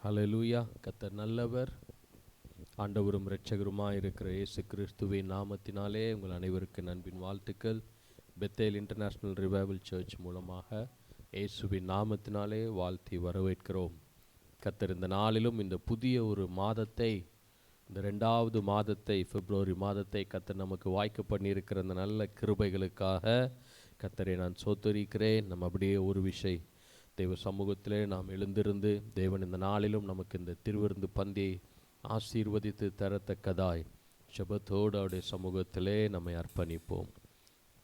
ஹல்லேலூயா. கர்த்தர் நல்லவர். ஆண்டவரும் இரட்சகருமாய் இருக்கிற இயேசு கிறிஸ்துவின் நாமத்தினாலே உங்கள் அனைவருக்கு அன்பின் வாழ்த்துக்கள். பெத்தேல் இன்டர்நேஷ்னல் ரிவைவல் சர்ச் மூலமாக இயேசுவின் நாமத்தினாலே வாழ்த்தி வரவேற்கிறோம். கர்த்தர் இந்த நாளிலும் இந்த புதிய ஒரு மாதத்தை, இந்த 2வது மாதத்தை, பிப்ரவரி மாதத்தை கர்த்தர் நமக்கு வாய்க்க பண்ணியிருக்கிற அந்த நல்ல கிருபைகளுக்காக கர்த்தரை நான் சோத்தரிக்கிறேன். நம்ம அப்படியே ஒரு விஷயம் தேவ சமூகத்திலே நாம் எழுந்திருந்து தேவன் இந்த நாளிலும் நமக்கு இந்த திருவிருந்து பந்தியை ஆசீர்வதித்து தரத்தக்கதாய் ஜெபத்தோடு அவருடைய சமூகத்திலே நம்மை அர்ப்பணிப்போம்.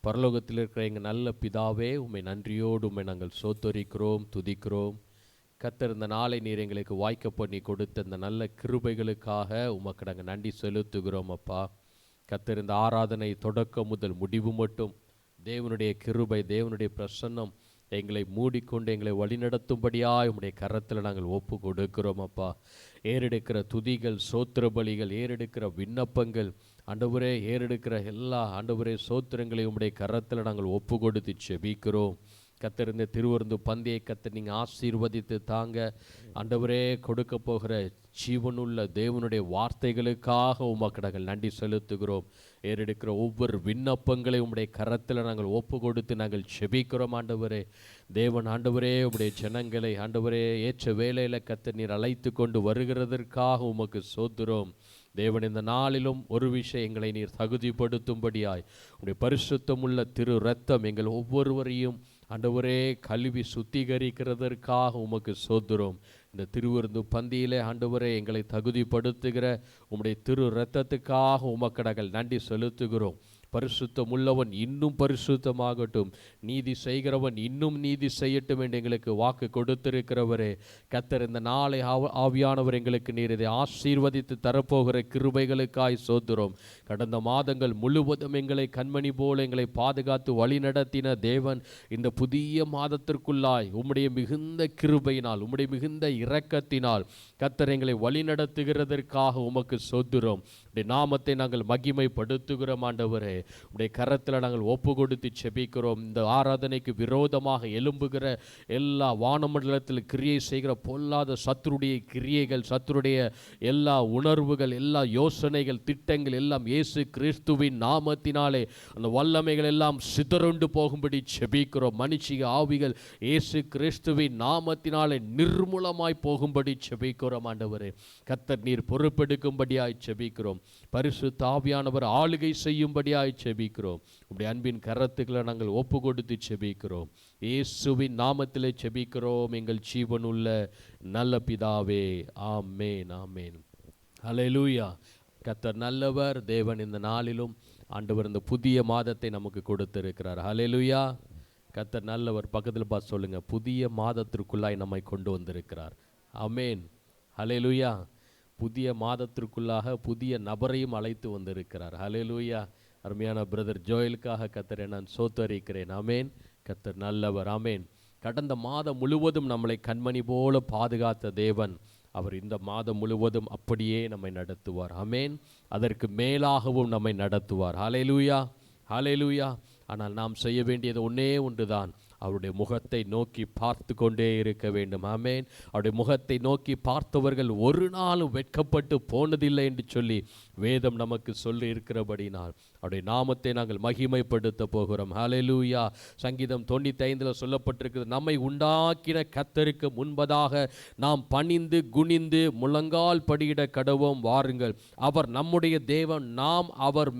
பரலோகத்தில் இருக்கிற எங்கள் நல்ல பிதாவே, உம்மை நன்றியோடு உம்மை நாங்கள் சோத்தரிக்கிறோம், துதிக்கிறோம். கர்த்தர் இந்த நாளை நீர் எங்களுக்கு வாய்க்க பண்ணி கொடுத்த இந்த நல்ல கிருபைகளுக்காக உமக்கு நாங்கள் நன்றி செலுத்துகிறோம். அப்பா, கர்த்தர் இந்த ஆராதனை தொடக்கம் முதல் முடிவு மட்டும் தேவனுடைய கிருபை, தேவனுடைய பிரசன்னம் எங்களை மூடிக்கொண்டு எங்களை வழிநடத்தும்படியாக உம்முடைய கரத்தில் நாங்கள் ஒப்பு கொடுக்கிறோம். அப்பா, ஏறெடுக்கிற துதிகள், சோத்திர பலிகள், ஏறெடுக்கிற விண்ணப்பங்கள், ஆண்டவரே ஏறெடுக்கிற எல்லா ஆண்டவரே சோத்திரங்களை உம்முடைய கரத்தில் நாங்கள் ஒப்பு கொடுத்து செபிக்கிறோம். கர்த்தர் இந்த திருவிருந்து பந்தியை கர்த்தர் நீங்கள் ஆசீர்வதித்து தாங்க. ஆண்டவரே கொடுக்க போகிற ஜீவனுள்ள தேவனுடைய வார்த்தைகளுக்காக உமக்கு நாங்கள் நன்றி செலுத்துகிறோம். ஏறெடுக்கிற ஒவ்வொரு விண்ணப்பங்களை உம்முடைய கரத்தில் நாங்கள் ஒப்பு கொடுத்து நாங்கள் செபிக்கிறோம். ஆண்டவரே தேவன், ஆண்டவரே உம்முடைய ஜனங்களை ஆண்டவரே ஏற்ற வேளையில் கர்த்தர் நீர் அழைத்து கொண்டு வருகிறதற்காக உமக்கு சோத்துறோம். தேவன், இந்த நாளிலும் ஒரு விஷயம் எங்களை நீர் தகுதிப்படுத்தும்படியாய் உடைய பரிசுத்தமுள்ள திரு இரத்தம் எங்கள் ஒவ்வொருவரையும் ஆண்டவரே கழுவி சுத்திகரிக்கிறதற்காக உமக்கு சோத்துறோம். இந்த திருவிருந்து பந்தியிலே ஆண்டவரே எங்களை தகுதிப்படுத்துகிற உம்முடைய திரு இரத்தத்துக்காக உமக்கு நாங்கள் நன்றி செலுத்துகிறோம். பரிசுத்தம் உள்ளவன் இன்னும் பரிசுத்தமாகட்டும், நீதி செய்கிறவன் இன்னும் நீதி செய்யட்டும் என்று எங்களுக்கு வாக்கு கொடுத்திருக்கிறவரே, கர்த்தர் இந்த நாளை ஆவியானவர் எங்களுக்கு நீர் இதை ஆசீர்வதித்து தரப்போகிற கிருபைகளுக்காய் சோத்துறோம். கடந்த மாதங்கள் முழுவதும் எங்களை கண்மணி போல எங்களை பாதுகாத்து வழி நடத்தின தேவன், இந்த புதிய மாதத்திற்குள்ளாய் உம்முடைய மிகுந்த கிருபையினால், உம்முடைய மிகுந்த இரக்கத்தினால் கர்த்தர் எங்களை வழி நடத்துகிறதற்காக உமக்கு சோத்துறோம். உடைய நாமத்தை நாங்கள் மகிமைப்படுத்துகிறோம். ஆண்டவரே, உடைய கரத்தில் நாங்கள் ஒப்பு கொடுத்து செபிக்கிறோம். இந்த ஆராதனைக்கு விரோதமாக எழும்புகிற எல்லா வானமண்டலத்தில் கிரியை செய்கிற பொல்லாத சத்துருடைய கிரியைகள், சத்துருடைய எல்லா உணர்வுகள், எல்லா யோசனைகள், திட்டங்கள் எல்லாம் இயேசு கிறிஸ்துவின் நாமத்தினாலே அந்த வல்லமைகள் எல்லாம் சிதறுண்டு போகும்படி செபிக்கிறோம். மனுஷிக ஆவிகள் இயேசு கிறிஸ்துவின் நாமத்தினாலே நிர்மூலமாய் போகும்படி செபிக்கிறோம். ஆண்டவரே, கர்த்தர் நீர் பொறுப்பெடுக்கும்படியாய் செபிக்கிறோம். பரிசுத்த ஆவியானவர் ஆளுகை செய்யும்படியாய் செபிக்கிறோம். உடைய அன்பின் கரத்துக்களை நாங்கள் ஒப்பு கொடுத்து செபிக்கிறோம். இயேசுவின் நாமத்திலே செபிக்கிறோம் எங்கள் ஜீவனுள்ள நல்ல பிதாவே. ஆமேன், ஆமேன். ஹல்லேலூயா. கர்த்தர் நல்லவர். தேவன் இந்த நாளிலும் ஆண்டவர் இந்த புதிய மாதத்தை நமக்கு கொடுத்திருக்கிறார். ஹல்லேலூயா. கர்த்தர் நல்லவர். பக்கத்தில் பார்த்து சொல்லுங்க, புதிய மாதத்திற்குள்ளாய் நம்மை கொண்டு வந்திருக்கிறார். ஆமேன். ஹல்லேலூயா. புதிய மாதத்திற்குள்ளாக புதிய நபரையும் அழைத்து வந்திருக்கிறார். ஹல்லேலூயா. அருமையான பிரதர் ஜோயலுக்காக கர்த்தரை நான் சோத்தரிக்கிறேன். ஆமேன். கர்த்தர் நல்லவர். ஆமேன். கடந்த மாதம் முழுவதும் நம்மளை கண்மணி போல பாதுகாத்த தேவன், அவர் இந்த மாதம் முழுவதும் அப்படியே நம்மை நடத்துவார். ஆமேன். அதற்கு மேலாகவும் நம்மை நடத்துவார். ஹல்லேலூயா, ஹல்லேலூயா. ஆனால் நாம் செய்ய வேண்டியது ஒன்றே ஒன்றுதான், அவருடைய முகத்தை நோக்கி பார்த்து கொண்டே இருக்க வேண்டும். ஆமேன். அவருடைய முகத்தை நோக்கி பார்த்தவர்கள் ஒரு நாளும் வெட்கப்பட்டு போனதில்லை என்று சொல்லி வேதம் நமக்கு சொல்லி இருக்கிறபடினால் அவருடைய நாமத்தை நாங்கள் மகிமைப்படுத்த போகிறோம். ஹல்லேலூயா. சங்கீதம் 95 சொல்லப்பட்டிருக்கிறது, நம்மை உண்டாக்கின கர்த்தருக்கு முன்பதாக நாம் பணிந்து குனிந்து முழங்கால் படியிட கடவோம், வாருங்கள். அவர் நம்முடைய தேவன், நாம் அவர்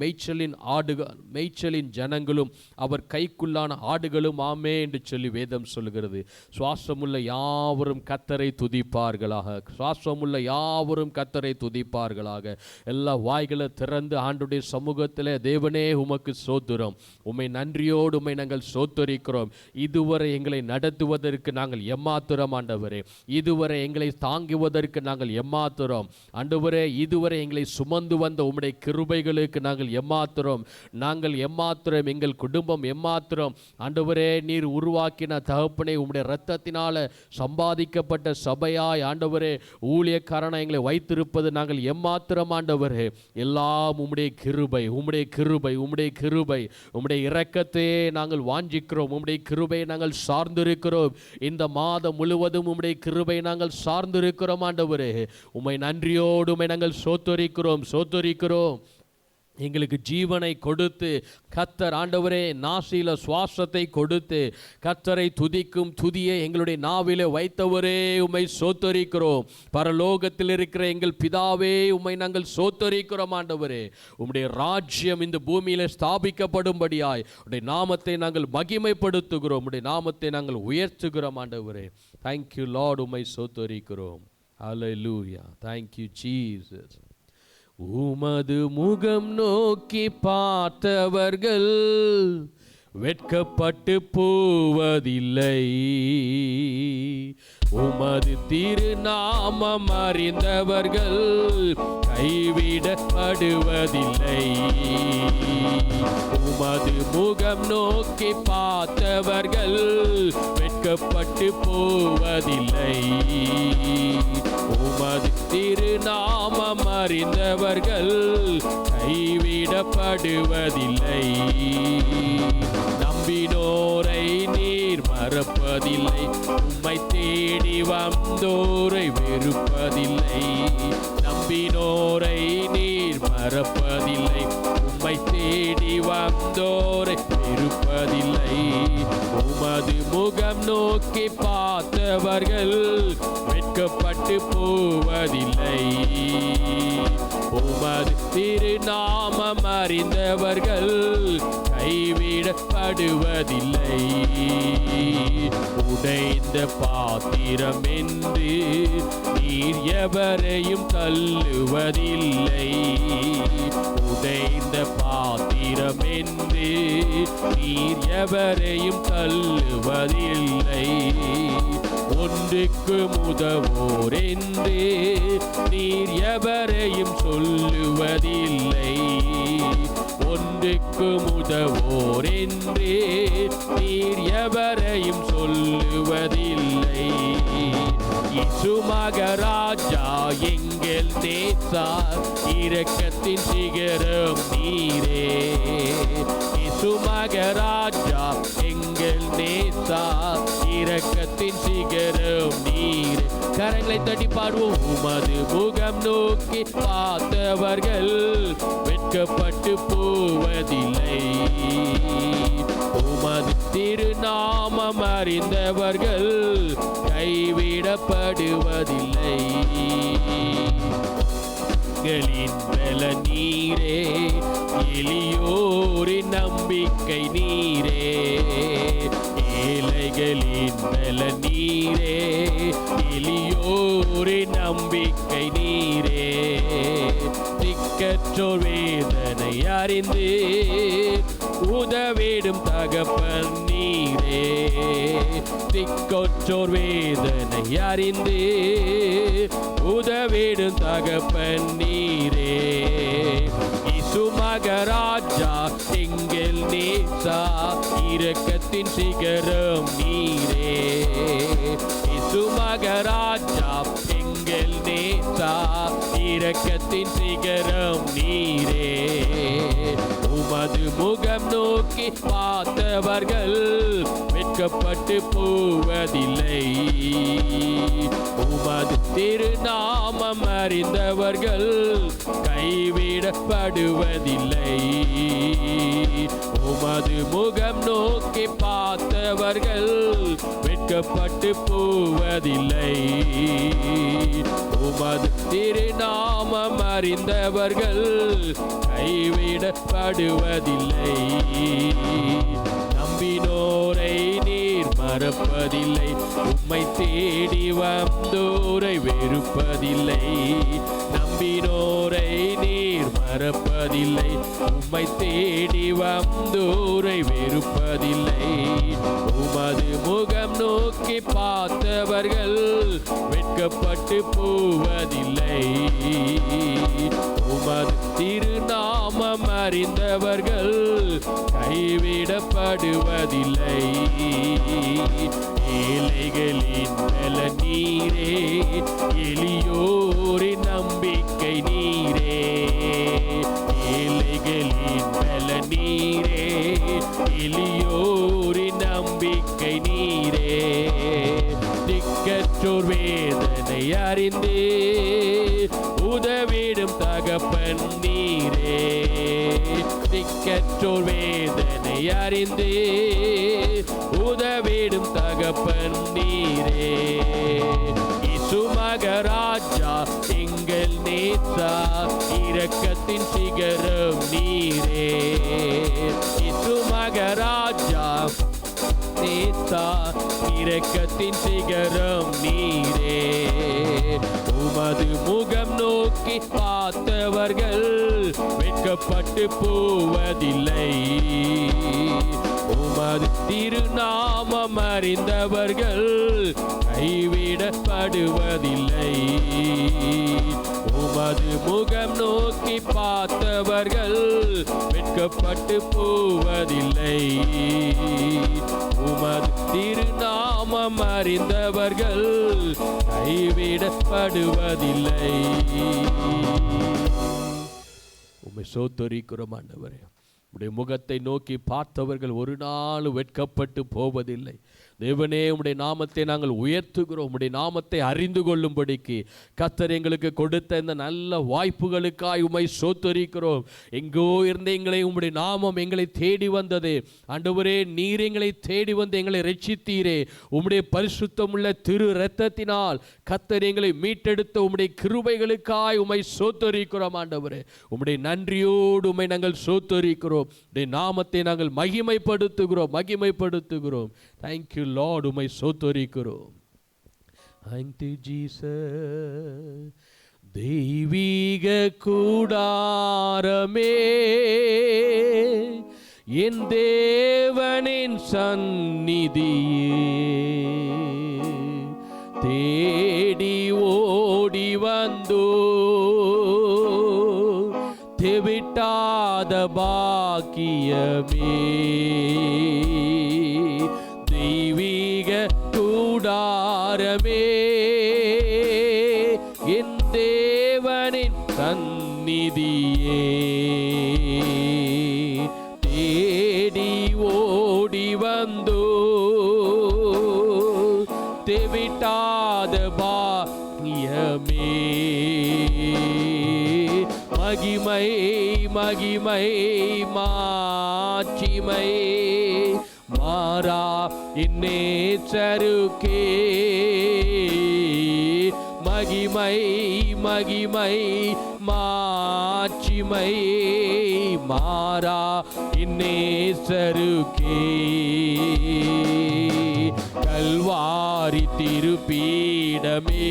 மேய்ச்சலின் ஜனங்களும் அவர் கைக்குள்ளான ஆடுகளும். ஆமே என்று சொல்லி வேதம் சொல்லுகிறது. சுவாசமுள்ள யாவரும் கர்த்தரை துதிப்பார்களாக. சுவாசமுள்ள யாவரும் கர்த்தரை துதிப்பார்களாக. எல்லா வாய்களை திறந்து ஆண்டுடைய சமூகத்தில், தேவனே உமக்கு சோத்துறோம், உம்மை நன்றியோடு உம்மை நாங்கள் சோத்தரிக்கிறோம். இதுவரை எங்களை நடத்துவதற்கு நாங்கள் எம்மாத்திரம் ஆண்டவரே. இதுவரை எங்களை தாங்குவதற்கு நாங்கள் எம்மாத்திரம் ஆண்டவரே. இதுவரை எங்களை சுமந்து வந்த உம்முடைய கிருபைகளுக்கு நாங்கள் எம்மாத்திரம். நாங்கள் எம்மாத்திரம், எங்கள் குடும்பம் எம்மாத்திரம் ஆண்டவரே. நீர் உருவாக்கின தகப்பனே, உம்முடைய இரத்தத்தினால சம்பாதிக்கப்பட்ட சபையாய் ஆண்டவரே ஊழியக்காரனை எங்களை வைத்திருப்பது நாங்கள் எம்மாத்திரம் ஆண்டவரே. எல்லாம் உம்முடைய கிருபை, உம்முடைய கிருபை, உம்முடைய கிருபை, உம்முடைய இரக்கத்தையே நாங்கள் வாஞ்சிக்கிறோம். உம்முடைய கிருபையை நாங்கள் சார்ந்திருக்கிறோம். இந்த மாதம் முழுவதும் உம்முடைய கிருபை நாங்கள் சார்ந்திருக்கிறோம் ஆண்டவரே. உம்மை நன்றியோடு உம்மை நாங்கள் சோத்தரிக்கிறோம். எங்களுக்கு ஜீவனை கொடுத்து கர்த்தர் ஆண்டவரே நாசியில சுவாசத்தை கொடுத்து கர்த்தரை துதிக்கும் துதியை எங்களுடைய நாவிலே வைத்தவரே உம்மை சோத்தரிக்கிறோம். பரலோகத்தில் இருக்கிற எங்கள் பிதாவே உம்மை நாங்கள் சோத்தரிக்கிறோம் ஆண்டவரே. உம்முடைய ராஜ்யம் இந்த பூமியில ஸ்தாபிக்கப்படும்படியாய் உம்முடைய நாமத்தை நாங்கள் மகிமைப்படுத்துகிறோம். உம்முடைய நாமத்தை நாங்கள் உயர்த்துகிறோம் ஆண்டவரே. தேங்க்யூ லார்ட், உம்மை சோத்தரிக்கிறோம். ஹல்லேலூயா. Thank you Jesus. உமது முகம் நோக்கி பார்த்தவர்கள் வெட்கப்பட்டு போவதில்லை. உமது திருநாமம் அறிந்தவர்கள் கைவிடப்படுவதில்லை. உமது முகம் நோக்கி பார்த்தவர்கள் வெட்கப்பட்டு போவதில்லை. உமது திருநாமம் அறிந்தவர்கள் கைவிடப்படுவதில்லை. நம்பினோரை நீர் மறப்பதில்லை. உம்மை தேடி வந்தோரை வெறுப்பதில்லை. நம்பினோரை நீர் மறப்பதில்லை. உம்மை தேடி வந்தோரை வெறுப்பதில்லை. உமது முகம் நோக்கி பார்த்தவர்கள் வெட்கப்பட்டு போவதில்லை. உமது திருநாமம் அறிந்தவர்கள் கைவிடப்படுவதில்லை. உடைந்த பாத்திரம் என்று நீர் எவரையும் தள்ளுவதில்லை. உடைந்த பாத்திரம் என்று நீர் எவரையும் தள்ளுவதில்லை. ஒன்றுக்கு உதவோர் என்று நீர் எவரையும் சொல்லுவதில்லை. ஒன்றுக்கு உதவோர் என்று நீர் எவரையும் சொல்லுவதில்லை. இயேசு மகராஜா எங்கள் நேசா இரக்கத்தின் சிகரம் நீரே. இயேசு மகராஜா எங்கள் நேசா இரக்கத்தின் சிகரம் நீரே. கரங்களை தட்டி பாடுவோம். உமது முகம் நோக்கி பார்த்தவர்கள் வெட்கப்பட்டு போவதில்லை. உமது திருநாமம் அறிந்தவர்கள் கைவிடப்படுவதில்லை. எங்களின் பல நீரே, எளியோரின் நம்பிக்கை நீரே. ஏழைகளின் பல நீரே, எளியோரின் நம்பிக்கை நீரே. திக்கற்றோர் வேதனை அறிந்து உதவிடும் தகப்பன் நீரே. திக்கற்றோர் வேதனை அறிந்து உதவிடும் தகப்பன் நீரே. இயேசு மகராஜா எங்கள் நேசா இரக்கத்தின் சிகரம் நீரே. இயேசு மகராஜா எங்கள் நேசா இரக்கத்தின் சிகரம் நீரே. உமது முகம் நோக்கி பார்த்தவர்கள் வெட்கப்பட்டு போவதில்லை. உமது திருநாமம் அறிந்தவர்கள் கைவிடப்படுவதில்லை. உமது முகம் நோக்கி பார்த்தவர்கள் வெட்கப்பட்டு போவதில்லை. உமது திருநாமம் அறிந்தவர்கள் கைவிடப்படுவதில்லை. நம்பினோரை நீர் மறப்பதில்லை. உம்மை தேடி வந்தோரை வெறுப்பதில்லை. நம்பினோரை நீர் மறப்பதில்லை. உம்மை தேடி வந்தோரை வெறுப்பதில்லை. உமது முகம் நோக்கி பார்த்தவர்கள் வெட்கப்பட்டு போவதில்லை. உமது திருநாமம் அறிந்தவர்கள் கைவிடப்படுவதில்லை. ஏழைகளின் பல நீரே, எளியோரின் நம்பிக்கை நீரே. அறிந்தே உதவிடும் தகப்பன் நீரே. திக்கற்றோர் வேதனை அறிந்தே உதவிடும் தகப்பன் நீரே. இயேசு மகராஜா எங்கள் நேசா இரக்கத்தின் சிகரம் நீரே. இயேசு மகராஜா நேசா இரக்கத்தின் சிகரம் நீரே. உமது முகம் நோக்கி பார்த்தவர்கள் வெட்கப்பட்டு போவதில்லை. உமது திருநாமம் அறிந்தவர்கள் கைவிடப்படுவதில்லை. உமது முகம் நோக்கி பார்த்தவர்கள் வெட்கப்பட்டு போவதில்லை. உமது திருநாமம் அறிந்தவர்கள் கைவிடப்படுவதில்லை. உம்மை ஸ்தோத்திரிக்கிறோம் ஆண்டவரே. உம்முடைய முகத்தை நோக்கி பார்த்தவர்கள் ஒரு நாள் வெட்கப்பட்டு போவதில்லை. தேவனே, உம்முடைய நாமத்தை நாங்கள் உயர்த்துகிறோம். உம்முடைய நாமத்தை அறிந்து கொள்ளும்படிக்கு கர்த்தர் எங்களுக்கு கொடுத்த இந்த நல்ல வாய்ப்புகளுக்காய் உம்மை ஸ்தோத்திரிக்கிறோம். எங்கோ இருந்த எங்களை உம்முடைய நாமம் எங்களை தேடி வந்தது. ஆண்டவரே, நீர் எங்களை தேடி வந்து எங்களை ரட்சித்தீரே. உம்முடைய பரிசுத்தமுள்ள திரு இரத்தத்தினால் கர்த்தர் எங்களை மீட்டெடுத்த உம்முடைய கிருபைகளுக்காய் உம்மை ஸ்தோத்திரிக்கிறோம். ஆண்டவரே, உம்முடைய நன்றியோடு உம்மை நாங்கள் ஸ்தோத்திரிக்கிறோம். உம்முடைய நாமத்தை நாங்கள் மகிமைப்படுத்துகிறோம். Thank you Lord, உம்மை ஸ்தோத்திரிக்கிறோம். Thank you Jesus. தெய்வீக கூடாரமே, என் தேவனின் சந்நிதியே, தேடி ஓடி வந்தோ தெவிட்டாத பாக்கியமே. தெய்வீக கூடாரமே, என் தேவனின் சந்நிதியே, தேடி ஓடி வந்தோ தெவிட்டாத பாக்கியமே. மகிமை மகிமை மாட்சிமை மாறா இந்நேசருக்கே. மகிமை மகிமை மாட்சிமை மாறா இந்நேசருக்கே. கல்வாரி திருப்பீடமே,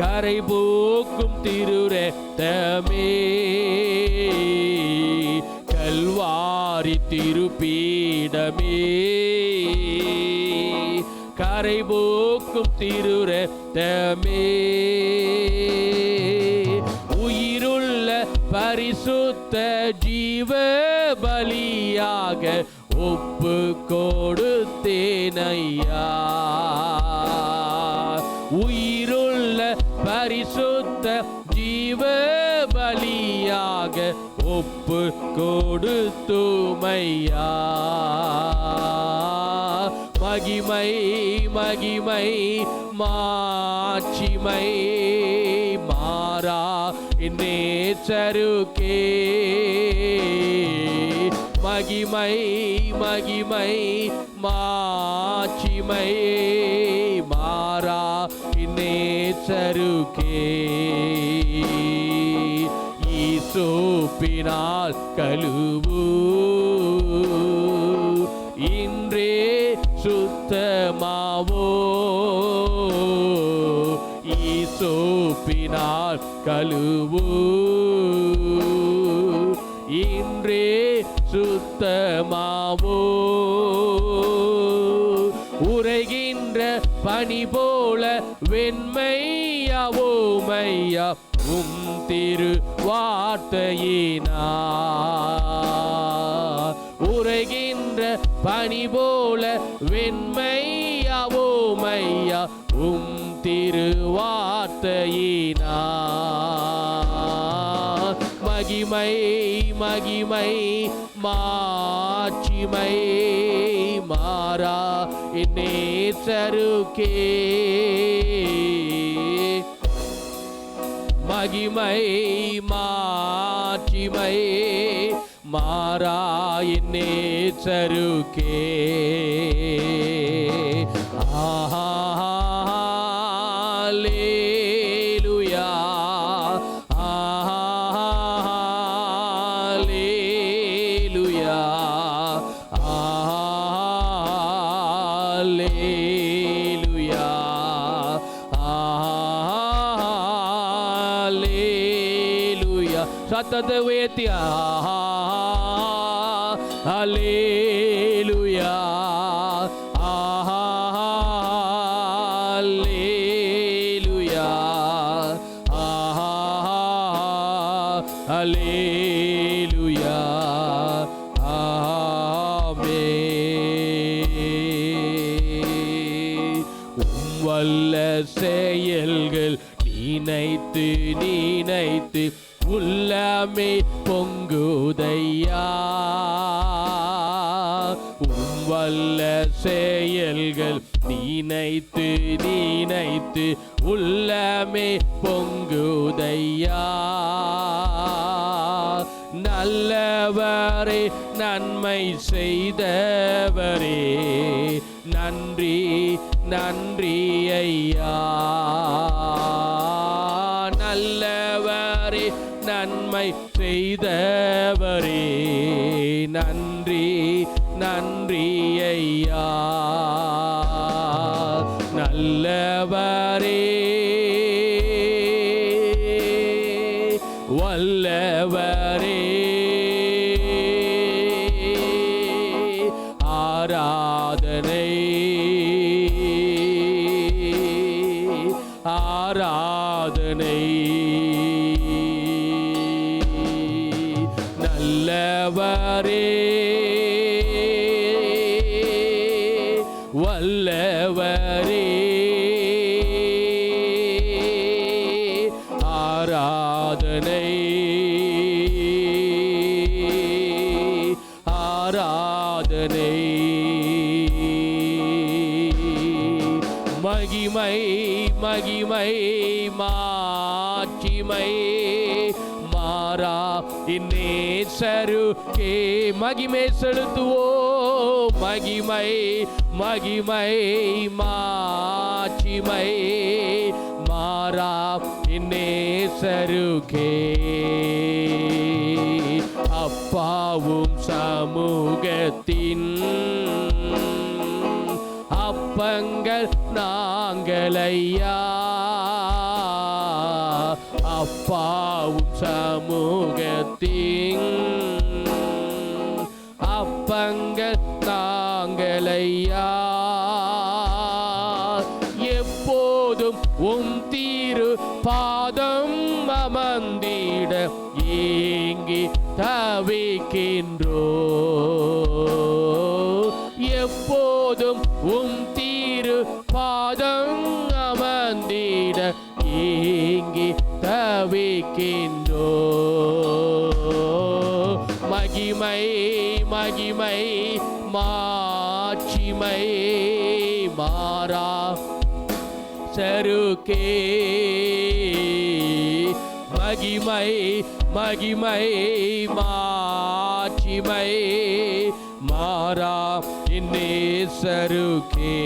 கரை போக்கும் திருரத்தமே. கல்வாரி திருப்பீடமே, கரை போக்கும் திருரத்தமே. உயிருள்ள பரிசுத்த ஜீவ பலியாக ஒப்பு கொடுத்தேனையா. உயிருள்ள பரிசுத்த ஜீவ பலியாக ஒப்பு கொடுத்துமையா. மகிமை மகிமை மாட்சிமை மாறா இந்நேசருக்கே. மகிமை மகிமை மாட்சிமை மாறா இந்நேசருக்கே. ஈசோப்பினால் கழுவு இன்றே சுத்தமாவோ. ஈசோப்பினால் கழுவு இன்றே சுத்தமாவோ. உரைகின்ற பனி போல வெண்மையாவோ மையா உம் திரு வார்த்தையினா. உரைகின்ற பனி போல வெண்மையாவோ மையா உம் திரு வார்த்தையினா. மகிமை மகிமை மாட்சிமை மாறா நேசருக்கே மகிமை மாட்சிமை மாறா நேசருக்கே அல்லேலூயா அல்லேலூயா அல்லேலூயா அல்லேலூயா சத்தத்தை உயர்த்தி அல்லேலூயா அல்லேலூயா அல்லேலூயா ஆமென். வல்ல செயல்கள் நினைத்து நினைத்து உள்ளமே பொங்குதையா வல்ல செயல்கள் நினைத்து நினைத்து உள்ளமே பொங்குதையா நல்லவரே நன்மை செய்தவரே நன்றி நன்றி ஐயா நல்லவரே நன்மை செய்தவரே நன்றி நன்றி ஐயா நல்லவரே வல்லவரே ஆராதனை ஆராதனை நல்லவரே வல்லவரே ஆராதனை ஆராதனை மகிமை மகிமை மாட்சிமை மாறா நேசருக்கே மகிமை செலுத்துவோம் மகிமை மகிமை மாட்சிமை மாறா நேசருக்கே அப்பாவும் சமூகத்தின் அப்பங்கள் நாங்களையா அப்பாவும் சமூகத்தின் அப்பங்கள் நாங்களையா எப்போதும் திரு பாதம் அமர்ந்திட ஏங்கி தவிக்கின்றோ எப்போதும் திரு பாதம் அமர்ந்திட ஏங்கி தவிக்கின்றோ மகிமை மகிமை மாட்சிமை மாறா சருக்கே மகிமை மகிமை மாட்சிமை மாறா நேசருக்கே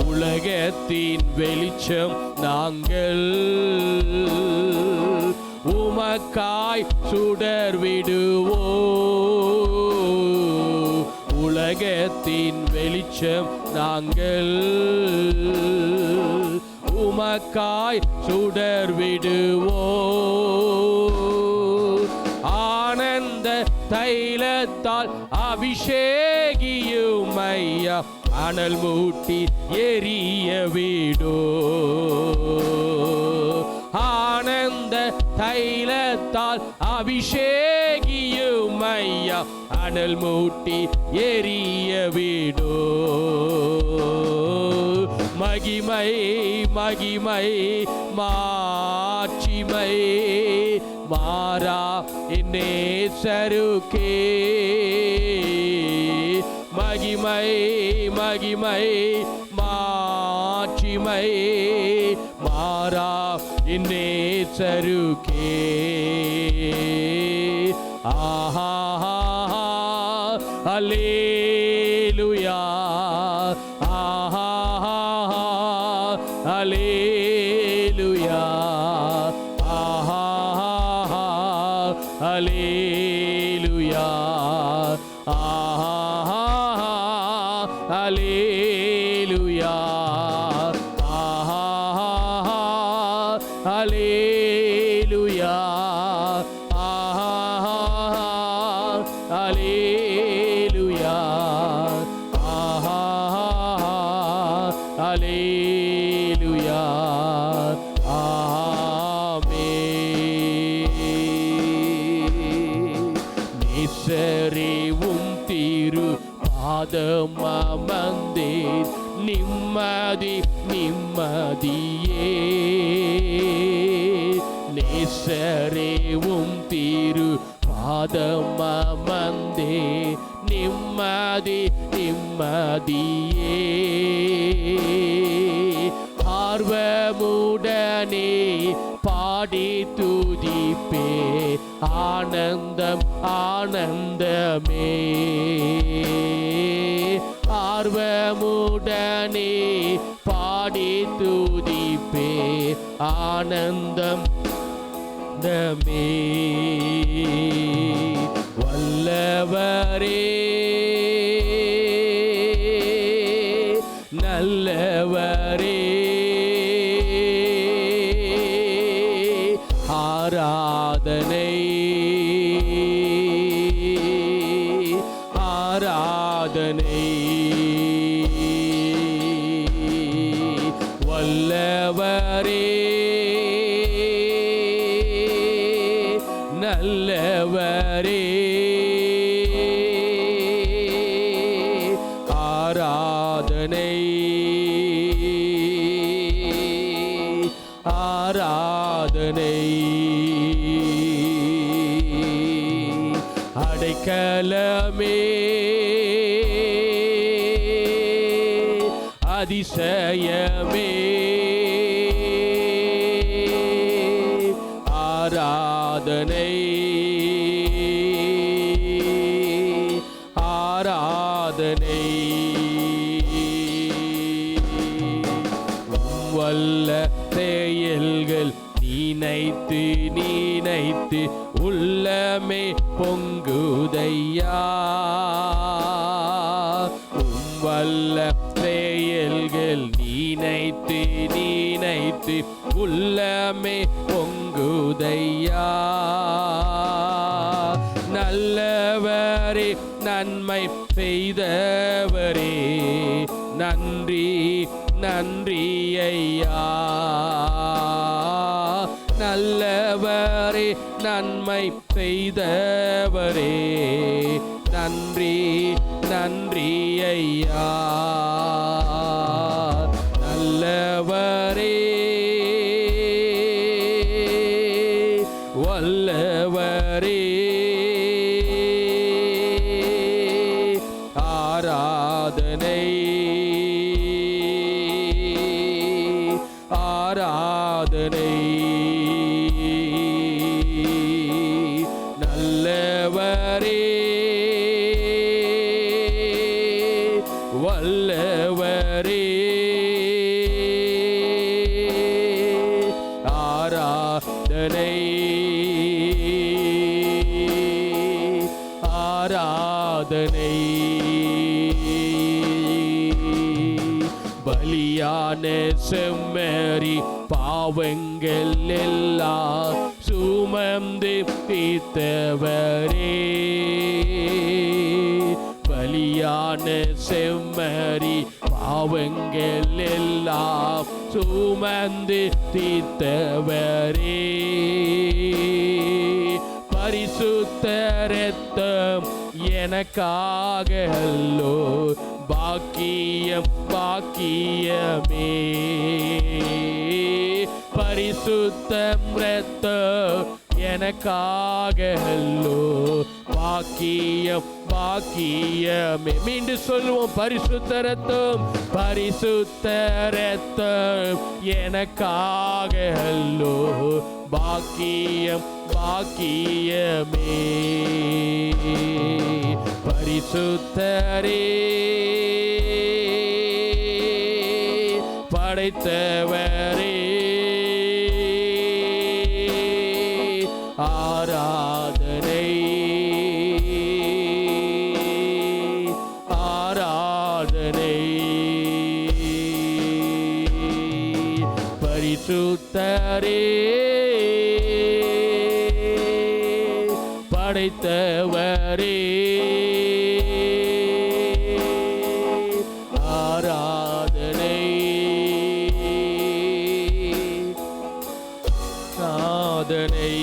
உலகத்தின் வெளிச்சம் நாங்கள் உமக்காய் சுடர்விடுவோ உலகத்தின் வெளிச்சம் நாங்கள் உமக்காய் சுடர்விடுவோ ஆனந்த தைலத்தால் அபிஷேகியும் ஐயா அனல் மூட்டி எரிய விடோ ஆனந்த தைலத்தால் அபிஷேகியும் ஐயா அனல் மூட்டி எரிய விடோ மகிமை மகிமை மாட்சிமை மாறா நேசருக்கே மகிமை மகிமை மாட்சிமை மாறா நேசருக்கே. ஆஹா அல்லேலூயா, ஆஹா அல்லேலூயா, ஆஹா அல்லேலூயா, ஆஹா அல்லேலூயா, ஆஹா அல்லேலூயா, ஆஹா அல்லேலூயா, ஆஹா அல்லேலூயா, ஆமென். நேசரேவும் திரு பாதமமர்ந்தேன், நிம்மதி நிம்மதியே. நேசரேவும் திரு பாதமமர்ந்தே, நிம்மதி நிம்மதியே. ஆர்வமுடனே பாடி துதிப்பே, ஆனந்தம் ஆனந்தமே. ஆர்வமுடனே பாடி துதிப்பே, ஆனந்தம் ஆனந்தமே. வல்லவரே நல்லவரே, ஆராதனை ஆராதனை. வல்லவரே நல்லவரே, ஆராதனை ஆராதனை. அடைக்கலமே அதிசயமே, ஆராதனை ஆராதனை. வல்ல செயல்கள் நினைத்து நினைத்து உள்ளமே பொங்குதையா. வல்ல செயல்கள் நினைத்து நினைத்து உள்ளமே பொங்குதையா. நல்லவரே நன்மை செய்தவரே, நன்றி நன்றி ஐயா. நல்லவரே நன்மை செய்தவரே, நன்றி நன்றி ஐயா. நல்லவரே வல்லவரே, ஆராதனை ஆராதனை. நல்லவரே வல்லவரே, ஆராதனை ஆராதனை. பலியான செம்மறி பாவங்கள் எல்லாம் சுமந்து தீர்த்தவரே. பலியான செம்மறி பாவங்கள் எல்லாம் சுமந்து தீர்த்தவரே. பரிசுத்த இரத்தம் எனக்காக அல்லோ, பாக்கியம் பாக்கியமே. பரிசுத்த இரத்தம் எனக்காக அல்லோ, பாக்கியம் பாக்கியமே. மீண்டும் சொல்லுவோம், பரிசுத்த ரத்தம் பரிசுத்த ரத்தம் எனக்காக அல்லோ, பாக்கியம் பாக்கியமே. பரிசுத்தரே படைத்தவரே ஆராதனை ஆராதனை. பரிசுத்தரே படைத்தவரே ஆராதனை ஆராதனை.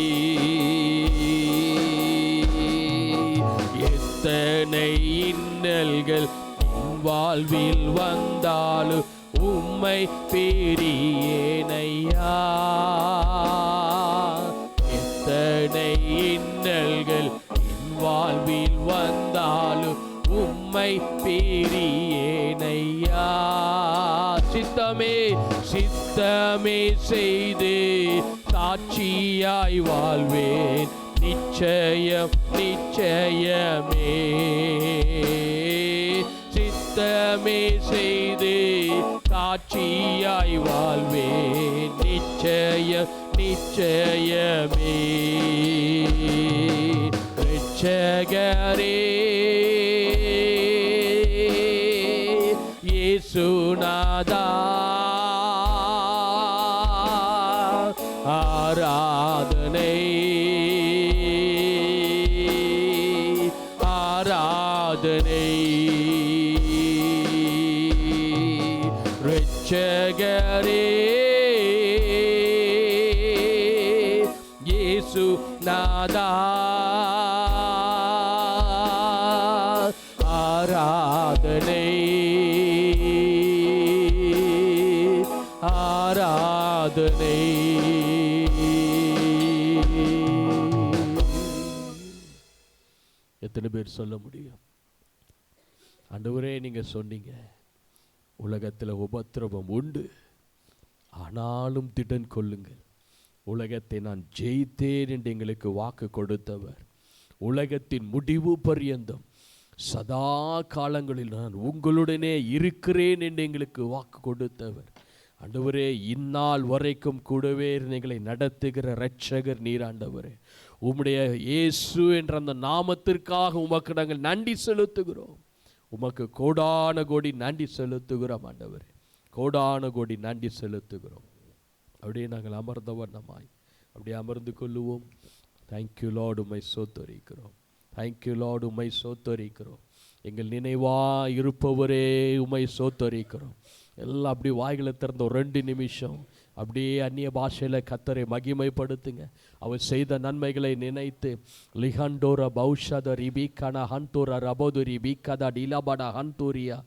எத்தனை இன்னல்கள் வாழ்வில் வந்தாலும் உம்மை பிரியேனையா. எத்தனை இன்னல்கள் வாழ்வில் வந்தாலும் உம்மை பிரியேனையா. சித்தமே சித்தமே செய்து சாட்சியாய் வாழ்வேன், நிச்சயம் நிச்சயமே. சித்தமே செய்து சாட்சியாய் வாழ்வேன், நிச்சயம் நிச்சயமே. இரட்சகரே இயேசுநாதா ஆராதனை ஆராதனை. இரட்சகரே இயேசுநாதா ஆராதனை ஆராதனை. எத்தனை பேர் சொல்ல முடியும்? ஆண்டவரே, நீங்க சொன்னீங்க உலகத்தில் உபத்திரவம் உண்டு, ஆனாலும் திடன் கொள்ளுங்கள், உலகத்தை நான் ஜெயித்தேன் என்று எங்களுக்கு வாக்கு கொடுத்தவர். உலகத்தின் முடிவு பரியந்தம் சதா காலங்களில் நான் உங்களுடனே இருக்கிறேன் என்று எங்களுக்கு வாக்கு கொடுத்தவர். ஆண்டவரே, இந்நாள் வரைக்கும் கூடவே எங்களை நடத்துகிற இரட்சகர் நீர். ஆண்டவரே, உம்முடைய இயேசு என்ற அந்த நாமத்திற்காக உமக்கு நாங்கள் நன்றி செலுத்துகிறோம். உமக்கு கோடான கோடி நன்றி செலுத்துகிறோம். ஆண்டவரே, கோடான கோடி நன்றி செலுத்துகிறோம். அப்படியே நாங்கள் அமர்ந்தவண்ணமாய் அப்படியே அமர்ந்து கொள்ளுவோம். தேங்க்யூ லார்ட், உம்மை சோத்தரிக்கிறோம். தேங்க்யூ லார்ட், உம்மை சோத்தரிக்கிறோம். எங்கள் நினைவா இருப்பவரே உம்மை சோத்தரிக்கிறோம். எல்லாம் அப்படி வாய்களை திறந்த ஒரு 2 நிமிஷம் அப்படியே அந்நிய பாஷையில் கர்த்தரை மகிமைப்படுத்துங்க. அவர் செய்த நன்மைகளை நினைத்து லிஹண்டோர பௌஷத ரிபிகன ஹண்டோர ரபோது ரிபிகத டிலபட ஹண்டூரியா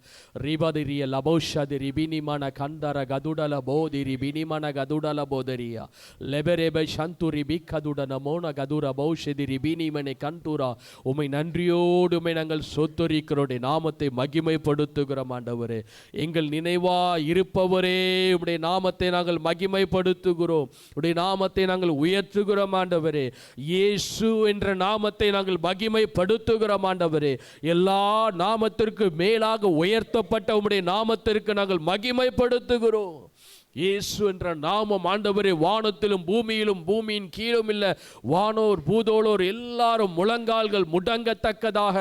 ரிபதிரிய லபௌஷதி ரிபினிமன கண்டர கதுடல போதி ரிபினிமன கதுடல போதரியா லெபரேப சந்து ரிபிகதுடன மோன கதுர பௌஷதி ரிபினிமனை கண்டூரா. உம்மை நன்றியோடு உம்மை நாங்கள் சொத்தரிக்கிறோடைய நாமத்தை மகிமைப்படுத்துகிறோம். ஆண்டவரே, எங்கள் நினைவா இருப்பவரே உம்முடைய நாமத்தை நாங்கள் மகிமைப்படுத்துகிறோம். உடைய நாமத்தை நாங்கள் உயர்த்துகிறோம். ஆண்டவரே, இயேசு என்ற நாமத்தை நாங்கள் மகிமைப்படுத்துகிறோம். ஆண்டவரே, எல்லா நாமத்திற்கு மேலாக உயர்த்தப்பட்ட உம்முடைய நாமத்திற்கு நாங்கள் மகிமைப்படுத்துகிறோம். இயேசு என்ற நாமம் ஆண்டவரே வானத்திலும் பூமியிலும் பூமியின் கீழும் இல்லை, வானோர் பூதோளோர் எல்லாரும் முழங்கால்கள் முடங்கத்தக்கதாக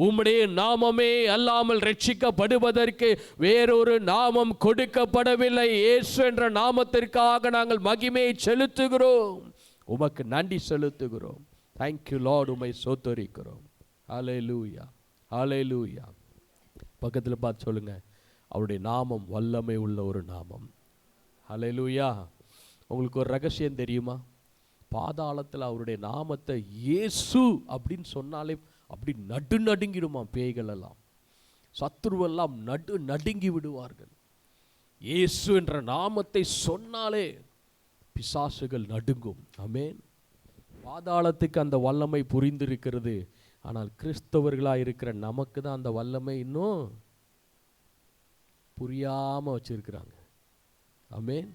உம்முடைய நாமமே அல்லாமல் ரட்சிக்கப்படுவதற்கு வேறொரு நாமம் கொடுக்கப்படவில்லை. இயேசு என்ற நாமத்திற்காக நாங்கள் மகிமையை செலுத்துகிறோம். உமக்கு நன்றி செலுத்துகிறோம். தேங்க்யூ லார்ட், உம்மை சோத்தரிக்கிறோம். ஹல்லேலூயா, ஹல்லேலூயா. பக்கத்தில் பார்த்து சொல்லுங்க, அவருடைய நாமம் வல்லமை உள்ள ஒரு நாமம். ஹல்லேலூயா. உங்களுக்கு ஒரு ரகசியம் தெரியுமா? பாதாளத்தில் அவருடைய நாமத்தை இயேசு அப்படின்னு சொன்னாலே அப்படி நடுங்கிடுமா பேய்கள் எல்லாம், சத்துருவெல்லாம் நடுங்கி விடுவார்கள். இயேசு என்ற நாமத்தை சொன்னாலே பிசாசுகள் நடுங்கும். ஆமென். பாதாளத்துக்கு அந்த வல்லமை புரிந்திருக்கிறது. ஆனால் கிறிஸ்தவர்களாக இருக்கிற நமக்கு தான் அந்த வல்லமை இன்னும் புரியாமல் வச்சிருக்கிறாங்க. ஆமென்.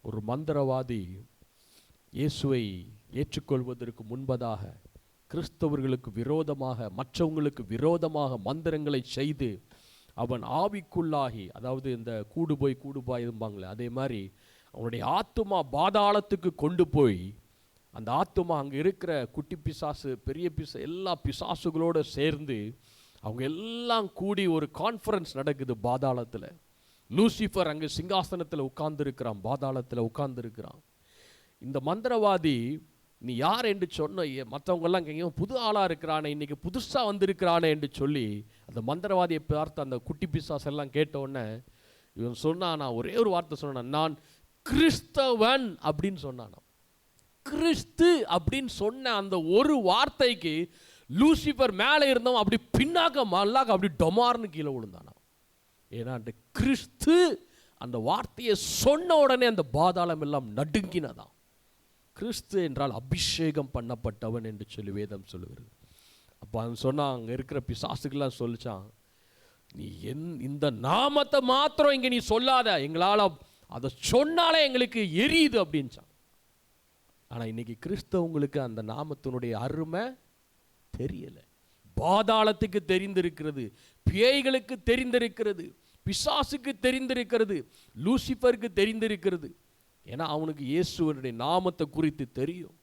ஒரு மந்திரவாதி இயேசுவை ஏற்றுக்கொள்வதற்கு முன்பதாக கிறிஸ்தவர்களுக்கு விரோதமாக, மற்றவங்களுக்கு விரோதமாக மந்திரங்களை செய்து அவன் ஆவிக்குள்ளாகி, அதாவது இந்த கூடுபாய் இருப்பாங்களே, அதே மாதிரி அவனுடைய ஆத்துமா பாதாளத்துக்கு கொண்டு போய், அந்த ஆத்துமா அங்கே இருக்கிற குட்டி பிசாசு, பெரிய எல்லா பிசாசுகளோடு சேர்ந்து அவங்க எல்லாம் கூடி ஒரு கான்ஃபரன்ஸ் நடக்குது பாதாளத்தில். லூசிஃபர் அங்கே சிங்காசனத்தில் உட்கார்ந்துருக்கிறான், பாதாளத்தில் உட்கார்ந்துருக்கிறான். இந்த மந்திரவாதி, நீ யார் என்று சொன்ன, மற்றவங்கெல்லாம் எங்கேயும் புது ஆளாக இருக்கிறானே, இன்றைக்கி புதுசாக வந்திருக்கிறானே என்று சொல்லி அந்த மந்திரவாதியை பார்த்து அந்த குட்டி பிசாஸ் எல்லாம் கேட்டவுடனே இவன் சொன்னான், நான் ஒரே ஒரு வார்த்தை சொன்னான், நான் கிறிஸ்தவன் அப்படின்னு சொன்னான். கிறிஸ்து அப்படின்னு சொன்ன அந்த ஒரு வார்த்தைக்கு லூசிஃபர் மேலே இருந்தவன் அப்படி பின்னாக்க மல்லாக்க அப்படி டொமார்னு கீழே விழுந்தானா. ஏன்னா அந்த கிறிஸ்து அந்த வார்த்தையை சொன்ன உடனே அந்த பாதாளம் எல்லாம் நடுங்கினதான். கிறிஸ்து என்றால் அபிஷேகம் பண்ணப்பட்டவன் என்று சொல்லி வேதம் சொல்லுகிறது. அப்போ அவன் சொன்னான், அங்கே இருக்கிற பிசாசுக்கெல்லாம் சொல்லிச்சான், நீ இந்த நாமத்தை மாத்திரம் இங்கே நீ சொல்லாத, எங்களால் அதை சொன்னாலே எங்களுக்கு எரியுது அப்படின்ச்சான். ஆனால் இன்னைக்கு கிறிஸ்தவங்களுக்கு அந்த நாமத்தினுடைய அருமை தெரியலை. பாதாளத்துக்கு தெரிந்திருக்கிறது, பேய்களுக்கு தெரிந்திருக்கிறது, பிசாசுக்கு தெரிந்திருக்கிறது, லூசிஃபருக்கு தெரிந்திருக்கிறது. ஏன்னா அவனுக்கு இயேசுவனுடைய நாமத்தை குறித்து தெரியும்.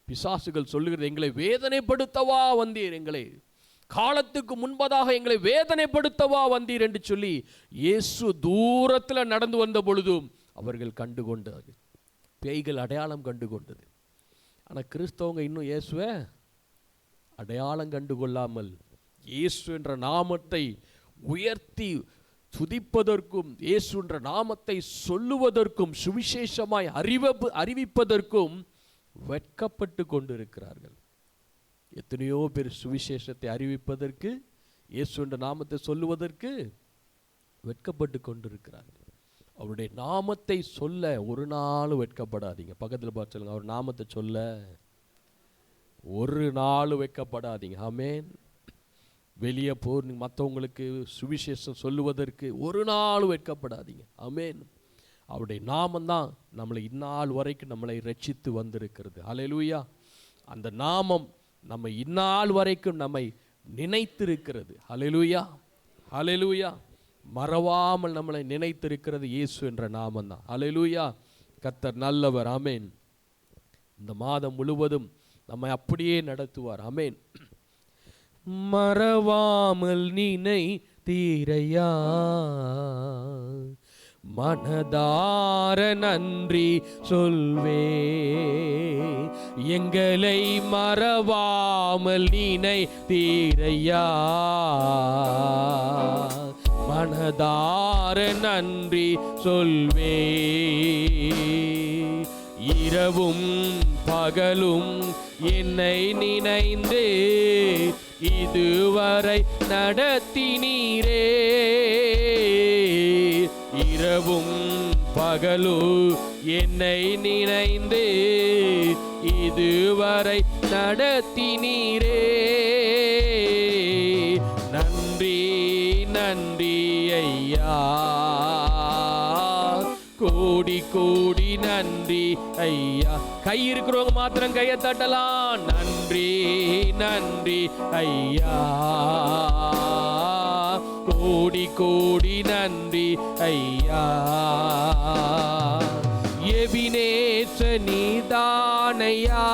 பிசாசுகள் சொல்லுகிறது, எங்களை வேதனைப்படுத்தவா வந்தீர், எங்களை காலத்துக்கு முன்பதாக எங்களை வேதனைப்படுத்தவா வந்தீர் என்று சொல்லி இயேசு தூரத்தில் நடந்து வந்த பொழுதும் அவர்கள் கண்டுகொண்டார்கள். பேய்கள் அடையாளம் கண்டுகொண்டது. ஆனால் கிறிஸ்தவங்க இன்னும் இயேசுவை அடையாளம் கண்டுகொள்ளாமல் இயேசு என்ற நாமத்தை உயர்த்தி துதிப்பதற்கும், இயேசு என்ற நாமத்தை சொல்லுவதற்கும், சுவிசேஷமாய் அறிவிப்பதற்கும் வெட்கப்பட்டு கொண்டிருக்கிறார்கள். எத்தனையோ பேர் சுவிசேஷத்தை அறிவிப்பதற்கு, இயேசு என்ற நாமத்தை சொல்லுவதற்கு வெட்கப்பட்டு கொண்டிருக்கிறார்கள். அவருடைய நாமத்தை சொல்ல ஒரு நாள் வெட்கப்படாதீங்க. பக்கத்தில் பார்த்து சொல்லுங்க, அவர் நாமத்தை சொல்ல ஒரு நாள் வெட்கப்படாதீங்க. ஆமென். வெளியே நீங்கள் மற்றவங்களுக்கு சுவிசேஷம் சொல்லுவதற்கு ஒரு நாள் வெட்கப்படாதீங்க. ஆமென். அவருடைய நாமந்தான் நம்மளை இந்நாள் வரைக்கும் நம்மளை ரட்சித்து வந்திருக்கிறது. ஹல்லேலூயா. அந்த நாமம் நம்ம இந்நாள் வரைக்கும் நம்மை நினைத்திருக்கிறது. ஹல்லேலூயா, ஹல்லேலூயா. மறவாமல் நம்மளை நினைத்திருக்கிறது இயேசு என்ற நாமந்தான். ஹல்லேலூயா. கர்த்தர் நல்லவர். ஆமென். இந்த மாதம் முழுவதும் நம்மை அப்படியே நடத்துவார். ஆமென். மறவாமல் நினை தீரையா, மனதார நன்றி சொல்வே, எங்களை மறவாமல் நினை தீரையா, மனதார நன்றி சொல்வே, இரவும் பகலும் என்னை நினைந்து இதுவரை நடத்தினீரே, இரவும் பகலும் என்னை நினைந்து இதுவரை நடத்தினீரே, நன்றி நன்றி ஐயா, கோடி கோடி நன்றி ஐயா. கை இருக்கிறவங்க மாத்திரம் கையை தட்டலாம். நன்றி நன்றி ஐயா, கோடி கோடி நன்றி ஐயா. எபினேச நீதானையா,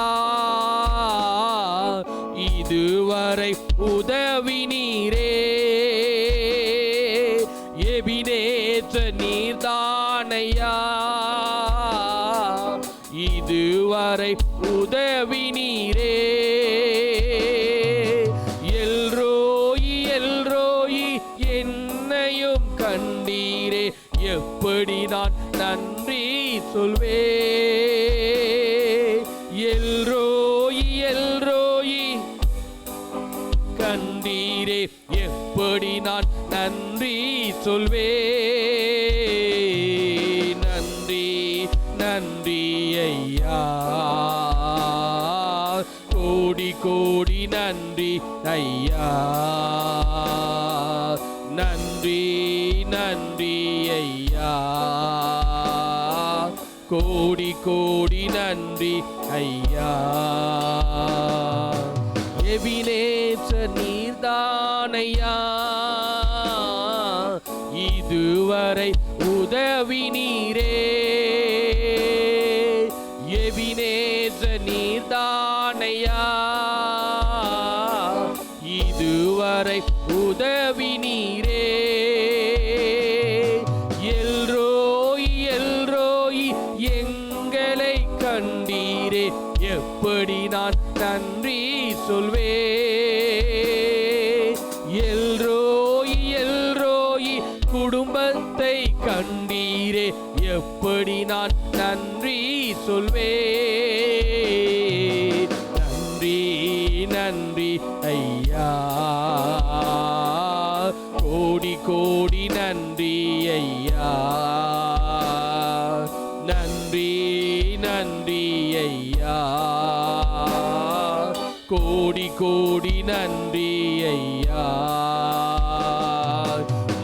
இதுவரை உதவி நீரே, எபினேச நீதானையா, இதுவரை உதவி நீரே, எல்ரோயி எல்ரோயி என்னையும் கண்டீரே, எப்படி நான் நன்றி சொல்வே, எல்ரோயி எல்ரோயி கண்டீரே, எப்படி நான் நன்றி சொல்வே, நன்றி நன்றி ஐயா, கோடி கோடி நன்றி ஐயா, நன்றி நன்றி ஐயா, கோடி கோடி நன்றி ஐயா. எபினேசர் நீர்தானையா, இதுவரை உதவி நீரே. எபினேசர் நீர்தானையா, இதுவரை உதவி நீரே. எல்ரோய் எல்ரோய் எங்களை கண்டீரே, எப்படி நான் நன்றி சொல்வே. எல்ரோய் எல்ரோய் குடும்பத்தை கண்டீரே, எப்படி நான் நன்றி சொல்வே. நன்றி நன்றி ஐயா, கோடி கோடி நன்றி ஐயா. நன்றி நன்றி ஐயா, கோடி கோடி நன்றி ஐயா.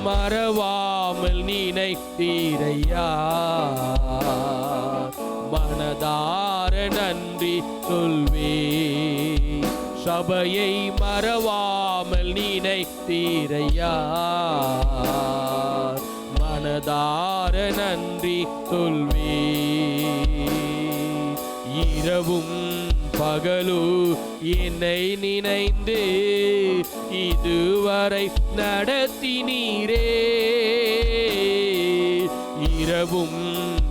மறவாமல் நினைத்தீரையா, மனதார நன்றி சொல்வே. சபையை மறவாமல் நினைத்தீரையா, மனதார நன்றி சொல்வே. இரவும் பகலு என்னை நினைந்து இதுவரை நடத்தினீரே. இரவும்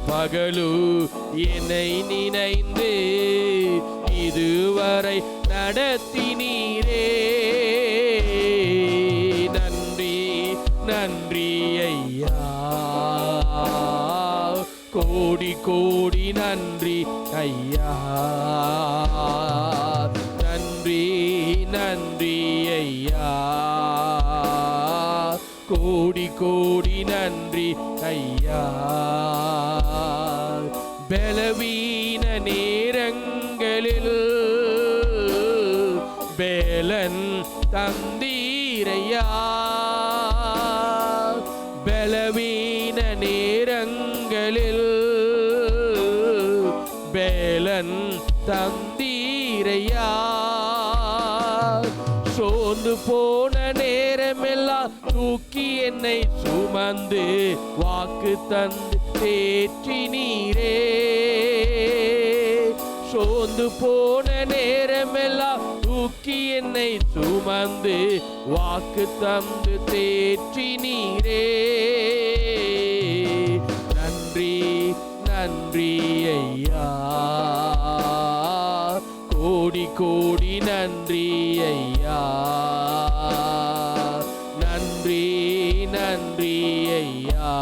பகலு என்னை நினைந்து இதுவரை நடத்தினீரே. நன்றி நன்றி ஐயா, கோடி கோடி நன்றி ஐயா. நன்றி நன்றி ஐயா, கோடி கோடி நன்றி ஐயா. பலவீன நேரங்களில் பேலன் தந்தீரையா. பலவீன நேரங்களில் பேலன் தந்தீரையா. சோர்ந்து போன நேரமெல்லாம் தூக்கி என்னை சுமந்து வாக்கு தந்து தேற்றினீரே. சோர்ந்து போன நேரமெல்லாம் தூக்கி என்னை சுமந்து வாக்கு தந்து தேற்றினீரே. நன்றி நன்றி ஐயா, கோடி கோடி நன்றி ஐயா. நன்றி நன்றி ஐயா,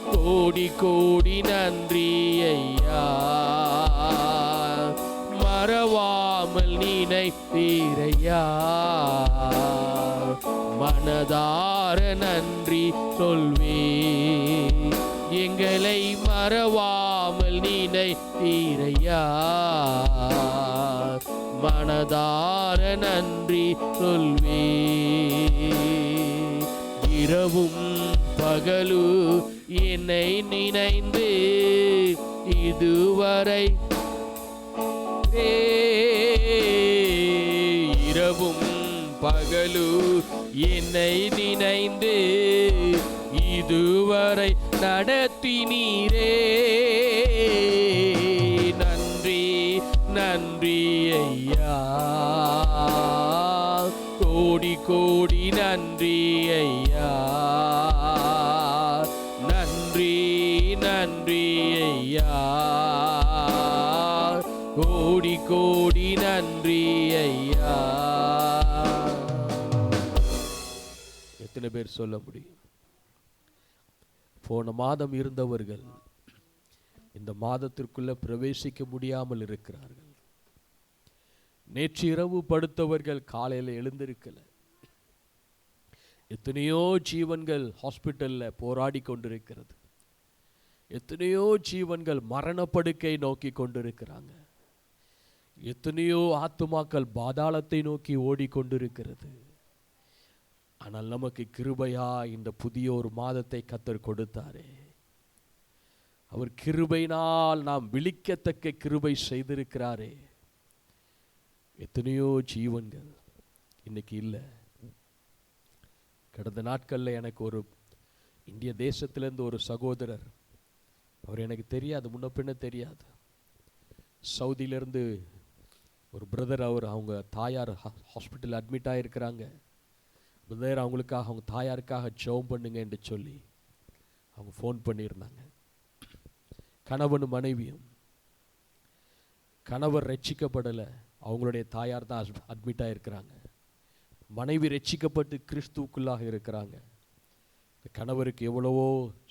கோடி கோடி நன்றி ஐயா. மறவாமல் நினைத்தீரையா, மனதார நன்றி சொல்வே. எங்களை மறவாமல் நினைத்தீரையா, மனதார நன்றி சொல்வே. இரவும் பகலு என்னை நினைந்து இதுவரை இரவும் பகலு என்னை நினைந்து இதுவரை நடத்தினீரே. நன்றி நன்றி ஐயா, கோடி கோடி நன்றி ஐயா. நன்றி நன்றி ஐயா, கோடி கோடி நன்றி ஐயா. எத்தனை பேர் சொல்ல முடியும்? போன மாதம் இருந்தவர்கள் இந்த மாதத்திற்குள்ள பிரவேசிக்க முடியாமல் இருக்கிறார்கள். நேற்று இரவு படுத்தவர்கள் காலையில் எழுந்திருக்கல. எத்தனையோ ஜீவன்கள் ஹாஸ்பிட்டல்ல போராடி கொண்டிருக்கிறது. எத்தனையோ ஜீவன்கள் மரணப்படுக்கை நோக்கி கொண்டிருக்கிறாங்க. எத்தனையோ ஆத்துமாக்கள் பாதாளத்தை நோக்கி ஓடிக்கொண்டிருக்கிறது. ஆனால் நமக்கு கிருபையா இந்த புதிய ஒரு மாதத்தை கர்த்தர் கொடுத்தாரே. அவர் கிருபையினால் நாம் விழிக்கத்தக்க கிருபை செய்திருக்கிறாரே. எத்தனையோ ஜீவன்கள் இன்னைக்கு இல்லை. கடந்த நாட்களில் எனக்கு ஒரு இந்திய தேசத்திலேருந்து ஒரு சகோதரர், அவர் எனக்கு தெரியாது, முன்ன பின்ன தெரியாது, சவுதியிலேருந்து ஒரு பிரதர், அவங்க தாயார் ஹாஸ்பிட்டல் அட்மிட் ஆகிருக்கிறாங்க. பிரதர் அவங்களுக்காக, அவங்க தாயாருக்காக ஜெபம் பண்ணுங்க என்று சொல்லி அவங்க ஃபோன் பண்ணியிருந்தாங்க. கணவனும் மனைவியும். கணவர் ரட்சிக்கப்படலை, அவங்களுடைய தாயார் தான் அட்மிட் ஆகிருக்கிறாங்க. மனைவி ரட்சிக்கப்பட்டு கிறிஸ்துவுக்குள்ளாக இருக்கிறாங்க. கணவருக்கு எவ்வளவோ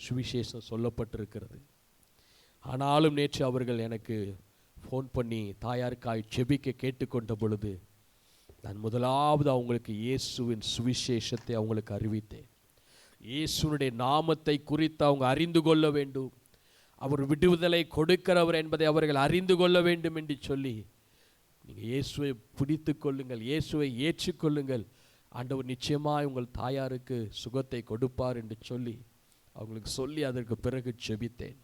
சுவிசேஷம் சொல்லப்பட்டிருக்கிறது. ஆனாலும் நேற்று அவர்கள் எனக்கு ஃபோன் பண்ணி தாயாருக்காய் செபிக்க கேட்டுக்கொண்ட பொழுது நான் முதலாவது அவங்களுக்கு இயேசுவின் சுவிசேஷத்தை அவங்களுக்கு அறிவித்தேன். இயேசுனுடைய நாமத்தை குறித்து அவங்க அறிந்து கொள்ள வேண்டும், அவர் விடுதலை கொடுக்கிறவர் என்பதை அவர்கள் அறிந்து கொள்ள வேண்டும் என்று சொல்லி, நீங்கள் இயேசுவை பிடித்து கொள்ளுங்கள், இயேசுவை ஏற்றுக்கொள்ளுங்கள், ஆண்டவர் நிச்சயமாக உங்கள் தாயாருக்கு சுகத்தை கொடுப்பார் என்று சொல்லி அவங்களுக்கு சொல்லி அதற்கு பிறகு செபித்தேன்.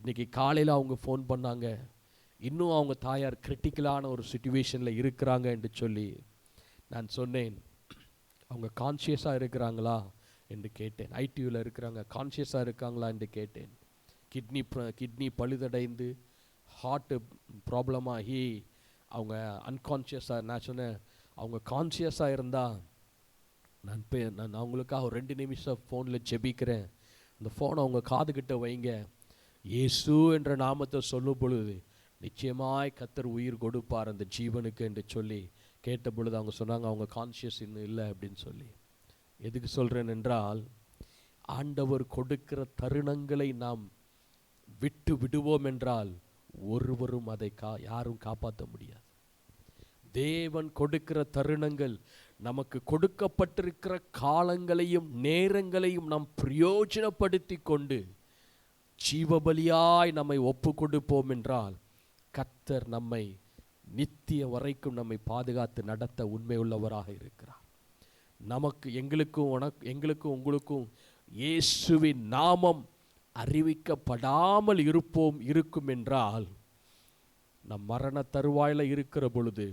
இன்றைக்கி காலையில் அவங்க ஃபோன் பண்ணாங்க, இன்னும் அவங்க தாயார் கிரிட்டிக்கலான ஒரு சிச்சுவேஷனில் இருக்கிறாங்க என்று சொல்லி. நான் சொன்னேன், அவங்க கான்ஷியஸாக இருக்கிறாங்களா என்று கேட்டேன். ஐடியூவில் இருக்கிறாங்க, கான்ஷியஸாக இருக்காங்களா என்று கேட்டேன். கிட்னி பழுதடைந்து ஹார்ட்டு ப்ராப்ளமாகி அவங்க அன்கான்ஷியஸாக. நான் சொன்னேன், அவங்க கான்ஷியஸாக இருந்தால் நான் அவங்களுக்காக ஒரு 2 நிமிஷம் ஃபோனில் ஜெபிக்கிறேன், அந்த ஃபோனை அவங்க காதுகிட்ட வைங்க, இயேசு என்ற நாமத்தை சொல்லும் பொழுது நிச்சயமாய் கர்த்தர் உயிர் கொடுப்பார் அந்த ஜீவனுக்கு என்று சொல்லி கேட்ட பொழுது அவங்க சொன்னாங்க, அவங்க கான்ஷியஸ் இன்னும் இல்லை அப்படின்னு சொல்லி. எதுக்கு சொல்கிறேன் என்றால், ஆண்டவர் கொடுக்கிற தருணங்களை நாம் விட்டு விடுவோம் என்றால் ஒருவரும் அதை யாரும் காப்பாற்ற முடியாது. தேவன் கொடுக்கிற தருணங்கள், நமக்கு கொடுக்கப்பட்டிருக்கிற காலங்களையும் நேரங்களையும் நாம் பிரயோஜனப்படுத்தி கொண்டு ஜீவபலியாய் நம்மை ஒப்பு கொடுப்போம் என்றால் கர்த்தர் நம்மை நித்திய வரைக்கும் நம்மை பாதுகாத்து நடத்த உண்மை உள்ளவராக இருக்கிறார். நமக்கு எங்களுக்கும் உங்களுக்கும் இயேசுவின் நாமம் அறிவிக்கப்படாமல் இருக்கும் என்றால் நம் மரண தருவாயில் இருக்கிற பொழுது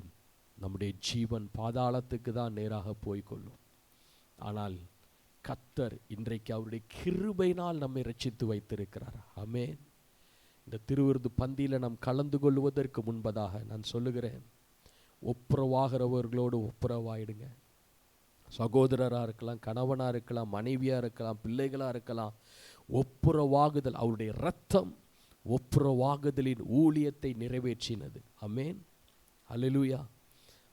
நம்முடைய ஜீவன் பாதாளத்துக்கு தான் நேராக போய்கொள்ளும். ஆனால் கர்த்தர் இன்றைக்கு அவருடைய கிருபையினால் நம்மை ரட்சித்து வைத்திருக்கிறார். ஆமென். இந்த திருவிருந்து பந்தியில் நாம் கலந்து கொள்வதற்கு முன்பதாக நான் சொல்லுகிறேன், ஒப்புரவாகிறவர்களோடு ஒப்புரவாயிடுங்க. சகோதரராக இருக்கலாம், கணவனாக இருக்கலாம், மனைவியாக இருக்கலாம், பிள்ளைகளாக இருக்கலாம். ஒப்புரவாகுதல், அவருடைய இரத்தம் ஒப்புரவாகுதலின் ஊழியத்தை நிறைவேற்றினது. ஆமென், அல்லேலூயா.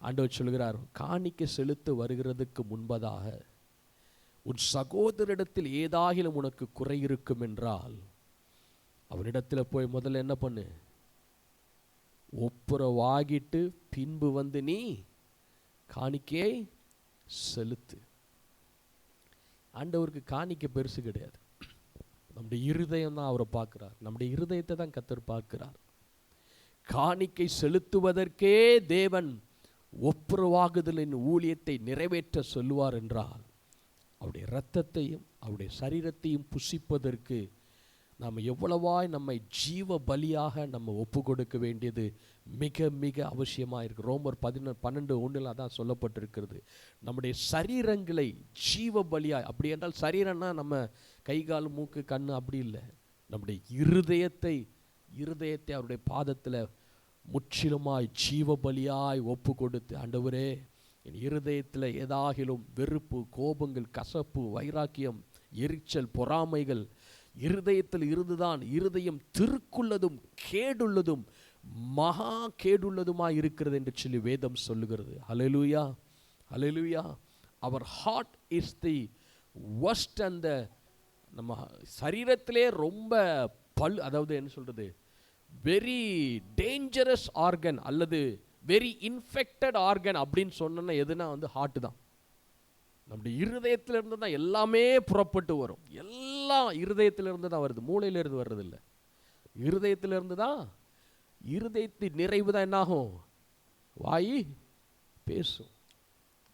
ஆண்டவர் சொல்கிறார், காணிக்கை செலுத்த வருகிறதுக்கு முன்பதாக உன் சகோதரிடத்தில் ஏதாகிலும் உனக்கு குறை இருக்கும் என்றால் அவனிடத்தில் போய் முதல்ல என்ன பண்ணு, ஒப்புரவாகிட்டு பின்பு வந்து நீ காணிக்கையை செலுத்து. ஆண்டவருக்கு காணிக்கை பெருசு கிடையாது, நம்முடைய இருதயம் தான் அவரை பார்க்கிறார். நம்முடைய இருதயத்தை தான் கர்த்தர் பார்க்கிறார். காணிக்கை செலுத்துவதற்கே தேவன் ஒப்புரவாகுதலின் ஊழியத்தை நிறைவேற்ற சொல்லுவார் என்றால் அவருடைய இரத்தத்தையும் அவருடைய சரீரத்தையும் புசிப்பதற்கு நாம் எவ்வளவாய் நம்மை ஜீவ பலியாக நம்ம ஒப்பு கொடுக்க வேண்டியது மிக மிக அவசியமாக இருக்குது. ரோமர் 12:1 அதான் சொல்லப்பட்டிருக்கிறது, நம்முடைய சரீரங்களை ஜீவ பலியாய். அப்படி என்றால் சரீரம்னா நம்ம கை கால் மூக்கு கண் அப்படி இல்லை, நம்முடைய இருதயத்தை அவருடைய பாதத்தில் முற்றிலுமாய் ஜீவ பலியாய் ஒப்பு கொடுத்து, ஆண்டவரே என் இருதயத்தில் ஏதாகிலும் வெறுப்பு, கோபங்கள், கசப்பு, வைராக்கியம், எரிச்சல், பொறாமைகள் இருதயத்தில் இருந்துதான் இருதயம் திருக்குள்ளதும் கேடுள்ளதும் மகா கேடுள்ளதுமாய் இருக்கிறது என்று சொல்லி வேதம் சொல்லுகிறது. ஹல்லேலூயா, ஹல்லேலூயா. அவர் ஹார்ட் இஸ் தி worst. அந்த நம்ம சரீரத்திலே ரொம்ப அதாவது என்ன சொல்கிறது, வெரி டேஞ்சரஸ் ஆர்கன் அல்லது வெரி இன்ஃபெக்டட் ஆர்கன் அப்படின்னு சொன்னா எதுனா ஹார்ட் தான். நம்முடைய இருதயத்திலிருந்து தான் எல்லாமே புறப்பட்டு வரும். எல்லாம் இருதயத்திலிருந்து தான் வருது, மூளையிலிருந்து வர்றதில்லை, இருதயத்திலிருந்து தான். இருதயத்தின் நிறைவு தான் என்னாகும், வாய் பேசும்.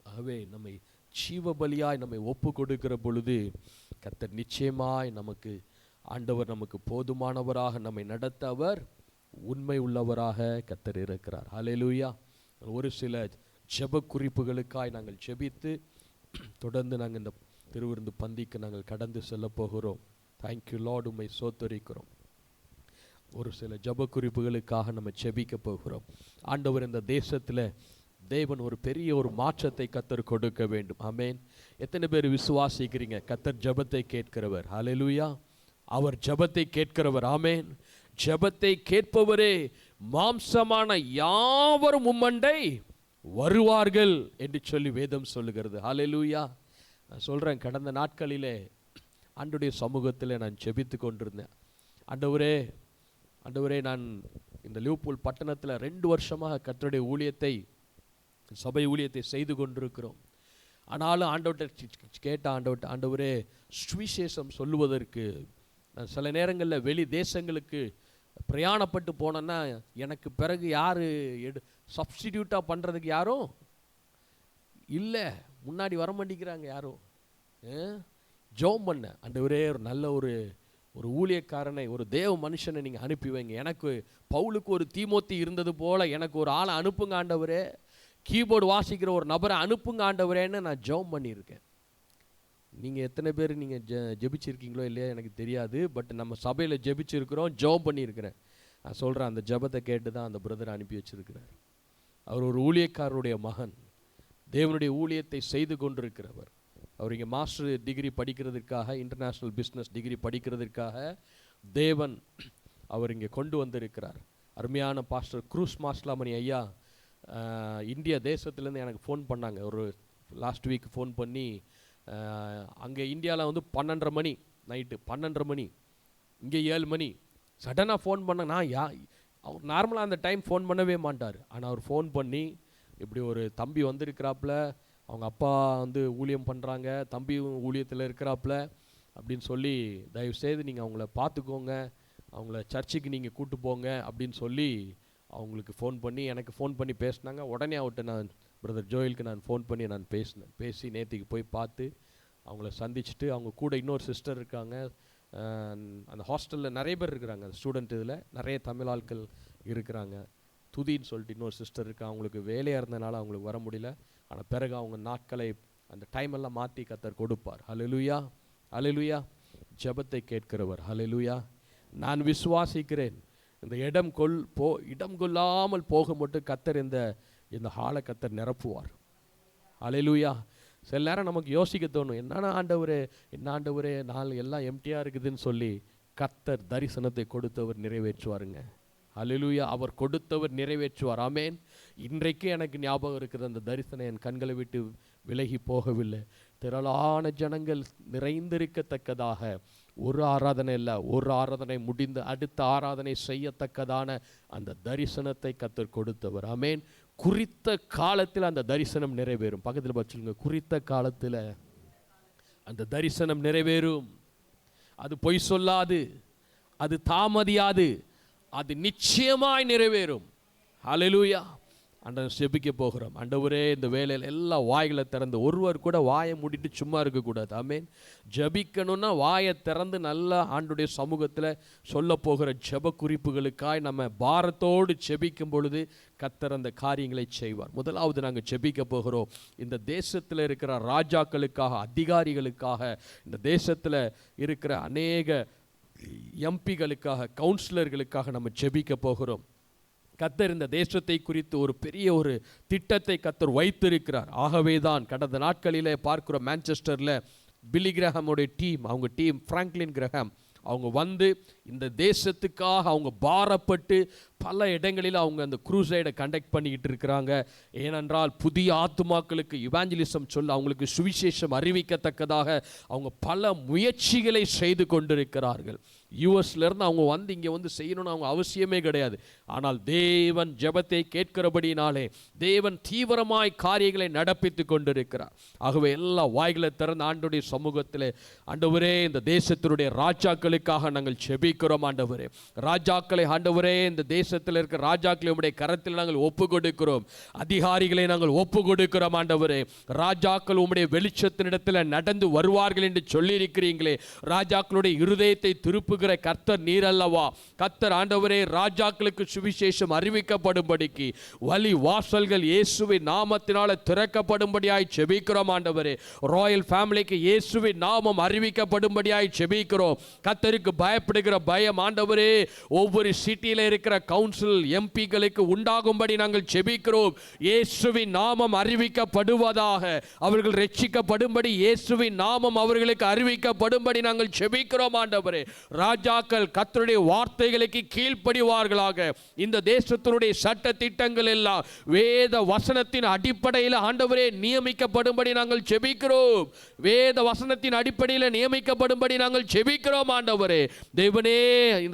ஆகவே நம்மை ஜீவபலியாய் நம்மை ஒப்பு கொடுக்கிற பொழுது கர்த்தர் நிச்சயமாய் நமக்கு ஆண்டவர் நமக்கு போதுமானவராக நம்மை நடத்த அவர் உண்மை உள்ளவராக கர்த்தர் இருக்கிறார். ஹல்லேலூயா. ஒரு சில ஜெப குறிப்புகளுக்காய் நாங்கள் ஜெபித்து தொடர்ந்து நாங்கள் இந்த திருவிருந்து பந்திக்கு நாங்கள் கடந்து செல்ல போகிறோம். தேங்க்யூ லார்ட், உம்மை ஸ்தோத்திரிக்கிறோம். ஒரு சில ஜெப குறிப்புகளுக்காக நம்ம ஜெபிக்க போகிறோம். ஆண்டவர் இந்த தேசத்தில் தேவன் ஒரு பெரிய ஒரு மாற்றத்தை கர்த்தர் கொடுக்க வேண்டும். ஆமென். எத்தனை பேர் விசுவாசிக்கிறீங்க கர்த்தர் ஜெபத்தை கேட்கிறவர்? ஹல்லேலூயா. அவர் ஜெபத்தை கேட்கிறவர். ஆமென். ஜெபத்தை கேட்பவரே மாம்சமான யாவரும் உம்மண்டை வருவார்கள் என்று சொல்லி வேதம் சொல்லுகிறது. ஹல்லேலூயா. நான் சொல்கிறேன், கடந்த நாட்களிலே ஆண்டவருடைய சமூகத்தில் நான் ஜெபித்து கொண்டிருந்தேன். ஆண்டவரே நான் இந்த லிவர்பூல் பட்டணத்தில் 2 வருஷமாக கர்த்தருடைய ஊழியத்தை, சபை ஊழியத்தை செய்து கொண்டிருக்கிறோம். ஆனாலும் ஆண்டவர்கிட்ட கேட்ட ஆண்டவரே சுவிசேஷம் சொல்லுவதற்கு நான் சில நேரங்களில் வெளி தேசங்களுக்கு பிரயாணப்பட்டு போனேன்னா எனக்கு பிறகு யார் சப்ஸ்டிடியூட்டாக பண்ணுறதுக்கு யாரும் இல்லை, முன்னாடி வர மாட்டேங்கிறாங்க யாரும். ஜெபம் பண்ண ஆண்டவரே ஒரு நல்ல ஒரு ஊழியக்காரனை, ஒரு தேவ மனுஷனை நீங்கள் அனுப்பி வைங்க. எனக்கு பவுலுக்கு ஒரு தீமோத்தி இருந்தது போல் எனக்கு ஒரு ஆளை அனுப்புங்க ஆண்டவரே, கீபோர்டு வாசிக்கிற ஒரு நபரை அனுப்புங்க ஆண்டவரேன்னு நான் ஜெபம் பண்ணியிருக்கேன். நீங்கள் எத்தனை பேர் நீங்கள் ஜெபிச்சிருக்கீங்களோ இல்லையா எனக்கு தெரியாது. பட் நம்ம சபையில் ஜெபிச்சிருக்கிறோம், ஜெபம் பண்ணியிருக்கிறேன். நான் சொல்கிறேன், அந்த ஜெபத்தை கேட்டு தான் அந்த பிரதரை அனுப்பி வச்சிருக்கிறார். அவர் ஒரு ஊழியக்காரருடைய மகன், தேவனுடைய ஊழியத்தை செய்து கொண்டிருக்கிறவர். அவர் இங்கே மாஸ்டர் டிகிரி படிக்கிறதுக்காக, இன்டர்நேஷ்னல் பிஸ்னஸ் டிகிரி படிக்கிறதுக்காக தேவன் அவர் இங்கே கொண்டு வந்திருக்கிறார். அருமையான பாஸ்டர் க்ரூஸ் மாஸ்லாமணி ஐயா இந்தியா தேசத்துலேருந்து எனக்கு ஃபோன் பண்ணாங்க. ஒரு லாஸ்ட் வீக் ஃபோன் பண்ணி, அங்கே இந்தியாவில் வந்து 12:30 மணி, நைட்டு 12:30 மணி, இங்கே 7 மணி. சடனாக ஃபோன் பண்ண, அவர் நார்மலாக அந்த டைம் ஃபோன் பண்ணவே மாட்டார். ஆனால் அவர் ஃபோன் பண்ணி, இப்படி ஒரு தம்பி வந்திருக்கிறாப்புல, அவங்க அப்பா வந்து ஊழியம் பண்ணுறாங்க, தம்பியும் ஊழியத்தில் இருக்கிறாப்புல அப்படின்னு சொல்லி, தயவுசெய்து நீங்கள் அவங்கள பார்த்துக்கோங்க, அவங்கள சர்ச்சுக்கு நீங்கள் கூட்டு போங்க அப்படின்னு சொல்லி அவங்களுக்கு ஃபோன் பண்ணி எனக்கு ஃபோன் பண்ணி பேசினாங்க. உடனே அவர்கிட்ட நான் பிரதர் ஜோயலுக்கு நான் ஃபோன் பண்ணி நான் பேசி நேற்றுக்கு போய் பார்த்து அவங்கள சந்திச்சுட்டு, அவங்க கூட இன்னொரு சிஸ்டர் இருக்காங்க. அந்த ஹாஸ்டலில் நிறைய பேர் இருக்கிறாங்க, அந்த ஸ்டூடெண்ட் இதில் நிறைய தமிழ் ஆட்கள் இருக்கிறாங்க. துதின்னு சொல்லிட்டு இன்னொரு சிஸ்டர் இருக்கா. அவங்களுக்கு வேலையாக இருந்தனால அவங்களுக்கு வர முடியல. ஆனால் பிறகு அவங்க நாட்களை, அந்த டைம் எல்லாம் மாற்றி கர்த்தர் கொடுப்பார். ஹல்லேலூயா, ஹல்லேலூயா. ஜெபத்தை கேட்கிறவர். ஹல்லேலூயா. நான் விசுவாசிக்கிறேன், இந்த இடம் கொள்ளாமல் போக மட்டும் கர்த்தர் இந்த ஹாலை கர்த்தர் நிரப்புவார். ஹல்லேலூயா. சில நேரம் நமக்கு யோசிக்க தோணும், என்ன ஆண்டவரே நாள் எல்லாம் எம்டியாக இருக்குதுன்னு சொல்லி, கர்த்தர் தரிசனத்தை கொடுத்தவர் நிறைவேற்றுவாருங்க. ஹல்லேலூயா. அவர் கொடுத்தவர் நிறைவேற்றுவார். ஆமேன். இன்றைக்கு எனக்கு ஞாபகம் இருக்குது, அந்த தரிசனம் என் கண்களை விட்டு விலகி போகவில்லை. திரளான ஜனங்கள் நிறைந்திருக்கத்தக்கதாக ஒரு ஆராதனை இல்லை, ஒரு ஆராதனை முடிந்து அடுத்த ஆராதனை செய்யத்தக்கதான அந்த தரிசனத்தை கர்த்தர் கொடுத்தவர். ஆமேன். குறித்த காலத்தில் அந்த தரிசனம் நிறைவேறும். பக்கத்தில் வச்சுருங்க, குறித்த காலத்தில் அந்த தரிசனம் நிறைவேறும். அது பொய் சொல்லாது, அது தாமதியாது, அது நிச்சயமாய் நிறைவேறும். ஹல்லேலூயா. ஆண்டவர் ஜெபிக்க போகிறோம். ஆண்டவரே, இந்த வேலையில் எல்லா வாய்களை திறந்து, ஒருவர் கூட வாயை மூடிட்டு சும்மா இருக்கக்கூடாது. ஆமேன். ஜெபிக்கணும்னா வாயை திறந்து நல்லா ஆண்டுடைய சமூகத்தில் சொல்ல போகிற ஜெப குறிப்புகளுக்காய் நம்ம பாரத்தோடு ஜெபிக்கும் பொழுது கர்த்தர் அந்த காரியங்களை செய்வார். முதலாவது நாங்கள் ஜெபிக்க போகிறோம், இந்த தேசத்தில் இருக்கிற ராஜாக்களுக்காக, அதிகாரிகளுக்காக, இந்த தேசத்தில் இருக்கிற அநேக எம்பிகளுக்காக, கவுன்சிலர்களுக்காக நம்ம ஜெபிக்க போகிறோம். கர்த்தர் இந்த தேசத்தை குறித்து ஒரு பெரிய ஒரு திட்டத்தை கர்த்தர் வைத்திருக்கிறார். ஆகவே தான் கடந்த நாட்களிலே பார்க்கிறோம், மான்செஸ்டரில் பில்லி கிரஹாமுடைய டீம், அவங்க டீம் ஃப்ராங்க்லின் கிரஹாம், அவங்க வந்து இந்த தேசத்துக்காக அவங்க பாரப்பட்டு பல இடங்களில் அவங்க அந்த க்ரூசைடை கண்டக்ட் பண்ணிக்கிட்டு இருக்கிறாங்க. ஏனென்றால் புதிய ஆத்துமாக்களுக்கு இவாஞ்சலிசம் சொல்ல, அவங்களுக்கு சுவிசேஷம் அறிவிக்கத்தக்கதாக அவங்க பல முயற்சிகளை செய்து கொண்டிருக்கிறார்கள். யூஎஸ்லேருந்து அவங்க வந்து இங்கே வந்து செய்யணும்னு அவங்க அவசியமே கிடையாது. ஆனால் தேவன் ஜெபத்தை கேட்கிறபடினாலே தேவன் தீவிரமாய் காரியங்களை நடப்பித்து கொண்டிருக்கிறார். ஆகவே எல்லா வாய்களை திறந்த ஆண்டவருடைய சமூகத்தில், ஆண்டவரே, இந்த தேசத்தினுடைய ராஜாக்களுக்காக நாங்கள் ஜெபிக்கிறோம். ஜெபிக்கிறோம் ஆண்டவரே. ராஜாக்களை ஆண்டவரே, இந்த தேசத்தில் இருக்கிற ராஜாக்களை உம்முடைய கரத்தில் நாங்கள் ஒப்பு கொடுக்கிறோம். அதிகாரிகளை நாங்கள் ஒப்பு கொடுக்கிறோம் ஆண்டவரே. ராஜாக்கள் உம்முடைய வெளிச்சத்தினிடத்தில் நடந்து வருவார்கள் என்று சொல்லியிருக்கிறீங்களே. ராஜாக்களுடைய இருதயத்தை திருப்புகிற கர்த்தர் நீர் அல்லவா? கர்த்தர் ஆண்டவரே, ராஜாக்களுக்கு சுவிசேஷம் அறிவிக்கப்படும்படிக்கு வழி வாசல்கள் இயேசுவின் நாமத்தினால திறக்கப்படும்படியாய் ஜெபிக்கிறோம் ஆண்டவரே. ராயல் ஃபேமிலிக்கு இயேசுவின் நாமம் அறிவிக்கப்படும்படியாய் ஜெபிக்கிறோம். கர்த்தருக்கு பயப்படுகிற பயம் ஆண்டவரே ஒவ்வொரு சிட்டியில இருக்கிற கவுன்சில் எம்பிகளுக்கு உண்டாகும்படி நாங்கள் ஜெபிக்கிறோம். இயேசுவின் நாமம் அறிவிக்கப்படுவதாக, அவர்கள் ரட்சிக்கப்படும்படி இயேசுவின் நாமம் அவர்களுக்கு அறிவிக்கப்படும்படி நாங்கள் ஜெபிக்கிறோம் ஆண்டவரே. ராஜாக்கள் கர்த்தருடைய வார்த்தைகளுக்கு கீழ்ப்படிவார்களாக. இந்த தேசத்தினுடைய சட்ட திட்டங்கள் எல்லாம் வேத வசனத்தின் அடிப்படையில் ஆண்டவரே நியமிக்கப்படும்படி நாங்கள் ஜெபிக்கிறோம். வேத வசனத்தின் அடிப்படையில் நியமிக்கப்படும்படி நாங்கள் ஜெபிக்கிறோம் ஆண்டவரே. தேவனே,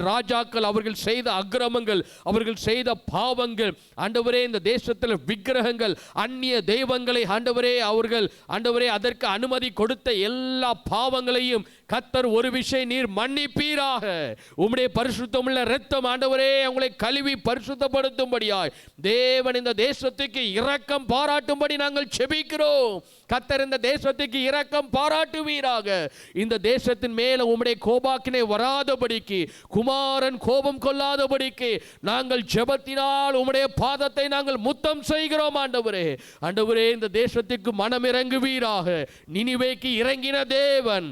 ராஜாக்கள் அவர்கள் செய்த அக்கிரமங்கள், அவர்கள் செய்த பாவங்கள் ஆண்டவரே, இந்த தேசத்தில் விக்கிரகங்கள், அந்நிய தெய்வங்களை ஆண்டவரே அவர்கள் ஆண்டவரே அதற்கு அனுமதி கொடுத்த எல்லா பாவங்களையும் கர்த்தர் ஒரு விஷயம் நீர் மன்னிப்பீராக. உம்முடைய பரிசுத்தமுள்ள இரத்தம் ஆண்டவரே அவங்களை கழுவி பரிசுத்தப்படுத்தும்படியாய் தேவன் இந்த தேசத்துக்கு இரக்கம் பாராட்டும்படி நாங்கள் ஜெபிக்கிறோம். கர்த்தர் இந்த தேசத்துக்கு இரக்கம் பாராட்டுவீராக. இந்த தேசத்தின் மேல உம்முடைய கோபாக்கினை வராதபடிக்கு, குமாரன் கோபம் கொள்ளாதபடிக்கு நாங்கள் ஜெபத்தினால் உம்முடைய பாதத்தை நாங்கள் முத்தம் செய்கிறோம் ஆண்டவரே. ஆண்டவரே, இந்த தேசத்துக்கு மனம் இறங்குவீராக. நினிவேக்கு இறங்கின தேவன்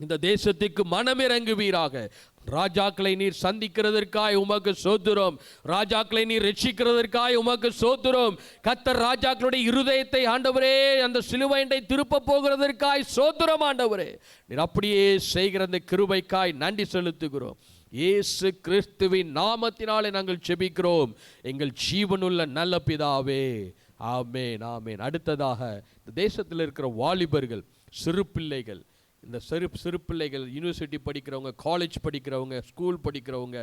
இந்த தேசத்துக்கு மனம் இறங்குவீராக. ராஜாக்களை நீர் சந்திக்கிறதற்காய் உமக்கு ஸ்தோத்திரம். ராஜாக்களை நீர் ரட்சிக்கிறதற்காய் உமக்கு ஸ்தோத்திரம். கர்த்தர் ராஜாக்களுடைய இருதயத்தை ஆண்டவரே அந்த சிலுவையை திருப்ப போகிறதற்காய் ஸ்தோத்திரம் ஆண்டவரே. நீர் அப்படியே செய்கிற அந்த கிருபைக்காய் நன்றி செலுத்துகிறோம். இயேசு கிறிஸ்துவின் நாமத்தினாலே நாங்கள் ஜெபிக்கிறோம் எங்கள் ஜீவனுள்ள நல்ல பிதாவே. ஆமென், ஆமென். அடுத்ததாக இந்த தேசத்தில் இருக்கிற வாலிபர்கள், சிறு பிள்ளைகள், இந்த சிறு பிள்ளைகள், யூனிவர்சிட்டி படிக்கிறவங்க, காலேஜ் படிக்கிறவங்க, ஸ்கூல் படிக்கிறவங்க,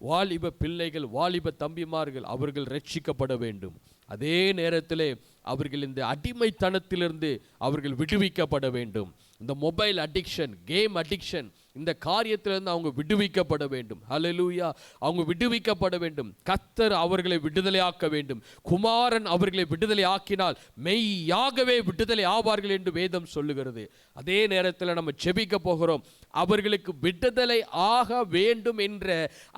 வாலிப பிள்ளைகள், வாலிப தம்பிமார்கள் அவர்கள் ரட்சிக்கப்பட வேண்டும். அதே நேரத்தில் அவர்கள் இந்த அடிமைத்தனத்திலிருந்து அவர்கள் விடுவிக்கப்பட வேண்டும். இந்த மொபைல் அடிக்ஷன், கேம் அடிக்ஷன், இந்த காரியத்திலிருந்து அவங்க விடுவிக்கப்பட வேண்டும். ஹல்லேலூயா. அவங்க விடுவிக்கப்பட வேண்டும். கர்த்தர் அவர்களை விடுதலையாக்க வேண்டும். குமாரன் அவர்களை விடுதலை ஆக்கினால் மெய்யாகவே விடுதலை ஆவார்கள் என்று வேதம் சொல்லுகிறது. அதே நேரத்தில் நம்ம ஜெபிக்க போகிறோம். அவர்களுக்கு விடுதலை ஆக வேண்டும் என்ற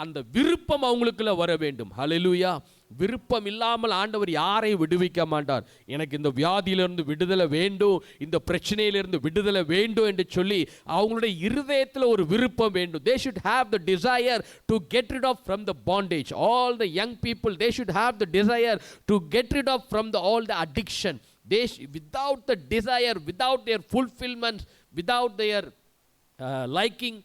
அந்த விருப்பம் அவங்களுக்குள்ள வர வேண்டும். ஹல்லேலூயா. விருப்பம் இல்லாமல் ஆண்டவர் யாரையும் விடுவிக்க மாட்டார். எனக்கு இந்த வியாதியிலிருந்து விடுதலை வேண்டும், இந்த பிரச்சனையிலிருந்து விடுதலை வேண்டும் என்று சொல்லி அவங்களுடைய இருதயத்தில் ஒரு விருப்பம் வேண்டும். They should have the desire to get rid of from the bondage. All the young people, they should have the desire to get rid of from all the addiction. Without the desire, without their fulfillment, without their liking,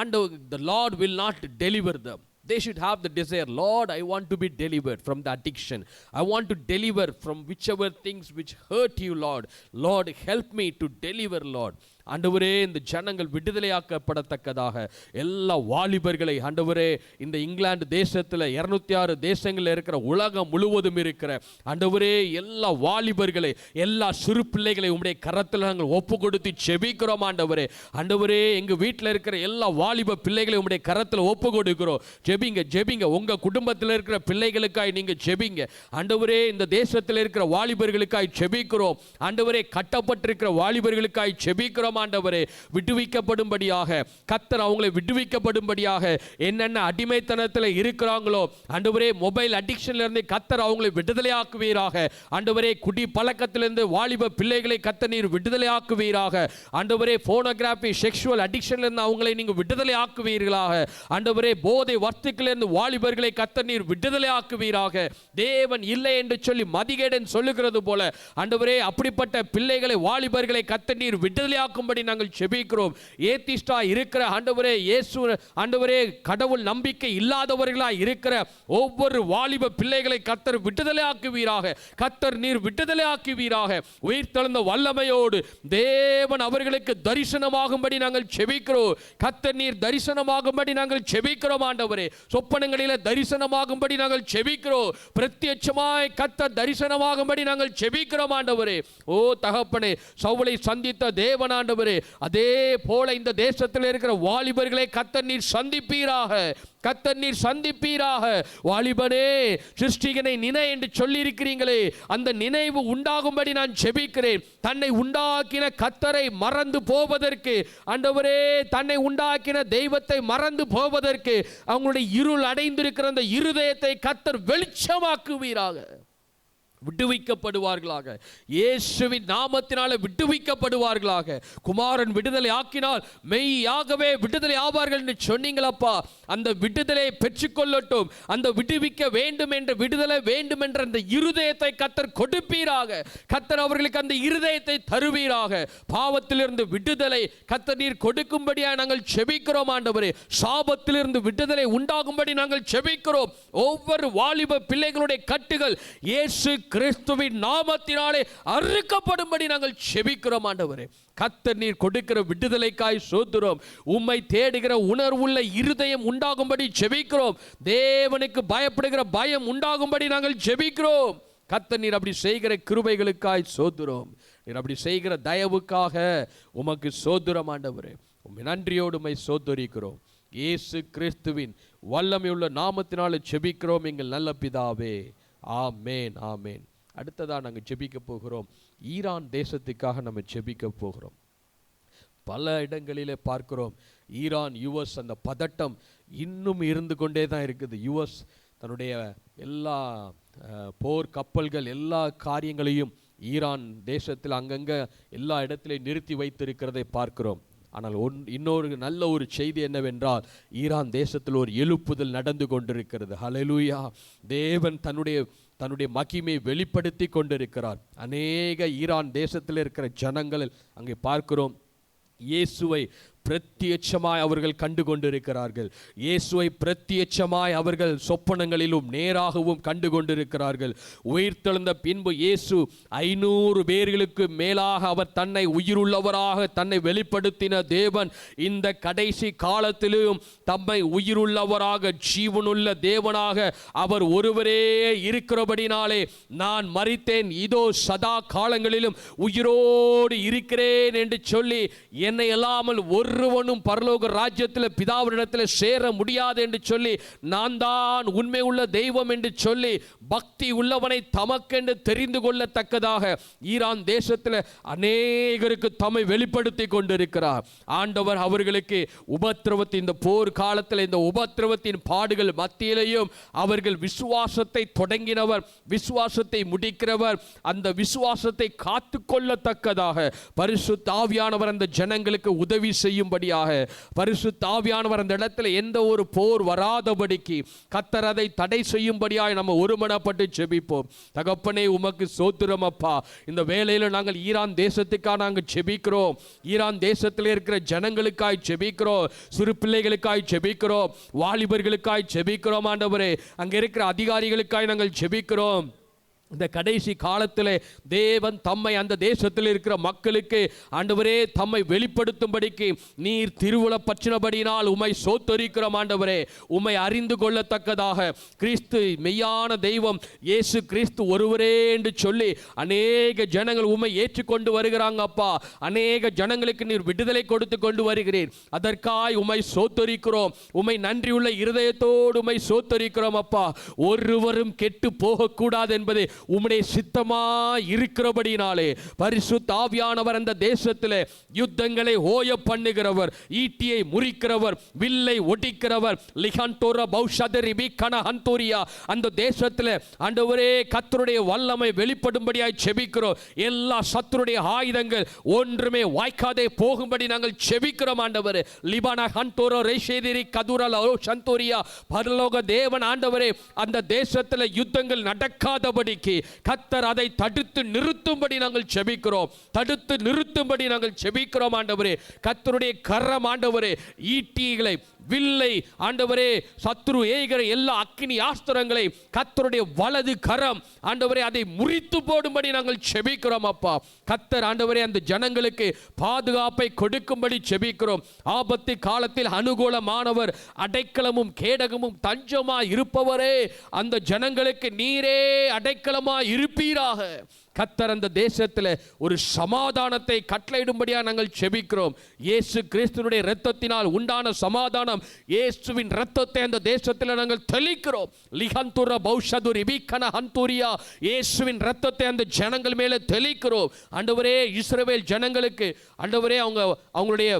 and the Lord will not deliver them. They should have the desire, Lord, I want to be delivered from the addiction. I want to deliver from whichever things which hurt you, Lord. Lord, help me to deliver, Lord. ஆண்டவரே, இந்த ஜனங்கள் விடுதலையாக்கப்படத்தக்கதாக எல்லா வாலிபர்களை ஆண்டவரே இந்த இங்கிலாந்து தேசத்தில் 206 தேசங்களில் இருக்கிற உலகம் முழுவதும் இருக்கிற ஆண்டவரே எல்லா வாலிபர்களை, எல்லா சிறு பிள்ளைகளை உம்முடைய கரத்தில் நாங்கள் ஒப்பு கொடுத்து ஜெபிக்கிறோம் ஆண்டவரே. ஆண்டவரே, எங்கள் வீட்டில் இருக்கிற எல்லா வாலிப பிள்ளைகளை உம்முடைய கரத்தில் ஒப்பு கொடுக்கிறோம். ஜெபிங்க, ஜெபிங்க. உங்கள் குடும்பத்தில் இருக்கிற பிள்ளைகளுக்காய் நீங்கள் ஜெபிங்க ஆண்டவரே. இந்த தேசத்தில் இருக்கிற வாலிபர்களுக்காய் ஜெபிக்கிறோம் ஆண்டவரே. கட்டப்பட்டிருக்கிற வாலிபர்களுக்காய் ஜெபிக்கிறோம் ஆண்டவரே. விடுவிக்கப்படும்படியாக கர்த்தர் அவங்களை விடுவிக்கப்படும்படியாக என்னென்ன அடிமைத்தனத்தில் இருக்கிறாங்களோ ஆண்டவரே, மொபைல் அடிக்ஷன்ல இருந்து கர்த்தர் அவங்களை விடுதலையாக்குவீராக ஆண்டவரே. குடி பழக்கத்திலிருந்து வாலிப பிள்ளைகளை கர்த்தர் நீர் விடுதலையாக்குவீராக ஆண்டவரே. போனோகிராபி, செக்ஷுவல் அடிக்ஷன்ல இருந்து அவங்களை நீங்க விடுதலையாக்குவீர்களாக ஆண்டவரே. போதை வஸ்துக்களிலிருந்து வாலிபர்களை கர்த்தர் நீர் விடுதலையாக்குவீராக. தேவன் இல்லை என்று சொல்லி மதிகேடன் சொல்லுகிறது போல ஆண்டவரே, அப்படிப்பட்ட பிள்ளைகளை, வாலிபர்களை கர்த்தர் நீர் விடுதலையாக்கும்படி நாங்கள் ஜெபிக்கிறோம். ஏத்திஸ்டா இருக்கிற ஆண்டவரே, இயேசு ஆண்டவரே, கடவுள் நம்பிக்கை இல்லாதவர்களாய் இருக்கிற ஒவ்வொரு வாலிப பிள்ளைகளை கர்த்தர் விடுதலையாக்குவீராக. கர்த்தர் நீர் விடுதலையாக்குவீராக. உயிர்த்தெழுந்த வல்லமையோடு தேவன் அவர்களுக்கு தரிசனமாகும்படி நாங்கள் ஜெபிக்கிறோம். கர்த்தர் நீர் தரிசனமாகும்படி நாங்கள் ஜெபிக்கிறோம் ஆண்டவரே. சொப்பனங்களிலே தரிசனமாகும்படி நாங்கள் ஜெபிக்கிறோம். பிரத்யட்சமாய் கர்த்தர் தரிசனமாகும்படி நாங்கள் ஜெபிக்கிறோம் ஆண்டவரே. ஓ தகப்பனே, சவுலை சந்தித்த தேவன் ஆண்டவரே, ஆண்டவரே. அதே போல இந்த தேசத்தில் இருக்கிற வாலிபர்களை கர்த்தர் நீர் சந்திப்பீராக, கர்த்தர் நீர் சந்திப்பீராக. வாலிபனே, சிருஷ்டிகனை நினை என்று சொல்லி இருக்கிறீங்களே, அந்த நினைவு உண்டாகும்படி நான் ஜெபிக்கிறேன். தன்னை உண்டாக்கின கர்த்தரை மறந்து போவதற்கு, ஆண்டவரே, தன்னை உண்டாக்கின தெய்வத்தை மறந்து போவதற்கு அவங்களுடைய இருள் அடைந்திருக்கிற அந்த இருதயத்தை கர்த்தர் வெளிச்சமாக்குவீராக. விடுவிக்கப்படுவார்களாக, இயேசுவின் நாமத்தினால விடுவிக்கப்படுவார்களாக. குமாரன் விடுதலை ஆக்கினால் மெய்யாகவே விடுதலை ஆவார்கள் என்று சொன்னீங்களப்பா. அந்த விடுதலை பெற்றுக்கொள்ளட்டும். அந்த விடுவிக்க வேண்டும் என்ற விடுதலை வேண்டும் என்ற அந்த இருதயத்தை கர்த்தர் கொடுப்பீராக. கர்த்தர் அவர்களுக்கு அந்த இருதயத்தை தருவீராக. பாவத்திலிருந்து விடுதலை கர்த்தர் நீர் கொடுக்கும்படியாக நாங்கள் ஜெபிக்கிறோம் ஆண்டவரே. சாபத்திலிருந்து விடுதலை உண்டாகும்படி நாங்கள் ஜெபிக்கிறோம். ஒவ்வொரு வாலிப பிள்ளைகளுடைய கட்டுகள் இயேசு கிறிஸ்துவின் நாமத்தினாலே அறுக்கப்படும்படி நாங்கள் ஜெபிக்கிறோம் ஆண்டவரே. கர்த்தர் நீர் கொடுக்கிற விடுதலைக்காய் ஸ்தோத்திரம். உம்மை தேடுகிற உணர்வுள்ள இருதயம் உண்டாகும்படி ஜெபிக்கிறோம். தேவனுக்கு பயப்படுகிற பயம் உண்டாகும்படி நாங்கள் ஜெபிக்கிறோம். கர்த்தர் நீர் அப்படி செய்கிற கிருபைகளுக்காய் ஸ்தோத்திரம். நீர் அப்படி செய்கிற தயவுக்காக உமக்கு ஸ்தோத்திரம் ஆண்டவரே. உம்மை நன்றியோடு உம்மை ஸ்தோத்திரிக்கிறோம். இயேசு கிறிஸ்துவின் வல்லமையுள்ள நாமத்தினாலே ஜெபிக்கிறோம் எங்கள் நல்ல பிதாவே. ஆமேன், ஆமேன். அடுத்ததாக நாங்கள் ஜெபிக்க போகிறோம். ஈரான் தேசத்துக்காக நம்ம ஜெபிக்க போகிறோம். பல இடங்களிலே பார்க்கிறோம் ஈரான் யுஎஸ் அந்த பதட்டம் இன்னும் இருந்து கொண்டே தான் இருக்குது. யுஎஸ் தன்னுடைய எல்லா போர் கப்பல்கள் எல்லா காரியங்களையும் ஈரான் தேசத்தில் அங்கங்கே எல்லா இடத்திலையும் நிறுத்தி வைத்திருக்கிறதை பார்க்கிறோம். ஆனால் இன்னொரு நல்ல ஒரு செய்தி என்னவென்றால், ஈரான் தேசத்தில் ஒரு எழுப்புதல் நடந்து கொண்டிருக்கிறது. ஹல்லேலூயா. தேவன் தன்னுடைய மகிமை வெளிப்படுத்தி கொண்டிருக்கிறார். அநேக ஈரான் தேசத்தில் இருக்கிற ஜனங்கள் அங்கே பார்க்கிறோம் இயேசுவை பிரத்யட்சமாய் அவர்கள் கண்டு கொண்டிருக்கிறார்கள். இயேசுவை பிரத்யட்சமாய் அவர்கள் சொப்பனங்களிலும் நேராகவும் கண்டு கொண்டிருக்கிறார்கள். உயிர்த்தெழுந்த பின்பு இயேசு 500 பேர்களுக்கு மேலாக அவர் தன்னை உயிருள்ளவராக தன்னை வெளிப்படுத்தின தேவன் இந்த கடைசி காலத்திலும் தம்மை உயிருள்ளவராக ஜீவனுள்ள தேவனாக அவர் ஒருவரே இருக்கிறபடினாலே, நான் மரித்தேன், இதோ சதா காலங்களிலும் உயிரோடு இருக்கிறேன் என்று சொல்லி, என்னை இல்லாமல் ஒருவனும் பரலோக ராஜ்யத்தில் பிதாவினிடத்தில் சேர முடியாது என்று சொல்லி, நான் தான் உண்மை உள்ள தெய்வம் என்று சொல்லி, பக்தி உள்ளவனை தமக்கென்று தெரிந்து கொள்ளத்தக்கதாக ஈரான் தேசத்தில் அநேகருக்கு தம்மை வெளிப்படுத்தி கொண்டிருக்கிறார். ஆண்டவர் அவர்களுக்கு உபத்திரவத்தின் இந்த போர் காலத்தில் இந்த உபத்திரவத்தின் பாடுகள் மத்தியிலேயும் அவர்கள் விசுவாசத்தை தொடங்கினவர், விசுவாசத்தை முடிக்கிறவர், அந்த விசுவாசத்தை காத்து கொள்ளத்தக்கதாக பரிசுத்த ஆவியானவர் அந்த ஜனங்களுக்கு உதவி செய்யும்படியாக, பரிசுத்த ஆவியானவர் அந்த இடத்துல எந்த ஒரு போர் வராதபடிக்கு கர்த்தர் அதை தடை செய்யும்படியாக நம்ம ஒருமனப்பட்டு ஜெபிப்போம். தகப்பனே, உமக்கு ஸ்தோத்திரம் அப்பா. இந்த வேளையில நாங்கள் ஈரான் தேசத்துக்காக நாங்கள் ஜெபிக்கிறோம். ஈரான் தேசத்தில் இருக்கிற ஜனங்களுக்காய் ஜெபிக்கிறோம், சிறு பிள்ளைகளுக்காய் ஜெபிக்கிறோம், வாலிபர்களுக்காய் ஜெபிக்கிறோம் ஆண்டவரே. அங்கே இருக்கிற அதிகாரிகளுக்காய் நாங்கள் ஜெபிக்கிறோம். இந்த கடைசி காலத்தில் தேவன் தம்மை அந்த தேசத்தில் இருக்கிற மக்களுக்கு ஆண்டவரே தம்மை வெளிப்படுத்தும்படிக்கு நீர் திருவுள பற்றினபடினால் உம்மை சோத்தரிக்கிறோம் ஆண்டவரே. உம்மை அறிந்து கொள்ளத்தக்கதாக கிறிஸ்து மெய்யான தெய்வம் இயேசு கிறிஸ்து ஒருவரே என்று சொல்லி அநேக ஜனங்கள் உம்மை ஏற்றுக்கொண்டு வருகிறாங்க அப்பா. அநேக ஜனங்களுக்கு நீர் விடுதலை கொடுத்து கொண்டு வருகிறீர். அதற்காய் உம்மை சோத்தரிக்கிறோம். உம்மை நன்றியுள்ள இருதயத்தோடு உம்மை சோத்தரிக்கிறோம் அப்பா. ஒருவரும் கெட்டு போகக்கூடாது என்பது உம்முடைய சித்தமாய் இருக்கிறபடினாலே பரிசுத்த ஆவியானவர் அந்த தேசத்திலே யுத்தங்களை ஓய பண்ணுகிறவர், ஈட்டியை முறிக்கிறவர், வில்லை ஒடிக்கிறவர், லிகண்டோர பௌஷதரி பிகன ஹந்தோரியா அந்த தேசத்திலே ஆண்டவரே கர்த்தருடைய வல்லமை வெளிப்படும்படியாய் ஜெபிக்கிறோம். எல்லா சத்துருடைய ஆயுதங்கள் ஒன்றுமே வாய்க்காதே போகும்படி நாங்கள் ஜெபிக்கிறோம் ஆண்டவரே. லிபானா ஹந்தோரோ ரேஷேதிரி கதுரல சந்தோரியா பரலோக தேவன் ஆண்டவரே அந்த தேசத்திலே யுத்தங்கள் நடக்காதபடிக்கு கர்த்தர் அதை தடுத்து நிறுத்தும்படி நாங்கள் ஜெபிக்கிறோம். தடுத்து நிறுத்தும்படி நாங்கள் ஜெபிக்கிறோம் ஆண்டவரே. கர்த்தருடைய கரம் ஆண்டவரே ஈட்டிகளை வில்லை ஆண்டவரே சத்துரு ஏகிற எல்லா அக்கினி ஆஸ்திரங்களை கர்த்தருடைய வலது கரம் ஆண்டவரே அதை முறித்து போடும்படி நாங்கள் ஜெபிக்கிறோம் அப்பா. கர்த்தர் ஆண்டவரே அந்த ஜனங்களுக்கு பாதுகாப்பை கொடுக்கும்படி ஜெபிக்கிறோம். ஆபத்து காலத்தில் அனுகூலமானவர், அடைக்கலமும் கேடகமும் தஞ்சமாய் இருப்பவரே, அந்த ஜனங்களுக்கு நீரே அடைக்கலம் அடைக்கலமாய் இருப்பீராக. கர்த்தர் அந்த தேசத்தில் ஒரு சமாதானத்தை கட்டளையிடும்படியாக நாங்கள் செபிக்கிறோம். இயேசு கிறிஸ்துவினுடைய இரத்தத்தினால் உண்டான சமாதானம், இயேசுவின் இரத்தத்தை அந்த தேசத்தில் நாங்கள் தெளிக்கிறோம். லிஹந்துர பௌஷது ரிபிகன ஹந்தூரியா, இயேசுவின் இரத்தத்தை அந்த ஜனங்கள் மேலே தெளிக்கிறோம். ஆண்டவரே, இஸ்ரவேல் ஜனங்களுக்கு ஆண்டவரே அவங்களுடைய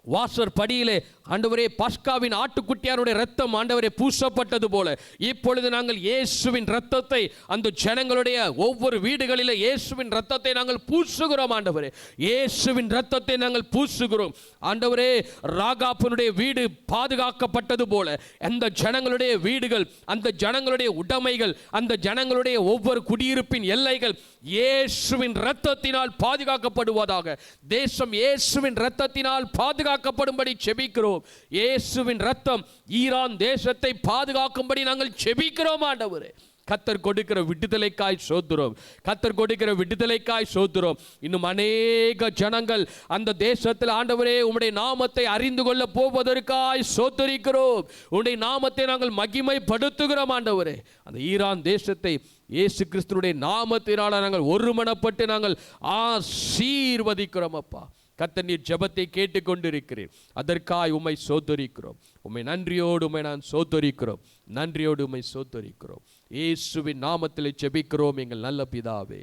வாசற் படியிலே ஆண்டவரே பஸ்காவின் ஆட்டுக்குட்டியாருடைய ரத்தம் ஆண்டவரே பூசப்பட்டது போல இப்பொழுது நாங்கள் இயேசுவின் ரத்தத்தை அந்த ஜனங்களுடைய ஒவ்வொரு வீடுகளிலே இயேசுவின் ரத்தத்தை நாங்கள் பூசுகிறோம். ஆண்டவரே, இயேசுவின் ரத்தத்தை நாங்கள் பூசுகிறோம். ஆண்டவரே, ராகாபனுடைய வீடு பாதுகாக்கப்பட்டது போல அந்த ஜனங்களுடைய வீடுகள், அந்த ஜனங்களுடைய உடைமைகள், அந்த ஜனங்களுடைய ஒவ்வொரு குடியிருப்பின் எல்லைகள் இயேசுவின் ரத்தத்தினால் பாதுகாக்கப்படுவதாக. தேசம் இயேசுவின் ரத்தத்தினால் பாதுகாக்கப்படும்படி செபிக்கிறோம். இயேசுவின் ரத்தம் ஈரான் தேசத்தை பாதுகாக்கும்படி நாங்கள் செபிக்கிறோம். ஆண்டவரே, கர்த்தர் கொடுக்கிற விடுதலைக்காய் சோத்துறோம். கர்த்தர் கொடுக்கிற விடுதலைக்காய் சோத்துறோம். இன்னும் அநேக ஜனங்கள் அந்த தேசத்தில் ஆண்டவரே உம்முடைய நாமத்தை அறிந்து கொள்ள போவதற்காய் சோத்தரிக்கிறோம். உம்முடைய நாமத்தை நாங்கள் மகிமைப்படுத்துகிறோம். ஆண்டவரே, அந்த ஈரான் தேசத்தை இயேசு கிறிஸ்துவினுடைய நாமத்தினால் நாங்கள் ஒருமனப்பட்டு நாங்கள் ஆசீர்வதிக்கிறோம். அப்பா, கர்த்தர் நீர் ஜெபத்தை கேட்டுக்கொண்டிருக்கிறேன். அதற்காய் உம்மை சோத்தரிக்கிறோம். உம்மை நன்றியோடு உம்மை நான் சோத்தரிக்கிறோம். நன்றியோடு உம்மை சோத்தரிக்கிறோம். இயேசுவின் நாமத்தில் ஜெபிக்கிறோம் எங்கள் நல்ல பிதாவே.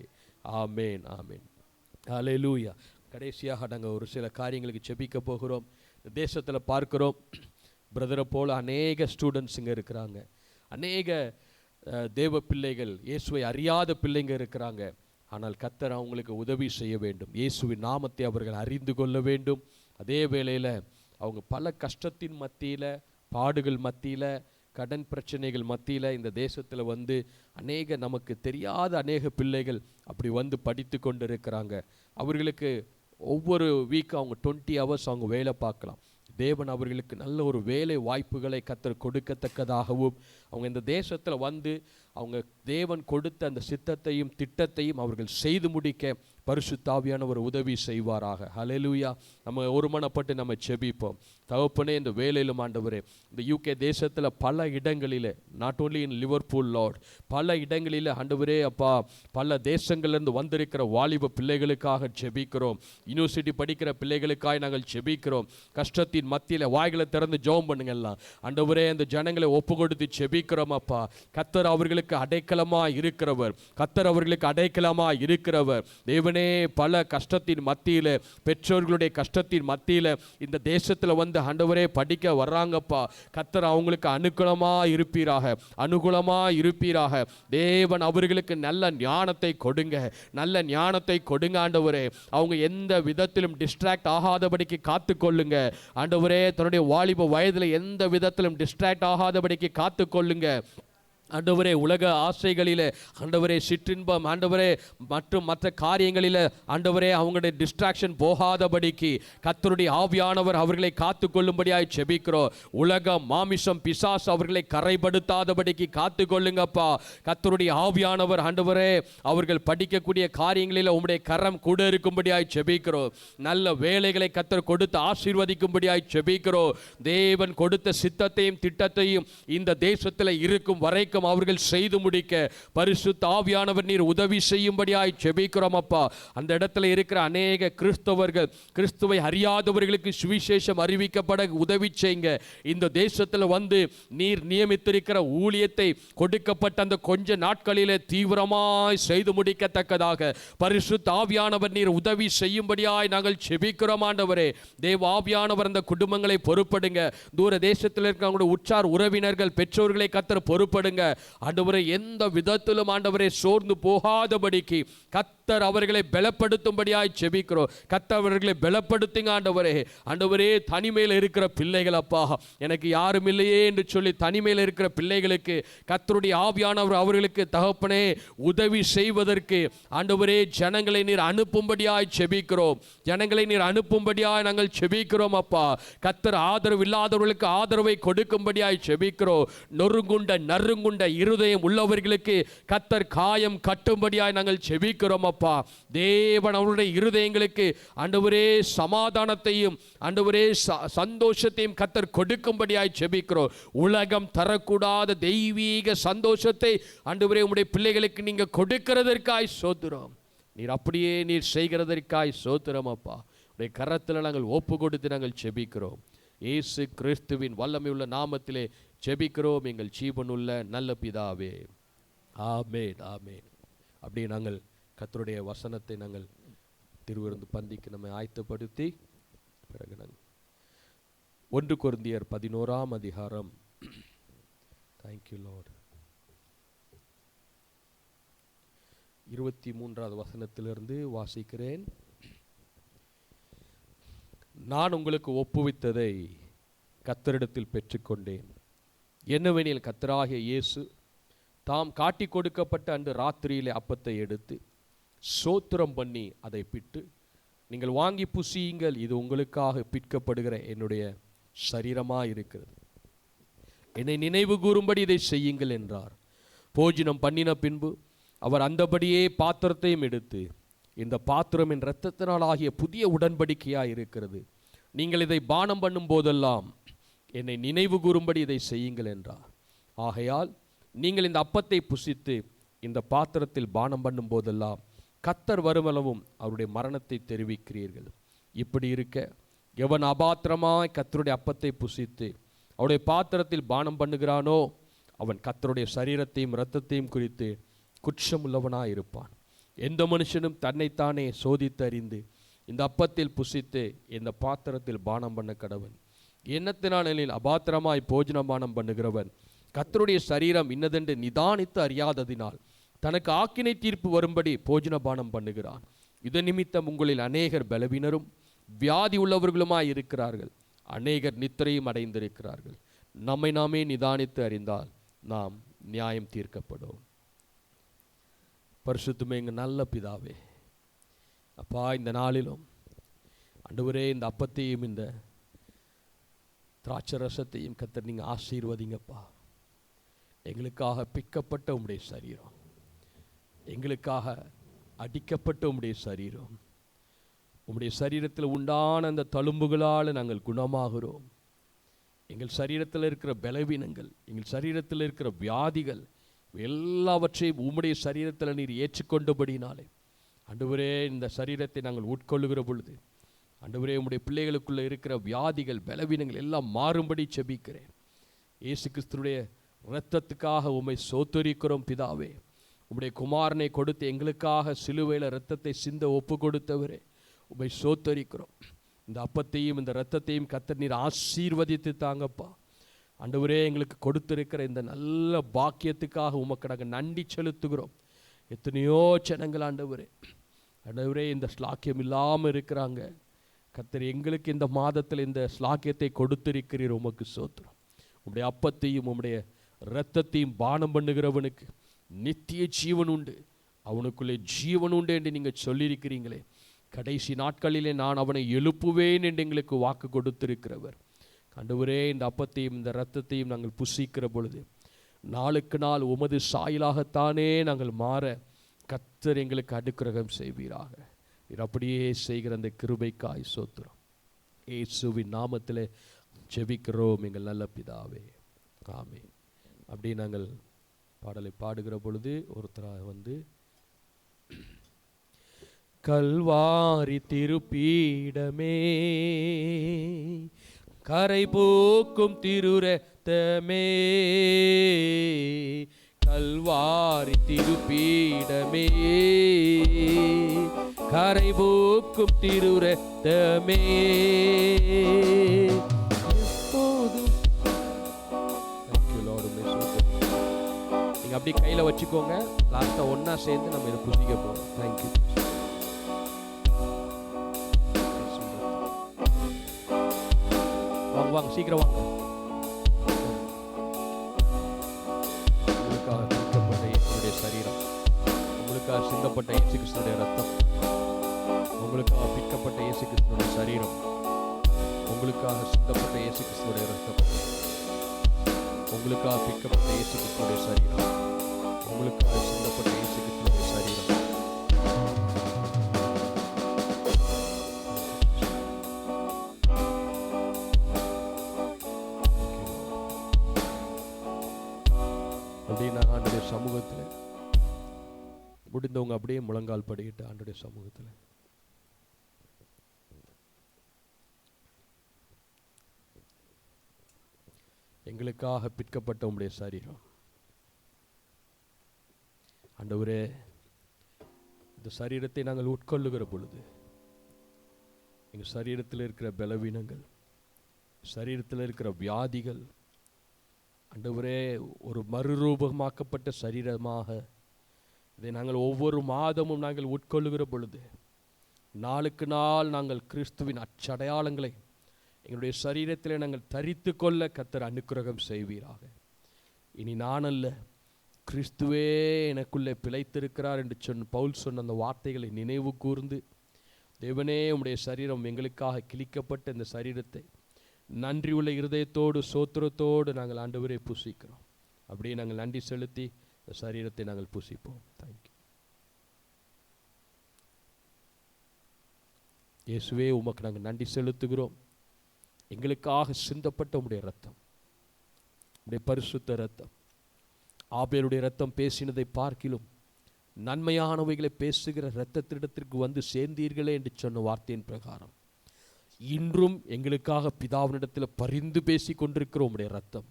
ஆமேன், ஆமேன், ஹல்லேலூயா. கடைசியாக நாங்கள் ஒரு சில காரியங்களுக்கு ஜெபிக்க போகிறோம். தேசத்தில் பார்க்கிறோம், பிரதரை போல அநேக ஸ்டூடெண்ட்ஸ் இங்கே இருக்கிறாங்க. அநேக தேவ பிள்ளைகள், இயேசுவை அறியாத பிள்ளைங்க இருக்கிறாங்க. ஆனால் கர்த்தர் அவங்களுக்கு உதவி செய்ய வேண்டும். இயேசுவின் நாமத்தை அவர்கள் அறிந்து கொள்ள வேண்டும். அதே வேளையில் அவங்க பல கஷ்டத்தின் மத்தியில், பாடுகள் மத்தியில், கடன் பிரச்சனைகள் மத்தியில் இந்த தேசத்தில் வந்து அநேக நமக்கு தெரியாத அநேக பிள்ளைகள் அப்படி வந்து படித்து கொண்டு இருக்கிறாங்க. அவர்களுக்கு ஒவ்வொரு வீக் அவங்க 20 hours அவங்க வேலை பார்க்கலாம். தேவன் அவர்களுக்கு நல்ல ஒரு வேலை வாய்ப்புகளை கர்த்தர் கொடுக்கத்தக்கதாகவும் அவங்க இந்த தேசத்தில் வந்து அவங்க தேவன் கொடுத்த அந்த சித்தத்தையும் திட்டத்தையும் அவர்கள் செய்து முடிக்க பரிசுத்த ஆவியானவர் உதவி செய்வாராக. ஹல்லேலூயா. நம்ம ஒருமனப்பட்டு நம்ம செபிப்போம். தகப்பனே, இந்த வேலையிலும் ஆண்டவரே, இந்த UK தேசத்தில் பல இடங்களில், not only in Liverpool Lord, பல இடங்களில் ஆண்டவரே அப்பா, பல தேசங்கள்லேருந்து வந்திருக்கிற வாலிப பிள்ளைகளுக்காக செபிக்கிறோம். யூனிவர்சிட்டி படிக்கிற பிள்ளைகளுக்காக நாங்கள் செபிக்கிறோம். கஷ்டத்தின் மத்தியில் வாய்களை திறந்து ஜெபம் பண்ணுங்கலாம். ஆண்டவரே, அந்த ஜனங்களை ஒப்பு கொடுத்து செபிக்கிறோம். அப்பா, கர்த்தர் அவர்களுக்கு அடைக்கலமாக இருக்கிறவர், கர்த்தர் அவர்களுக்கு அடைக்கலமாக இருக்கிறவர். தேவனே, பல கஷ்டத்தின் மத்தியில், பெற்றோர்களுடைய கஷ்டத்தின் மத்தியில் இந்த தேசத்தில் வந்து ஆண்டவரே படிக்க வர்றாங்கப்பா. கர்த்தர் அவங்களுக்கு அனுகூலமாக இருப்பீராக, அனுகூலமாக இருப்பீராக. தேவன் அவர்களுக்கு நல்ல ஞானத்தை கொடுங்க, நல்ல ஞானத்தை கொடுங்க ஆண்டவரே. அவங்க எந்த விதத்திலும் டிஸ்ட்ராக்ட் ஆகாதபடிக்கு காத்து கொள்ளுங்க ஆண்டவரே. தன்னுடைய வாலிப வயதில் எந்த விதத்திலும் டிஸ்ட்ராக்ட் ஆகாதபடிக்கு காத்து கொள்ளுங்க ஆண்டவரே. உலக ஆசைகளில் ஆண்டவரே, சிற்றின்பம் ஆண்டவரே மற்றும் மற்ற காரியங்களில் ஆண்டவரே அவங்களுடைய டிஸ்ட்ராக்ஷன் போகாதபடிக்கு கர்த்தருடைய ஆவியானவர் அவர்களை காத்து கொள்ளும்படியாய் செபிக்கிறோம். உலக மாமிசம் பிசாசு அவர்களை கரைப்படுத்தாதபடிக்கு காத்து கொள்ளுங்கப்பா. கர்த்தருடைய ஆவியானவர் ஆண்டவரே அவர்கள் படிக்கக்கூடிய காரியங்களில் உம்முடைய கரம் கூட இருக்கும்படியாய் செபிக்கிறோம். நல்ல வேலைகளை கர்த்தர் கொடுத்து ஆசீர்வதிக்கும்படியாய் செபிக்கிறோம். தேவன் கொடுத்த சித்தத்தையும் திட்டத்தையும் இந்த தேசத்தில் இருக்கும் வரைக்கும் அவர்கள் செய்து முடிக்க பரிசுத்த ஆவியானவர் நீர் உதவி செய்யும்படியாய் ஜெபிக்கிறோம் அப்பா. அந்த இடத்துல இருக்கிற அநேக கிறிஸ்தவர்கள், கிறிஸ்துவை அறியாதவர்களுக்கு சுவிசேஷம் அறிவிக்கப்பட உதவி செய்யுங்க. இந்த தேசத்தில் வந்து நீர் நியமித்திருக்கிற ஊழியத்தை கொடுக்கப்பட்ட அந்த கொஞ்ச நாட்களிலே தீவிரமாய் செய்து முடிக்கத்தக்கதாக பரிசுத்த ஆவியானவர் நீர் உதவி செய்யும்படியாய் நாங்கள் ஜெபிக்கிறோம் ஆண்டவரே. தேவ ஆவியானவர் அந்த குடும்பங்களை பொறுப்படுங்க. தூர தேசத்தில் இருக்கிற உற்றார் உறவினர்கள், பெற்றோர்களை கர்த்தர் பொறுப்படுங்க ஆண்டவரே. எந்த விதத்திலும் ஆண்டவரே சோர்ந்து போகாதபடிக்கு கர்த்தர் அவர்களை பலப்படுத்தும்படியாய் ஜெபிக்கிறோம். கர்த்தர் அவர்களை பலப்படுத்துங்க ஆண்டவரே. ஆண்டவரே, தனிமையில் இருக்கிற பிள்ளைகள் அப்பா, எனக்கு யாரும் இல்லையே என்று சொல்லி தனிமையில் இருக்கிற பிள்ளைகளுக்கு கர்த்தருடைய ஆவியானவர் அவர்களுக்கு தகப்பனே உதவி செய்வதற்கு ஆண்டவரே ஜனங்களை நீர் அனுப்பும்படியாய் ஜெபிக்கிறோம். ஜனங்களை நீர் அனுப்பும்படியாய் நாங்கள் ஜெபிக்கிறோம் அப்பா. கர்த்தர் ஆதரவு இல்லாதவர்களுக்கு ஆதரவை கொடுக்கும்படியாய் ஜெபிக்கிறோம். நொறுங்குண்ட நறுங்குண்ட கொண்ட இருதயம் உள்ளவர்களுக்கு கர்த்தர் காயம் கட்டும்படியாய் நாங்கள் ஜெபிக்கிறோம் அப்பா. தேவன் அவருடைய இருதயங்களுக்கு ஆண்டவரே சமாதானத்தையும் ஆண்டவரே சந்தோஷத்தையும் கர்த்தர் கொடுக்கும்படியாய் ஜெபிக்கிறோம். உலகம் தரக்கூடாத தெய்வீக சந்தோஷத்தை ஆண்டவரே உம்முடைய பிள்ளைகளுக்கு நீங்க கொடுக்கிறதற்காய் ஸ்தோத்திரம். நீர் அப்படியே நீர் செய்கிறதற்காய் ஸ்தோத்திரம் அப்பா. உடைய கரத்தில் நாங்கள் ஒப்பு கொடுத்து நாங்கள் ஜெபிக்கிறோம். இயேசு கிறிஸ்துவின் வல்லமை உள்ள நாமத்திலே ஜெபிக்கிறோம் எங்கள் ஜீவனுள்ள நல்ல பிதாவே, ஆமென் ஆமென். அப்படியே நாங்கள் கர்த்தருடைய வசனத்தை நாங்கள் திருவிருந்து பந்திக்கு நம்மை ஆயத்தப்படுத்தி பிறகு நாங்கள் 1 கொரிந்தியர் 11ஆம் அதிகாரம், தேங்க்யூ லார்ட், 23வது வசனத்திலிருந்து வாசிக்கிறேன். நான் உங்களுக்கு ஒப்புவித்ததை கர்த்தரிடத்தில் பெற்றுக்கொண்டேன். என்னவெனில் கர்த்தராகிய இயேசு தாம் காட்டி கொடுக்கப்பட்ட அன்று ராத்திரியிலே அப்பத்தை எடுத்து ஸ்தோத்திரம் பண்ணி அதை பிட்டு, நீங்கள் வாங்கி புசியுங்கள், இது உங்களுக்காக பிற்கப்படுகிற என்னுடைய சரீரமாக இருக்கிறது, என்னை நினைவு கூறும்படி இதை செய்யுங்கள் என்றார். போஜனம் பண்ணின பின்பு அவர் அந்தபடியே பாத்திரத்தையும் எடுத்து, இந்த பாத்திரம் என் இரத்தத்தினால் ஆகிய புதிய உடன்படிக்கையாக இருக்கிறது, நீங்கள் இதை பானம் பண்ணும் போதெல்லாம் என்னை நினைவு கூறும்படி இதை செய்யுங்கள் என்றார். ஆகையால் நீங்கள் இந்த அப்பத்தை புசித்து இந்த பாத்திரத்தில் பானம் பண்ணும் போதெல்லாம் கர்த்தர் வருமளவும் அவருடைய மரணத்தை தெரிவிக்கிறீர்கள். இப்படி இருக்க எவன் அபாத்திரமாய் கர்த்தருடைய அப்பத்தை புசித்து அவருடைய பாத்திரத்தில் பானம் பண்ணுகிறானோ அவன் கர்த்தருடைய சரீரத்தையும் இரத்தத்தையும் குறித்து குற்றமுள்ளவனாய் இருப்பான். எந்த மனுஷனும் தன்னைத்தானே சோதித்து அறிந்து இந்த அப்பத்தில் புசித்து இந்த பாத்திரத்தில் பானம் பண்ண கடவன். எண்ணத்தினாலில் அபாத்திரமாய் போஜனபானம் பண்ணுகிறவன் கர்த்தருடைய சரீரம் இன்னதென்று நிதானித்து அறியாததினால் தனக்கு ஆக்கினை தீர்ப்பு வரும்படி போஜனபானம் பண்ணுகிறான். இது நிமித்தம் உங்களில் அநேகர் பலவீனரும் வியாதி உள்ளவர்களுமாய் இருக்கிறார்கள், அநேகர் நித்திரையும் அடைந்திருக்கிறார்கள். நம்மை நாமே நிதானித்து அறிந்தால் நாம் நியாயம் தீர்க்கப்படும். பரிசுத்தமே எங்கள் நல்ல பிதாவே, அப்பா, இந்த நாளிலும் ஆண்டவரே இந்த அப்பத்தையும் இந்த திராட்சை ரசத்தையும் கர்த்தர் நீங்கள் ஆசீர்வதிங்கப்பா. எங்களுக்காக பிக்கப்பட்ட உம்முடைய சரீரம், எங்களுக்காக அடிக்கப்பட்ட உம்முடைய சரீரம், உம்முடைய சரீரத்தில் உண்டான அந்த தழும்புகளால் நாங்கள் குணமாகிறோம். எங்கள் சரீரத்தில் இருக்கிற பலவீனங்கள், எங்கள் சரீரத்தில் இருக்கிற வியாதிகள் எல்லாவற்றையும் உம்முடைய சரீரத்தில் நீர் ஏற்றுக்கொண்டபடினாலே ஆண்டவரே இந்த சரீரத்தை நாங்கள் உட்கொள்ளுகிற பொழுது ஆண்டவரே உம்முடைய பிள்ளைகளுக்குள்ளே இருக்கிற வியாதிகள் பலவீனங்கள் எல்லாம் மாறும்படி ஜெபிக்கிறேன். இயேசு கிறிஸ்துடைய இரத்தத்துக்காக உம்மை ஸ்தோத்திரிக்கிறோம் பிதாவே. உம்முடைய குமாரனை கொடுத்து எங்களுக்காக சிலுவையில் இரத்தத்தை சிந்த ஒப்பு கொடுத்தவரே உம்மை ஸ்தோத்திரிக்கிறோம். இந்த அப்பத்தையும் இந்த இரத்தத்தையும் கர்த்தர் நீர் ஆசீர்வதித்து தாங்கப்பா. ஆண்டவரே எங்களுக்கு கொடுத்திருக்கிற இந்த நல்ல பாக்கியத்துக்காக உமக்கு நாங்கள் நன்றி செலுத்துகிறோம். எத்தனையோ ஜனங்கள் ஆண்டவரே இந்த ஸ்லாக்கியம் இல்லாமல் இருக்கிறாங்க. கர்த்தர் எங்களுக்கு இந்த மாதத்தில் இந்த ஸ்லாக்கியத்தை கொடுத்திருக்கிறீர், உமக்கு ஸ்தோத்திரம். உம்முடைய அப்பத்தையும் உம்முடைய இரத்தத்தையும் பானம் பண்ணுகிறவனுக்கு நித்திய ஜீவன் உண்டு, அவனுக்குள்ளே ஜீவன் உண்டு என்று நீங்கள் சொல்லியிருக்கிறீங்களே. கடைசி நாட்களிலே நான் அவனை எழுப்புவேன் என்று எங்களுக்கு வாக்கு கொடுத்திருக்கிறவர். ஆண்டவரே இந்த அப்பத்தையும் இந்த இரத்தத்தையும் நாங்கள் புசிக்கிற பொழுது நாளுக்கு நாள் உமது சாயலாகத்தானே நாங்கள் மாற கர்த்தர் எங்களுக்கு அனுக்கிரகம் செய்வீராக. நீர் அப்படியே செய்கிற அந்த கிருபைக்காய் ஸ்தோத்திரம். இயேசுவின் நாமத்திலே ஜெபிக்கிறோம் எங்கள் நல்ல பிதாவே, ஆமென். அப்படி நாங்கள் பாடலை பாடுகிற பொழுது ஒருத்தராக வந்து கல்வாரி திருப்பீடமே கரை போக்கும் திருரத்தமே, கல்வாரி திருப்பீடமே கரை போக்கும் திருரத்தமே, எப்போதும் நீங்க அப்படி கையில வச்சுக்கோங்க. லாஸ்டா ஒன்னா சேர்ந்து நம்ம இதை புதிக்க போறோம். தேங்க்யூ. வாங்க சீக்கிரம் வாங்க. உங்களுக்காக பிக்கப்பட்ட இயேசுடைய சரீரம், உங்களுக்காக சிந்தப்பட்ட இயேசு கிறிஸ்துடைய ரத்தம், உங்களுக்காக பிக்கப்பட்ட இயேசு கிறிஸ்துடைய சரீரம், உங்களுக்காக சிந்தப்பட்ட இயேசு கிறிஸ்துடைய ரத்தம் உங்களுக்காக பிக்கப்பட்ட இயேசு கிறிஸ்துவின் சரீரம், உங்களுக்காக சிந்தப்பட்ட இயேசு கிறிஸ்துவின் சரீரம். அப்படின்னா ஆண்டுடைய சமூகத்தில் முடிந்தவங்க அப்படியே முழங்கால் படிக்கிட்டு ஆண்டுடைய சமூகத்தில் எங்களுக்காக பிற்கப்பட்ட உம்முடைய சரீரம் ஆண்டவரே, இந்த சரீரத்தை நாங்கள் உட்கொள்ளுகிற பொழுது எங்கள் சரீரத்தில் இருக்கிற பலவீனங்கள், சரீரத்தில் இருக்கிற வியாதிகள் ஆண்டவரே ஒரு மறுரூபமாக்கப்பட்ட சரீரமாக இதை நாங்கள் ஒவ்வொரு மாதமும் நாங்கள் உட்கொள்ளுகிற பொழுது நாளுக்கு நாள் நாங்கள் கிறிஸ்துவின் அச்சடையாளங்களை எங்களுடைய சரீரத்தில் நாங்கள் தரித்து கொள்ள கர்த்தர் அனுக்கிரகம் செய்வீராக. இனி நான் அல்ல, கிறிஸ்துவே எனக்குள்ளே பிழைத்திருக்கிறார் என்று பவுல் சொன்ன அந்த வார்த்தைகளை நினைவு கூர்ந்து, தேவனே உம்முடைய சரீரம் எங்களுக்காக கிழிக்கப்பட்ட இந்த சரீரத்தை நன்றியுள்ள இருதயத்தோடு சோத்திரத்தோடு நாங்கள் ஆண்டவரே புசிக்கிறோம். அப்படியே நாங்கள் நன்றி செலுத்தி இந்த சரீரத்தை நாங்கள் புசிப்போம். தேங்க்யூ இயேசுவே, உமக்கு நாங்கள் நன்றி செலுத்துகிறோம். எங்களுக்காக சிந்தப்பட்ட உம்முடைய ரத்தம், உம்முடைய பரிசுத்த ரத்தம், ஆபேலுடைய ரத்தம் பேசினதை பார்க்கிலும் நன்மையானவைகளை பேசுகிற இரத்தத்திடத்திற்கு வந்து சேர்ந்தீர்களே என்று சொன்ன வார்த்தையின் பிரகாரம் இன்றும் எங்களுக்காக பிதாவினிடத்தில் பரிந்து பேசி கொண்டிருக்கிற உம்முடைய ரத்தம்,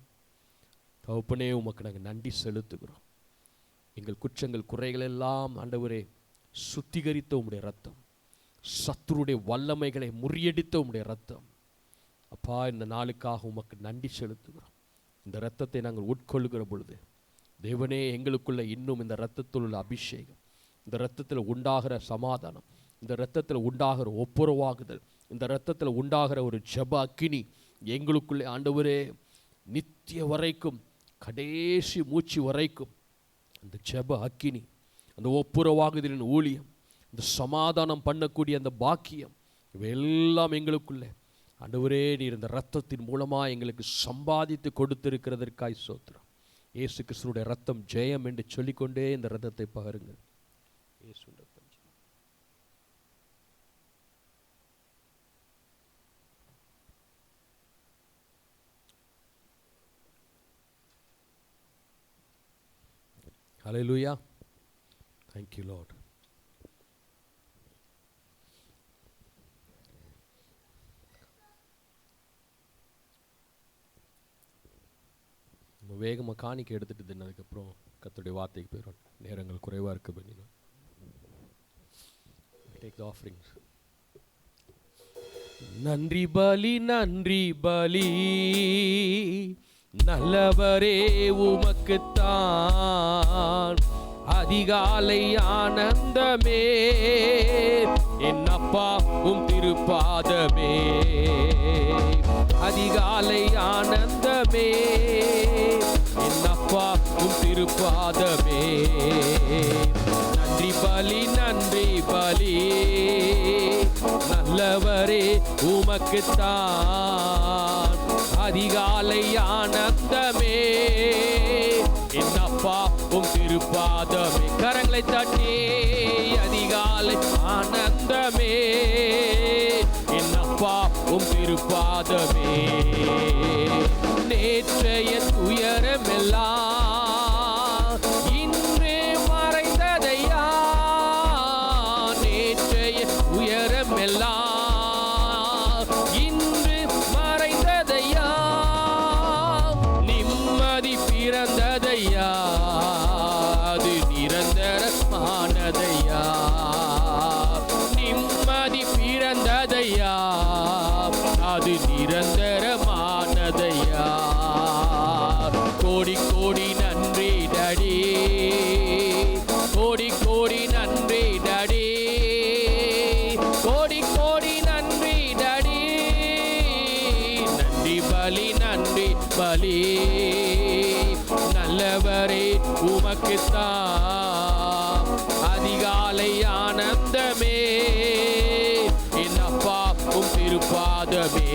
தகப்பனே உமக்கு நாங்கள் நன்றி செலுத்துகிறோம். எங்கள் குற்றங்கள் குறைகள் எல்லாம் ஆண்டவரே சுத்திகரித்த உம்முடைய ரத்தம், சத்துருடைய வல்லமைகளை முறியடித்த உம்முடைய ரத்தம், அப்பா இந்த நாளுக்காக உமக்கு நன்றி செலுத்துகிறோம். இந்த இரத்தத்தை நாங்கள் உட்கொள்ளுகிற பொழுது தேவனே எங்களுக்குள்ள இன்னும் இந்த இரத்தத்தில் உள்ள அபிஷேகம், இந்த இரத்தத்தில் உண்டாகிற சமாதானம், இந்த இரத்தத்தில் உண்டாகிற ஒப்புரவாகுதல், இந்த இரத்தத்தில் உண்டாகிற ஒரு ஜெப அக்கினி எங்களுக்குள்ளே ஆண்டவரே நித்திய வரைக்கும் கடைசி மூச்சு வரைக்கும் அந்த ஜெப அக்கினி, அந்த ஒப்புரவாகுதலின் ஊழியம், இந்த சமாதானம் பண்ணக்கூடிய அந்த பாக்கியம், இவையெல்லாம் எங்களுக்குள்ளே ஆண்டவரே நீர் இந்த இரத்தத்தின் மூலமாக எங்களுக்கு சம்பாதித்து கொடுத்திருக்கிறதற்காய் ஸ்தோத்திரம். இயேசு கிறிஸ்துவுடைய ரத்தம் ஜெயம் என்று சொல்லிக்கொண்டே இந்த ரத்தத்தை பகருங்கள். இயேசுடைய ஹல்லேலூயா. Thank you Lord. வேகமாக காணிக்கை எடுத்துட்டு தின்னதுக்கப்புறம் கர்த்தருடைய வார்த்தைக்கு போயிடும். நேரங்கள் குறைவாக இருக்க பண்ணினா டேக் தி ஆஃபரிங்ஸ். நன்றி பலி நன்றி பலி நல்லவரே உமக்குத்தான், அதிகாலை ஆனந்தமே என் அப்பா உம் திருப்பாதமே, அதிகாலை ஆனந்தமே என் அப்பா உம் திருப்பாதமே. நன்றி பலி நன்றி பலி நல்லவரே உமக்குத்தான், அதிகாலை ஆனந்தமே என் அப்பா உம் திருப்பாதமே. கரங்களை தட்டி அதிகாலை ஆனந்தமே என் அப்பா உம் திருப்பாதமே. நேற்றைய துயரமெல்லாம் இன்றே மறைந்ததையா, நேற்றைய உயரமெல்லாம் இன்று மறைந்ததையா, நிம்மதி பிறந்ததையா, அது நிரந்தரமானதையா, நிம்மதி பிறந்ததையா, அது நிரந்தரமானதையா. கோடி கோடி நன்றி டாடி, கோடி கோடி நன்றி டாடி, கோடி கோடி நன்றி டாடி. நன்றி பலி நன்றி பலி நல்லவரே உமக்குத்தான், அதிகாலை ஆனந்தமே என் அப்பா உம் திருப்பாதமே,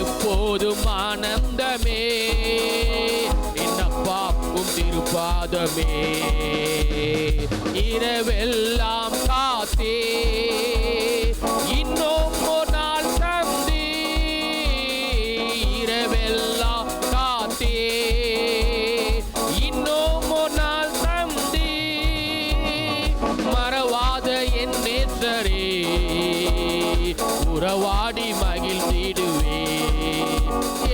எப்போதும் ஆனந்தமே திருப்பாதமே இரவெல்லாம் காத்தே இன்னும் ஒரு நாள் தந்தி இரவெல்லாம் காத்தே இன்னும் ஒரு நாள் தந்தி மறவாத என் நேசரே உறவாடி மகிழ்ந்திடுவே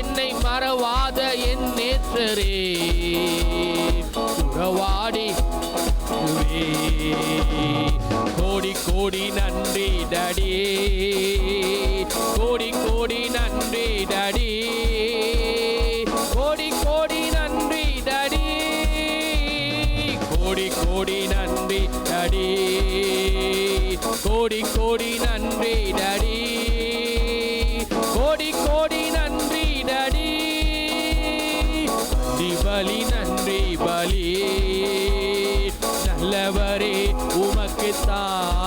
என்னை மறவாத என் நேசரே உறவாடி கோடி கோடி நன்றி டாடி கோடி கோடி நன்றி டாடி கோடி கோடி நன்றி டாடி கோடி கோடி நன்றி டாடி கோடி கோடி நன்றி டாடி கோடி கோடி நன்றி டாடி பலி நன்றி பலி நல்லவரே உமக்குத்தான்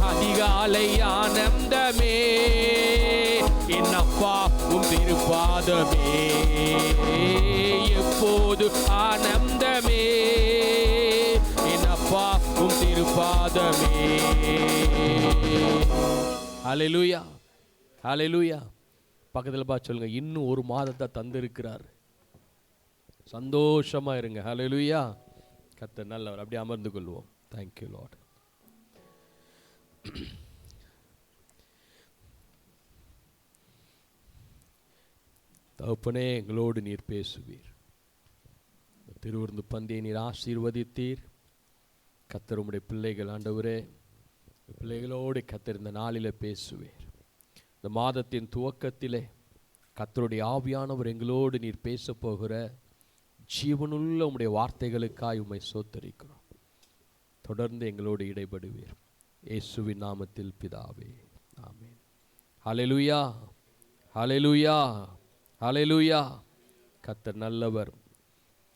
அதிகாலை ஆனந்தமே என் அப்பா உம் திருப்பாதமே எப்போது ஆனந்தமே என் அப்பா உம் திருப்பாதமே. ஹல்லேலூயா ஹல்லேலூயா. பக்கத்தில் பார்த்து சொல்லுங்க, இன்னும் ஒரு மாதத்தை தந்திருக்கிறார், சந்தோஷமா இருங்க. ஹல்லேலூயா. கர்த்தர் நல்லவர். அப்படியே அமர்ந்து கொள்வோம். Thank you Lord. தகப்பனே, எங்களோடு நீர் பேசுவீர். திருவிருந்து பந்தியை நீர் ஆசீர்வதித்தீர். கர்த்தர் உம்முடைய பிள்ளைகள், ஆண்டவரே பிள்ளைகளோடு கர்த்தர் இந்த நாளில் பேசுவீர். இந்த மாதத்தின் துவக்கத்திலே கர்த்தருடைய ஆவியானவர் எங்களோடு நீர் பேச போகிற ஜீவனுள்ள உம்முடைய வார்த்தைகளுக்காய் உம்மை ஸ்தோத்திரிக்கிறோம். தொடர்ந்து எங்களோடு இடைபடுவீர். இயேசுவின் நாமத்தில் பிதாவே, ஆமென். ஹல்லேலூயா ஹல்லேலூயா ஹல்லேலூயா. கர்த்தர் நல்லவர்.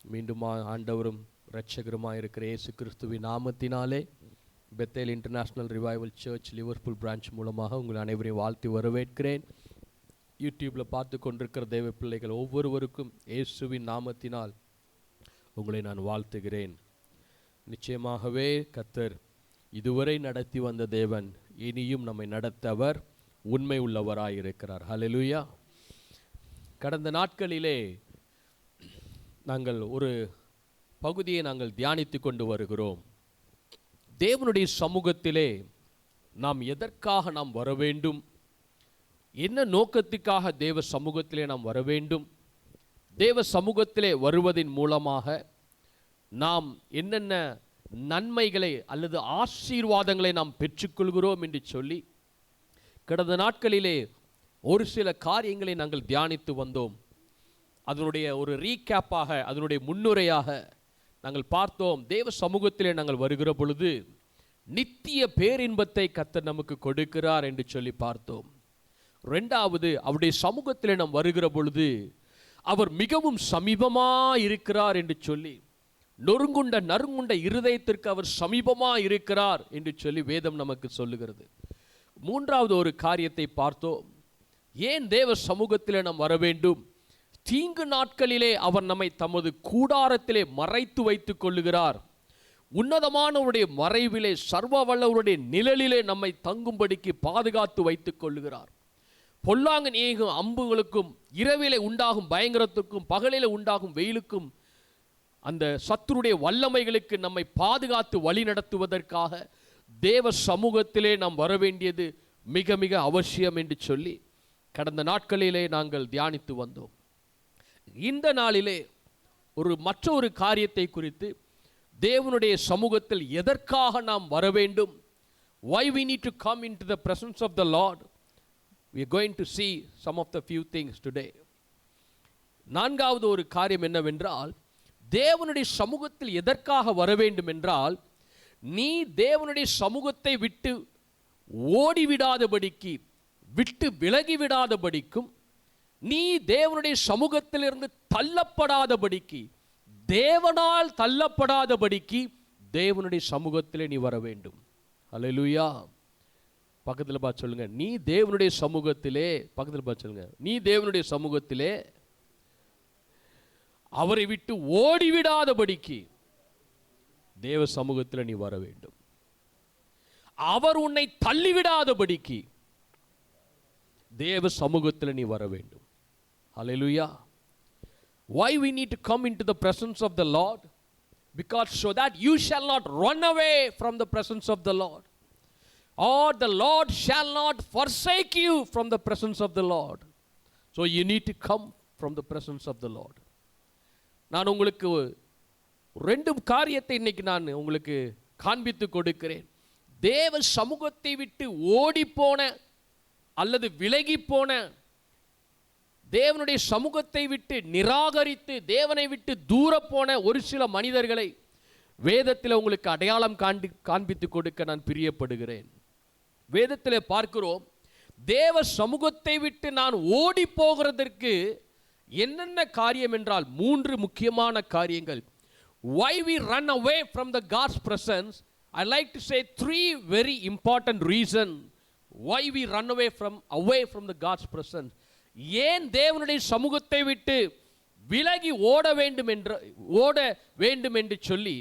மீண்டும் ஆண்டவரும் இரட்சகருமாய் இருக்கிற இயேசு கிறிஸ்துவின் நாமத்தினாலே Bethel international revival church Liverpool branch மூலமாக உங்கள் அனைவரையும் வாழ்த்தி வரவேற்கிறேன். யூடியூப்பில் பார்த்து கொண்டிருக்கிற தேவ பிள்ளைகள் ஒவ்வொருவருக்கும் இயேசுவின் நாமத்தினால் உங்களை நான் வாழ்த்துகிறேன். நிச்சயமாகவே கர்த்தர் இதுவரை நடத்தி வந்த தேவன் இனியும் நம்மை நடத்தவர் உண்மை உள்ளவராய் இருக்கிறார். ஹல்லேலூயா. கடந்த நாட்களிலே நாங்கள் ஒரு பகுதியை நாங்கள் தியானித்து கொண்டு வருகிறோம். தேவனுடைய சமூகத்திலே நாம் எதற்காக நாம் வர வேண்டும், என்ன நோக்கத்துக்காக தேவ சமூகத்திலே நாம் வர வேண்டும், தேவ சமூகத்திலே வருவதின் மூலமாக நாம் என்னென்ன நன்மைகளை அல்லது ஆசீர்வாதங்களை நாம் பெற்றுக்கொள்கிறோம் என்று சொல்லி கடந்த நாட்களிலே ஒரு சில காரியங்களை நாங்கள் தியானித்து வந்தோம். அதனுடைய ஒரு ரீகேப்பாக, அதனுடைய முன்னுரையாக நாங்கள் பார்த்தோம். தேவ சமூகத்திலே நாங்கள் வருகிற பொழுது நித்திய பேரின்பத்தை கர்த்தர் நமக்கு கொடுக்கிறார் என்று சொல்லி பார்த்தோம். ரெண்டாவது, அவருடைய சமூகத்திலே நாம் வருகிற பொழுது அவர் மிகவும் சமீபமாக இருக்கிறார் என்று சொல்லி, நறுங்குண்ட இருதயத்திற்கு அவர் சமீபமாக இருக்கிறார் என்று சொல்லி வேதம் நமக்கு சொல்லுகிறது. மூன்றாவது ஒரு காரியத்தை பார்த்தோம். ஏன் தேவ சமூகத்திலே நாம் வர வேண்டும்? தீங்கு நாட்களிலே அவர் நம்மை தமது கூடாரத்திலே மறைத்து வைத்துக் கொள்ளுகிறார். உன்னதமானவருடைய மறைவிலே, சர்வ வல்லவருடைய நிழலிலே நம்மை தங்கும்படிக்கு பாதுகாத்து வைத்துக் கொள்ளுகிறார். பொல்லாங்கு ஏகும் அம்புகளுக்கும், இரவிலே உண்டாகும் பயங்கரத்துக்கும், பகலிலே உண்டாகும் வெயிலுக்கும், அந்த சத்துருடைய வல்லமைகளுக்கு நம்மை பாதுகாத்து வழி நடத்துவதற்காக தேவ சமூகத்திலே நாம் வர வேண்டியது மிக மிக அவசியம் என்று சொல்லி கடந்த நாட்களிலே நாங்கள் தியானித்து வந்தோம். இந்த நாளிலே மற்றொரு காரியத்தை குறித்து, தேவனுடைய சமூகத்தில் எதற்காக நாம் வர வேண்டும், why we need to come into the presence of the Lord, we are going to see some of the few things today. நான்காவது ஒரு காரியம் என்னவென்றால், தேவனுடைய சமூகத்தில் எதற்காக வர வேண்டும் என்றால், நீ தேவனுடைய சமூகத்தை விட்டு ஓடிவிடாதபடிக்கு, விட்டு விலகிவிடாதபடிக்கும், நீ தேவனுடைய சமூகத்திலிருந்து தள்ளப்படாதபடிக்கு, தேவனால் தள்ளப்படாதபடிக்கு தேவனுடைய சமூகத்திலே நீ வர வேண்டும். அல்லேலூயா. பக்கத்தில் பார்த்து சொல்லுங்க, நீ தேவனுடைய சமூகத்திலே, பக்கத்தில் பார்த்து சொல்லுங்க, நீ தேவனுடைய சமூகத்திலே அவரை விட்டு ஓடிவிடாதபடிக்கு தேவ சமூகத்தில் நீ வர வேண்டும். அவர் உன்னை தள்ளிவிடாதபடிக்கு தேவ சமூகத்தில் நீ வர வேண்டும். ஹல்லேலூயா. Why we need to come into the presence of the Lord? Because so that you shall not run away from the presence of the Lord, or the Lord shall not forsake you from the presence of the Lord. So you need to come from the presence of the Lord. நான் உங்களுக்கு ரெண்டு காரியத்தை இன்னைக்கு நான் உங்களுக்கு காண்பித்து கொடுக்கிறேன். தேவ சமூகத்தை விட்டு ஓடி போன அல்லது விலகி போன, தேவனுடைய சமூகத்தை விட்டு நிராகரித்து தேவனை விட்டு தூர போன ஒரு சில மனிதர்களை வேதத்தில் உங்களுக்கு அடையாளம் காண்பித்து கொடுக்க நான் பிரியப்படுகிறேன். வேதத்தில் பார்க்கிறோம், தேவ சமூகத்தை விட்டு நான் ஓடி போகிறதற்கு என்னென்ன காரியம் என்றால் 3 முக்கியமான காரியங்கள். Why we run away from the God's presence? I like to say 3 very important reasons why we run away from the God's presence. ஏன் தேவனுடைய சமூகத்தை விட்டு விலகி ஓட வேண்டும் என்று சொல்லி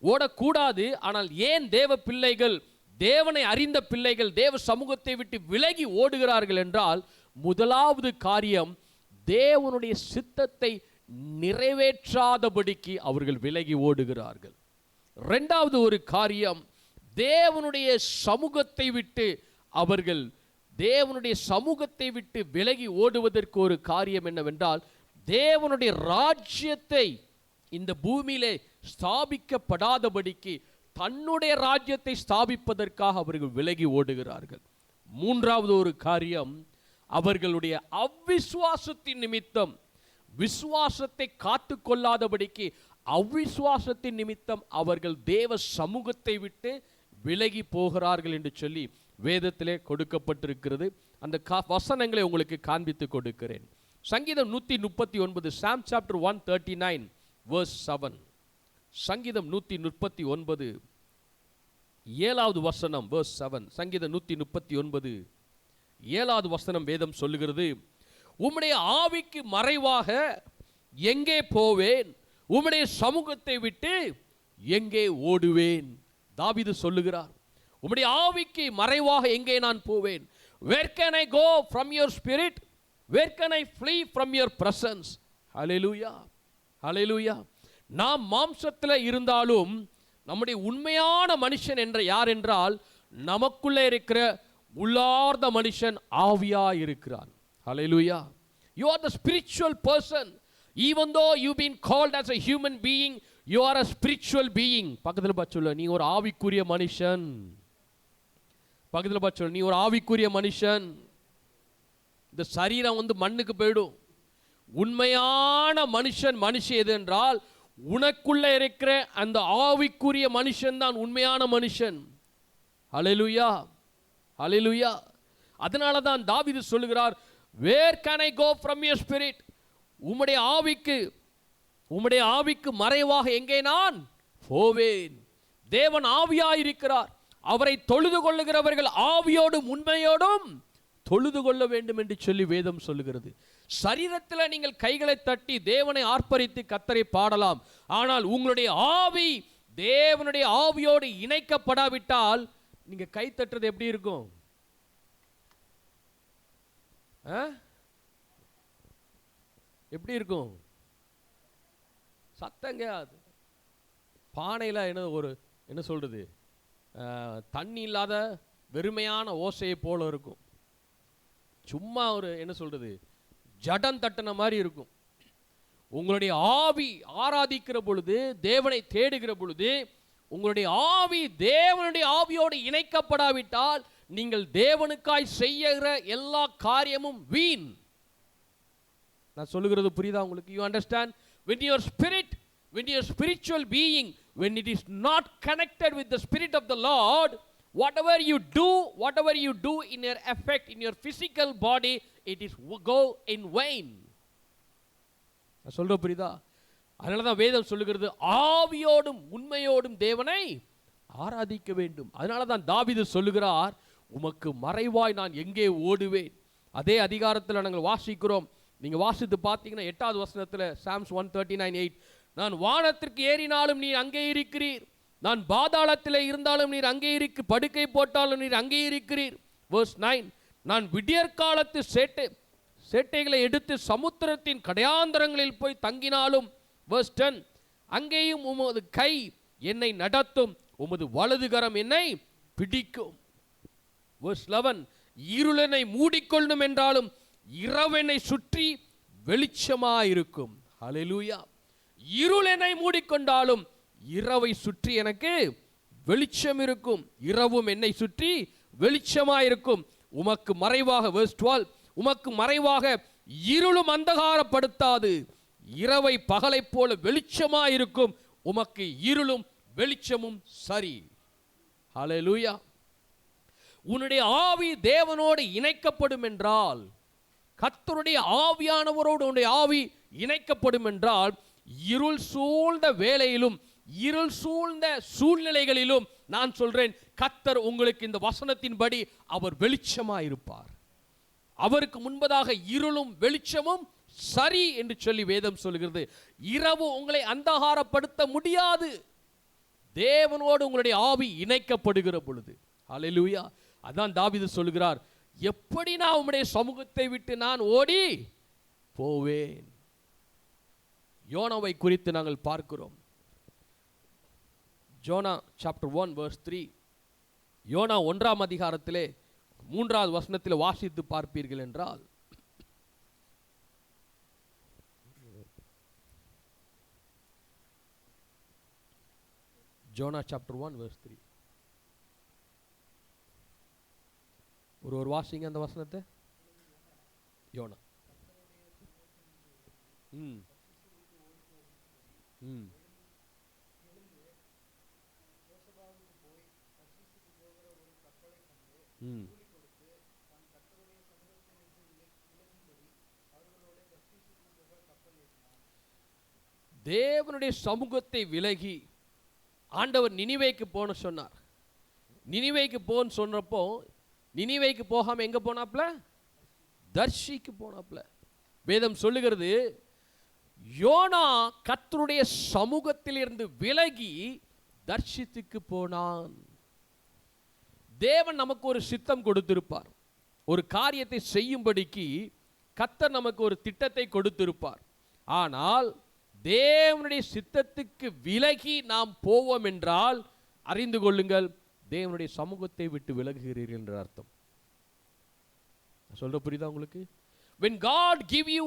ஓடக்கூடாது. ஆனால் ஏன் தேவ பிள்ளைகள், தேவனை அறிந்த பிள்ளைகள் தேவ சமூகத்தை விட்டு விலகி ஓடுகிறார்கள் என்றால், முதலாவது காரியம், தேவனுடைய சித்தத்தை நிறைவேற்றாதபடிக்கு அவர்கள் விலகி ஓடுகிறார்கள். இரண்டாவது ஒரு காரியம், தேவனுடைய சமூகத்தை விட்டு அவர்கள் தேவனுடைய சமூகத்தை விட்டு விலகி ஓடுவதற்கு ஒரு காரியம் என்னவென்றால், தேவனுடைய ராஜ்யத்தை இந்த பூமியிலே ஸ்தாபிக்கப்படாதபடிக்கு தன்னுடைய ராஜ்யத்தை ஸ்தாபிப்பதற்காக அவர்கள் விலகி ஓடுகிறார்கள். மூன்றாவது ஒரு காரியம், அவர்களுடைய அவ்விசுவாசத்தின் நிமித்தம், விசுவாசத்தை காத்து கொள்ளாதபடிக்கு அவ்விசுவாசத்தின் நிமித்தம் அவர்கள் தேவ சமூகத்தை விட்டு விலகி போகிறார்கள் என்று சொல்லி வேதத்திலே கொடுக்கப்பட்டிருக்கிறது. அந்த வசனங்களை உங்களுக்கு காண்பித்து கொடுக்கிறேன். சங்கீதம் 139, Psalm chapter 139 verse 7. சங்கீதம் 139 7வது வசனம் verse 7. சங்கீதம் 139 7வது வசனம் வேதம் சொல்லுகிறது, உம்முடைய ஆவிக்கு மறைவாக எங்கே போவேன், உம்முடைய சமூகத்தை விட்டு எங்கே ஓடுவேன். தாவீது சொல்லுகிறார், உம்முடைய ஆவிக்கு மறைவாக எங்கே நான் போவேன்? Where can I go from your spirit? Where can I flee from your presence? Hallelujah, hallelujah. நாம் மாம்சத்தில் இருந்தாலும் நம்முடைய உண்மையான மனுஷன் என்ற யார் என்றால், நமக்குள்ளே இருக்கிற உள்ளார்ந்த மனுஷன் ஆவியாய் இருக்கிறான். Hallelujah. You are the spiritual person. Even though you've been called as a human being, you are a spiritual being. பக்கத்தில் பார்த்து சொல்ல, நீ ஒரு ஆவிக்குரிய மனுஷன். பக்கத்தில் பார்த்து சொல்ல, நீ ஒரு ஆவிக்குரிய மனுஷன். இந்த சரீரம் மண்ணுக்கு போயிடும். உண்மையான மனுஷன் எது என்றால், உனக்குள்ள இருக்கிற அந்த ஆவிக்குரிய மனுஷன் தான் உண்மையான மனுஷன். ஹல்லேலூயா, ஹல்லேலூயா. அதனால தான் தாவீது சொல்லுகிறார், where can I go from your spirit? உம்முடைய ஆவிக்கு மறைவாக எங்கே நான் போவேன்? தேவன் ஆவியாயிருக்கிறார். அவரை தொழுது கொள்ளுகிறவர்கள் ஆவியோடும் உண்மையோடும் தொழுது கொள்ள வேண்டும் என்று சொல்லி வேதம் சொல்லுகிறது. சரீரத்தில் நீங்கள் கைகளை தட்டி தேவனை ஆர்ப்பரித்து கர்த்தரை பாடலாம். ஆனால் உங்களுடைய ஆவி தேவனுடைய ஆவியோடு இணைக்கப்படாவிட்டால் நீங்க கை தட்டுறது எப்படி இருக்கும்? எப்படி இருக்கும்? சத்தங்க. பானையில் என்ன சொல்றது, தண்ணி இல்லாத வெறுமையான ஓசையை போல இருக்கும். சும்மா என்ன சொல்றது, ஜடம் தட்டின மாதிரி இருக்கும். உங்களுடைய ஆவி ஆராதிக்கிற பொழுது, தேவனை தேடுகிற பொழுது, உங்களுடைய ஆவி தேவனுடைய ஆவியோடு இணைக்கப்படாவிட்டால் நீங்கள் தேவனுக்காய் செய்கிற எல்லா காரியமும் வீண். நான் சொல்லுகிறது புரியுதா உங்களுக்கு? You understand? When your spirit, when your spiritual being, when it is not connected with the spirit of the Lord, whatever you do in your effect, in your physical body, it is go in vain. நான் சொல்றது புரியுதா? அதனால தான் வேதம் சொல்லுகிறது, ஆவியோடும் உண்மையோடும் தேவனை ஆராதிக்க வேண்டும். அதனால தான் தாவீது சொல்லுகிறார், உமக்கு மறைவாய் நான் எங்கே ஓடுவேன். அதே அதிகாரத்தில் நாங்கள் வாசிக்கிறோம், நீங்க வாசித்து பார்த்தீங்கன்னா 8வது வசனத்தில் சாம்ஸ் 139:8, நான் வானத்திற்கு ஏறினாலும் நீர் அங்கே இருக்கிறீர், நான் பாதாளத்தில் இருந்தாலும் நீர் அங்கே இருக்கு, படுக்கை போட்டாலும் நீர் அங்கே இருக்கிறீர். verse 9, நான் விடியற்காலத்து சேட்டைகளை எடுத்து சமுத்திரத்தின் கடையாந்தரங்களில் போய் தங்கினாலும். verse 10, அங்கேயும் உமது கை என்னை நடத்தும், உமது வலதுகரம் என்னை பிடிக்கும். verse 11, இருளனை மூடிக்கொள்ளும் என்றாலும் இரவெனை சுற்றி வெளிச்சமாயிருக்கும். ஹல்லேலூயா. இருளனை மூடிக்கொண்டாலும் இரவை சுற்றி எனக்கு வெளிச்சம் இருக்கும், இரவும் என்னை சுற்றி வெளிச்சமாயிருக்கும். உமக்கு மறைவாக verse 12, உமக்கு மறைவாக இருளும் அந்தகாரப்படுத்தாது, இரவை பகலை போல வெளிச்சமாயிருக்கும், உமக்கு இருளும் வெளிச்சமும் சரி. ஹல்லேலூயா. உன்னுடைய ஆவி தேவனோடு இணைக்கப்படும் என்றால், கர்த்தருடைய ஆவியானவரோடு உன்னுடைய ஆவி இணைக்கப்படும் என்றால், இருள் சூழ்ந்த வேளையிலும் இருள் சூழ்ந்த சூழ்நிலைகளிலும் நான் சொல்றேன், கர்த்தர் உங்களுக்கு இந்த வசனத்தின்படி அவர் வெளிச்சமாயிருப்பார். அவருக்கு முன்பதாக இருளும் வெளிச்சமும் சரி என்று சொல்லி வேதம் சொல்கிறது. இரவு உங்களை அந்தகாரப்படுத்த முடியாது, தேவனோடு உங்களுடைய ஆவி இணைக்கப்படுகிற பொழுது. ஹல்லேலூயா. அதான் தாவீது சொல்கிறார், எப்படி நான் உம்முடைய சமூகத்தை விட்டு நான் ஓடி போவேன். யோனாவை குறித்து நாங்கள் பார்க்கிறோம். யோனா சாப்டர் 1 verse 3, யோனா 1ஆம் அதிகாரத்திலே 3வது வசனத்தில் வாசித்து பார்ப்பீர்கள் என்றால், யோனா சாப்டர் 1 verse 3, ஒரு வாசிங்க அந்த வசனத்தை. யோனா தேவனுடைய சமூகத்தை விலகி ஆண்டவர் நினிவேக்கு போன சொன்னார். நினிவேக்கு போன்னு சொன்னப்போ நினிவேக்கு போகாம எங்க போனாப்ல? தர்ஷிக்கு போனாப்ல. வேதம் சொல்லுகிறது, யோனா கர்த்தருடைய சமூகத்திலிருந்து விலகி தர்ஷித்துக்கு போனான். தேவன் நமக்கு ஒரு சித்தம் கொடுத்திருப்பார், ஒரு காரியத்தை செய்யும்படிக்கு கர்த்தர் நமக்கு ஒரு திட்டத்தை கொடுத்திருப்பார். ஆனால் தேவனுடைய சித்தத்துக்கு விலகி நாம் போவோம் என்றால் அறிந்து கொள்ளுங்கள், தேவனுடைய சமூகத்தை விட்டு விலகுகிறீர்கள் என்ற அர்த்தம். சொல்ற புரியுதா உங்களுக்கு? When God give you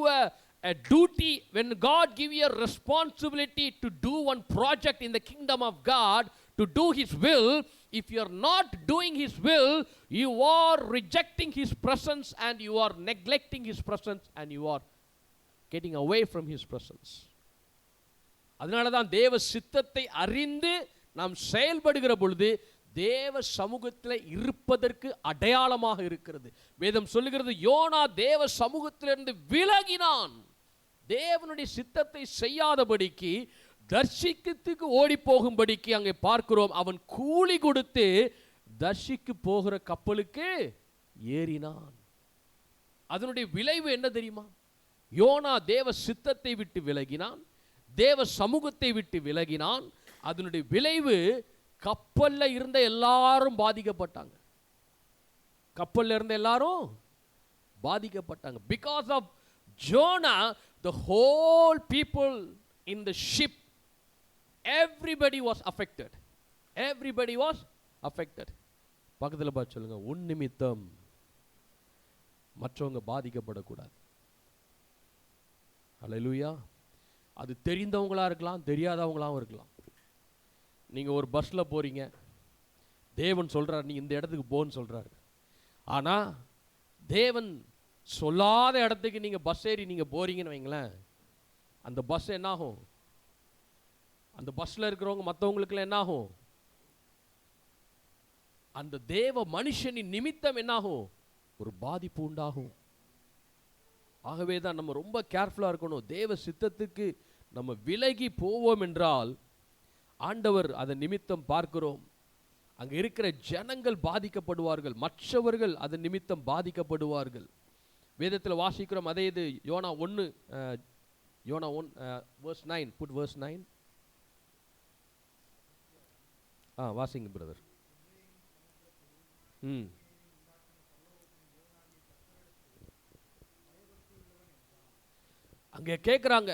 a duty, when God give you a responsibility to do one project in the kingdom of God, to do His will, if you are not doing His will, you are rejecting His presence and you are neglecting His presence and you are getting away from His presence. அதனால தான் தேவ சித்தத்தை அறிந்து நாம் செயல்படுகிற பொழுது தேவ சமூகத்தில் இருப்பதற்கு அடையாளமாக இருக்கிறது. வேதம் சொல்லுகிறது, யோனா தேவ சமூகத்திலிருந்து விலகினான். தேவனுடைய சித்தத்தை செய்யாதபடிக்கு தர்ஷிக்கு ஓடி போகும்படிக்கு அங்கே பார்க்கிறோம். அவன் கூலி கொடுத்து தர்ஷிக்கு போகிற கப்பலுக்கு ஏறினான். அதனுடைய விளைவு என்ன தெரியுமா? யோனா தேவ சித்தத்தை விட்டு விலகினான், தேவ சமூகத்தை விட்டு விலகினான். அதனுடைய விளைவு கப்பல்ல இருந்த எல்லாரும் பாதிக்கப்பட்டாங்க. கப்பல்ல இருந்த எல்லாரும் பாதிக்கப்பட்டாங்க. Because of Jonah, the whole people in the ship, everybody was affected. Everybody was affected. பக்கத்தில் பார்த்து சொல்லுங்க, உன் நிமித்தம் மற்றவங்க பாதிக்கப்படக்கூடாது. ஹல்லேலூயா. அது தெரிந்தவங்களா இருக்கலாம், தெரியாதவங்களாகவும் இருக்கலாம். நீங்கள் ஒரு பஸ்ஸில் போகிறீங்க, தேவன் சொல்கிறார் நீ இந்த இடத்துக்கு போன்னு சொல்கிறாரு. ஆனால் தேவன் சொல்லாத இடத்துக்கு நீங்கள் பஸ் ஏறி நீங்கள் போகிறீங்கன்னு வைங்களேன், அந்த பஸ் என்னாகும்? அந்த பஸ்ஸில் இருக்கிறவங்க மற்றவங்களுக்குலாம் என்னாகும்? அந்த தேவ மனுஷனின் நிமித்தம் என்னாகும்? ஒரு பாதிப்பு உண்டாகும். ஆகவே தான் நம்ம ரொம்ப கேர்ஃபுல்லாக இருக்கணும். தேவ சித்தத்துக்கு நம்ம விலகி போவோம் என்றால் ஆண்டவர் அதன் நிமித்தம் பார்க்கிறோம், அங்கே இருக்கிற ஜனங்கள் பாதிக்கப்படுவார்கள், மற்றவர்கள் அதன் நிமித்தம் பாதிக்கப்படுவார்கள். வேதத்தில் வாசிக்கிறோம். அதே இது யோனா 1 verse 9. Put verse 9. வாசிங்க பிரதர். அங்கே கேட்குறாங்க,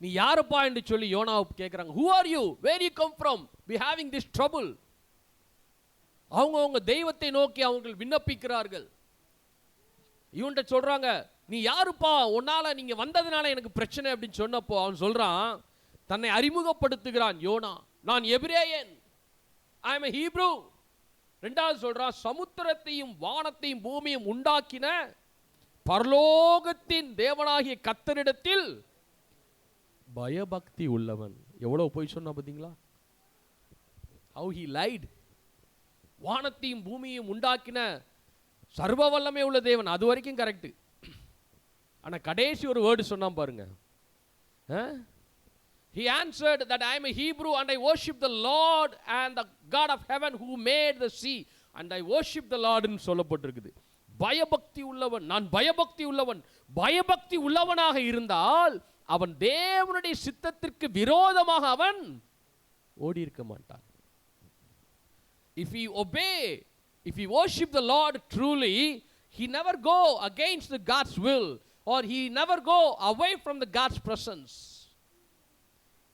நீ யாருப்பா என்று சொல்லி யோனாவை கேட்குறாங்க. Who are you? Where you come from? We having this trouble. அவங்க தெய்வத்தை நோக்கி அவங்க விண்ணப்பிக்கிறார்கள். இவன்கிட்ட சொல்றாங்க, நீ யாருப்பா, உன்னால நீங்க வந்ததுனால எனக்கு பிரச்சனை அப்படின்னு சொன்னப்போ அவன் சொல்றான், தன்னை அறிமுகப்படுத்துகிறான். யோனா, நான் எபிரேயன், ஐ அம் a Hebrew. ரெண்டாவது சொல்றான், சமுத்திரத்தையும் வானத்தையும் பூமியையும் உண்டாக்கின பரலோகத்தின் தேவனாகிய கர்த்தரிடத்தில் பயபக்தி உள்ளவன். எவ்வளவு போய் சொன்னா பாத்தீங்களா? how he lied. வானத்தையும் பூமியையும் உண்டாக்கின சர்வ வல்லமை உள்ள தேவன், அது வரைக்கும் கரெக்ட். ஆனா கடைசி ஒரு வேர்டு சொன்னா பாருங்க, he answered that I am a Hebrew and I worship the Lord and the God of heaven who made the sea and I worship the Lord ன்னு சொல்லப்பட்டிருக்குது. பயபக்தி உள்ளவன், நான் பயபக்தி உள்ளவன். பயபக்தி உள்ளவனாக இருந்தால் அவன் தேவனுடைய சித்தத்திற்கு விரோதமாக அவன் ஓடி இருக்க மாட்டான். If he obey, if he worship the Lord truly, he never go against the God's will or he never go away from the God's presence.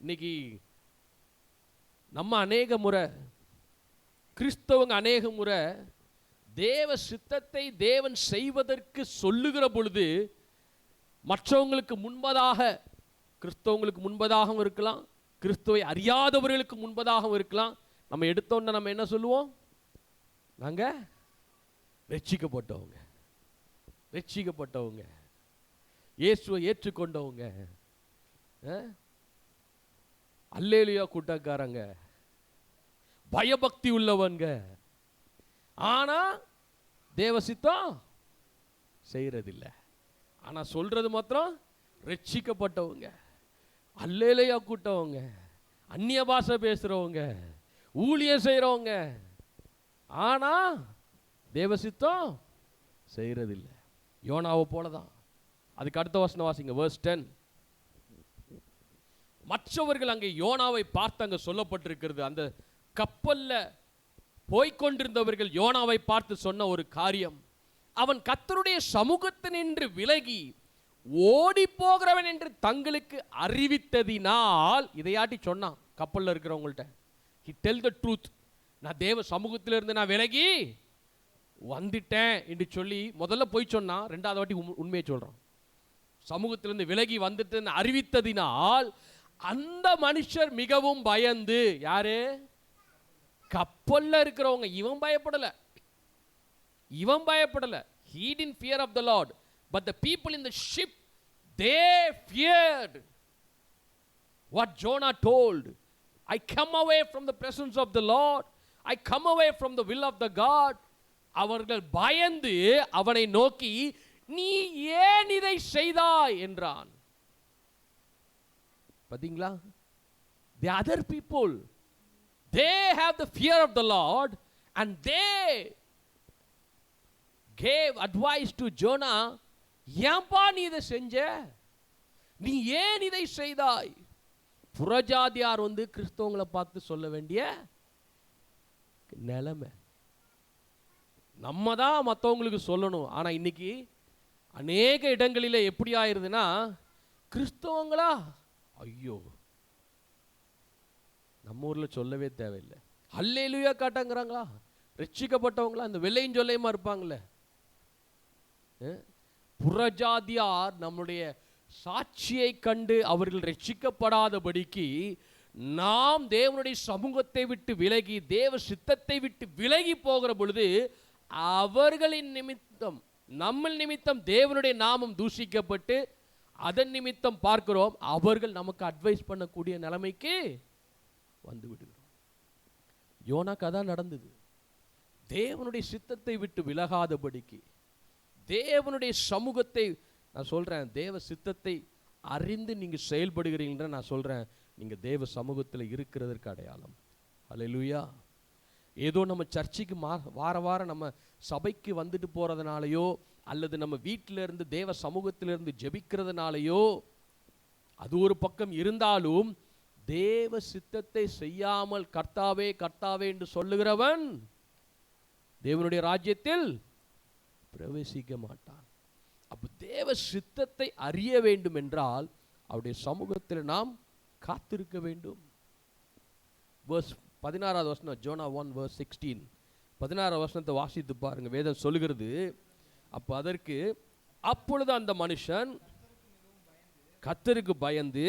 இன்னைக்கு நம்ம அநேக முறை, கிறிஸ்தவங்க அநேக முறை தேவ சித்தத்தை தேவன் செய்வதற்கு சொல்லுகிற பொழுது மற்றவங்களுக்கு முன்பதாக, கிறிஸ்தவங்களுக்கு முன்பதாகவும் இருக்கலாம், கிறிஸ்துவை அறியாதவர்களுக்கு முன்பதாகவும் இருக்கலாம், நம்ம எடுத்தோன்னா நம்ம என்ன சொல்லுவோம்? நாங்க ரட்சிக்கப்பட்டவங்க, ரட்சிக்கப்பட்டவங்க, இயேசுவை ஏற்றுக்கொண்டவங்க, அல்லேலூயா கூட்டக்காரங்க, பயபக்தி உள்ளவங்க. ஆனா தேவ சித்தம் செய்யறதில்லை. ஆனா சொல்றது மாத்திரம் ரட்சிக்கப்பட்டவங்க, அல்லேலூயா கூட்டவங்க, அந்நிய பாஷை பேசுறவங்க, ஊழியம் செய்யறவங்க. ஆனா தேவ சித்தம் செய்யறதில்லை. யோனாவை போலதான். அதுக்கு அடுத்த வசனம் வாசிங்க, verse 10. மற்றவர்கள் அங்கே யோனாவை பார்த்து அங்கே சொல்லப்பட்டிருக்கிறது, அந்த கப்பல்ல போய்கொண்டிருந்தவர்கள் யோனாவை பார்த்து சொன்ன ஒரு காரியம், அவன் கர்த்தருடைய சமூகத்தினின்று விலகி ஓடி போகிறவன் என்று தங்களுக்கு அறிவித்ததினால், இதையாட்டி சொன்னான் கப்பல்ல இருக்கிறவங்கள்ட்ட, he tell the truth, நான் தேவ சமூகத்திலிருந்து நான் விலகி வந்துட்டேன் என்று சொல்லி முதல்ல போய் சொன்னான். ரெண்டாவது வாட்டி உண்மையை சொல்றான், சமூகத்திலிருந்து விலகி வந்துட்டு அறிவித்ததினால் அந்த மனுஷர் மிகவும் பயந்து. யாரு? கப்பல்ல இருக்கிறவங்க. இவன் பயப்படல, இவன் பயப்படல. he didn't fear of the Lord, but the people in the ship, they feared what Jonah told. I come away from the presence of the Lord, I come away from the will of the God. அவர்கள் பயந்து அவனை நோக்கி, நீ ஏன் இதை செய்தாய் என்றான். பாத்தீங்களா? the other people, they have the fear of the Lord and they gave advice to Jonah. ஏன்பா நீ இதை செஞ்ச? நீ ஏன் இதை செய்தாய்? புறஜாதியார் வந்து கிறிஸ்தவங்களை பார்த்து சொல்ல வேண்டிய நிலைமை. நம்ம தான் மற்றவங்களுக்கு சொல்லணும். ஆனா இன்னைக்கு அநேக இடங்களிலே எப்படி ஆயிருதுன்னா, கிறிஸ்தவங்களா, ஐயோ நம்ம ஊர்ல சொல்லவே தேவையில்லை, அல்லேலூயா காட்டாங்கிறாங்களா, ரட்சிக்கப்பட்டவங்களா, அந்த வெள்ளையும் சொல்லையுமா இருப்பாங்களே. புறஜாதியார் நம்முடைய சாட்சியை கண்டு அவர்கள் ரட்சிக்கப்படாதபடிக்கு நாம் தேவனுடைய சமூகத்தை விட்டு விலகி தேவ சித்தத்தை விட்டு விலகி போகிற பொழுது அவர்களின் நிமித்தம், நம்ம நிமித்தம் தேவனுடைய நாமம் தூஷிக்கப்பட்டு அதன் நிமித்தம் பார்க்கிறோம் அவர்கள் நமக்கு அட்வைஸ் பண்ணக்கூடிய நிலைமைக்கு வந்து விடுகிறோம். யோனாக்கு அதான் நடந்தது. தேவனுடைய சித்தத்தை விட்டு விலகாதபடிக்கு, தேவனுடைய சமூகத்தை, நான் சொல்றேன், தேவ சித்தத்தை அறிந்து நீங்க செயல்படுகிறீங்கன்ற நான் சொல்றேன், நீங்க தேவ சமூகத்தில் இருக்கிறதற்கு அடையாளம். அல்லேலூயா. ஏதோ நம்ம சர்ச்சுக்கு வார வாரம் நம்ம சபைக்கு வந்துட்டு போகிறதுனாலையோ அல்லது நம்ம வீட்டில் இருந்து தேவ சமூகத்திலிருந்து ஜெபிக்கிறதுனாலையோ அது ஒரு பக்கம் இருந்தாலும் தேவ சித்தத்தை செய்யாமல் கர்த்தாவே கர்த்தாவே என்று சொல்லுகிறவன் தேவனுடைய ராஜ்யத்தில் பிரவேசிக்க மாட்டான். அப்போ தேவ சித்தத்தை அறிய வேண்டும் என்றால் அவருடைய சமூகத்தில் நாம் காத்திருக்க வேண்டும். verse 16வது வசனம், ஜோனா 1:16, 16வது வசனத்தை வாசித்து பாருங்க. வேதம் சொல்லுகிறது, அப்போ அதற்கு அப்பொழுது அந்த மனுஷன் கர்த்தருக்கு பயந்து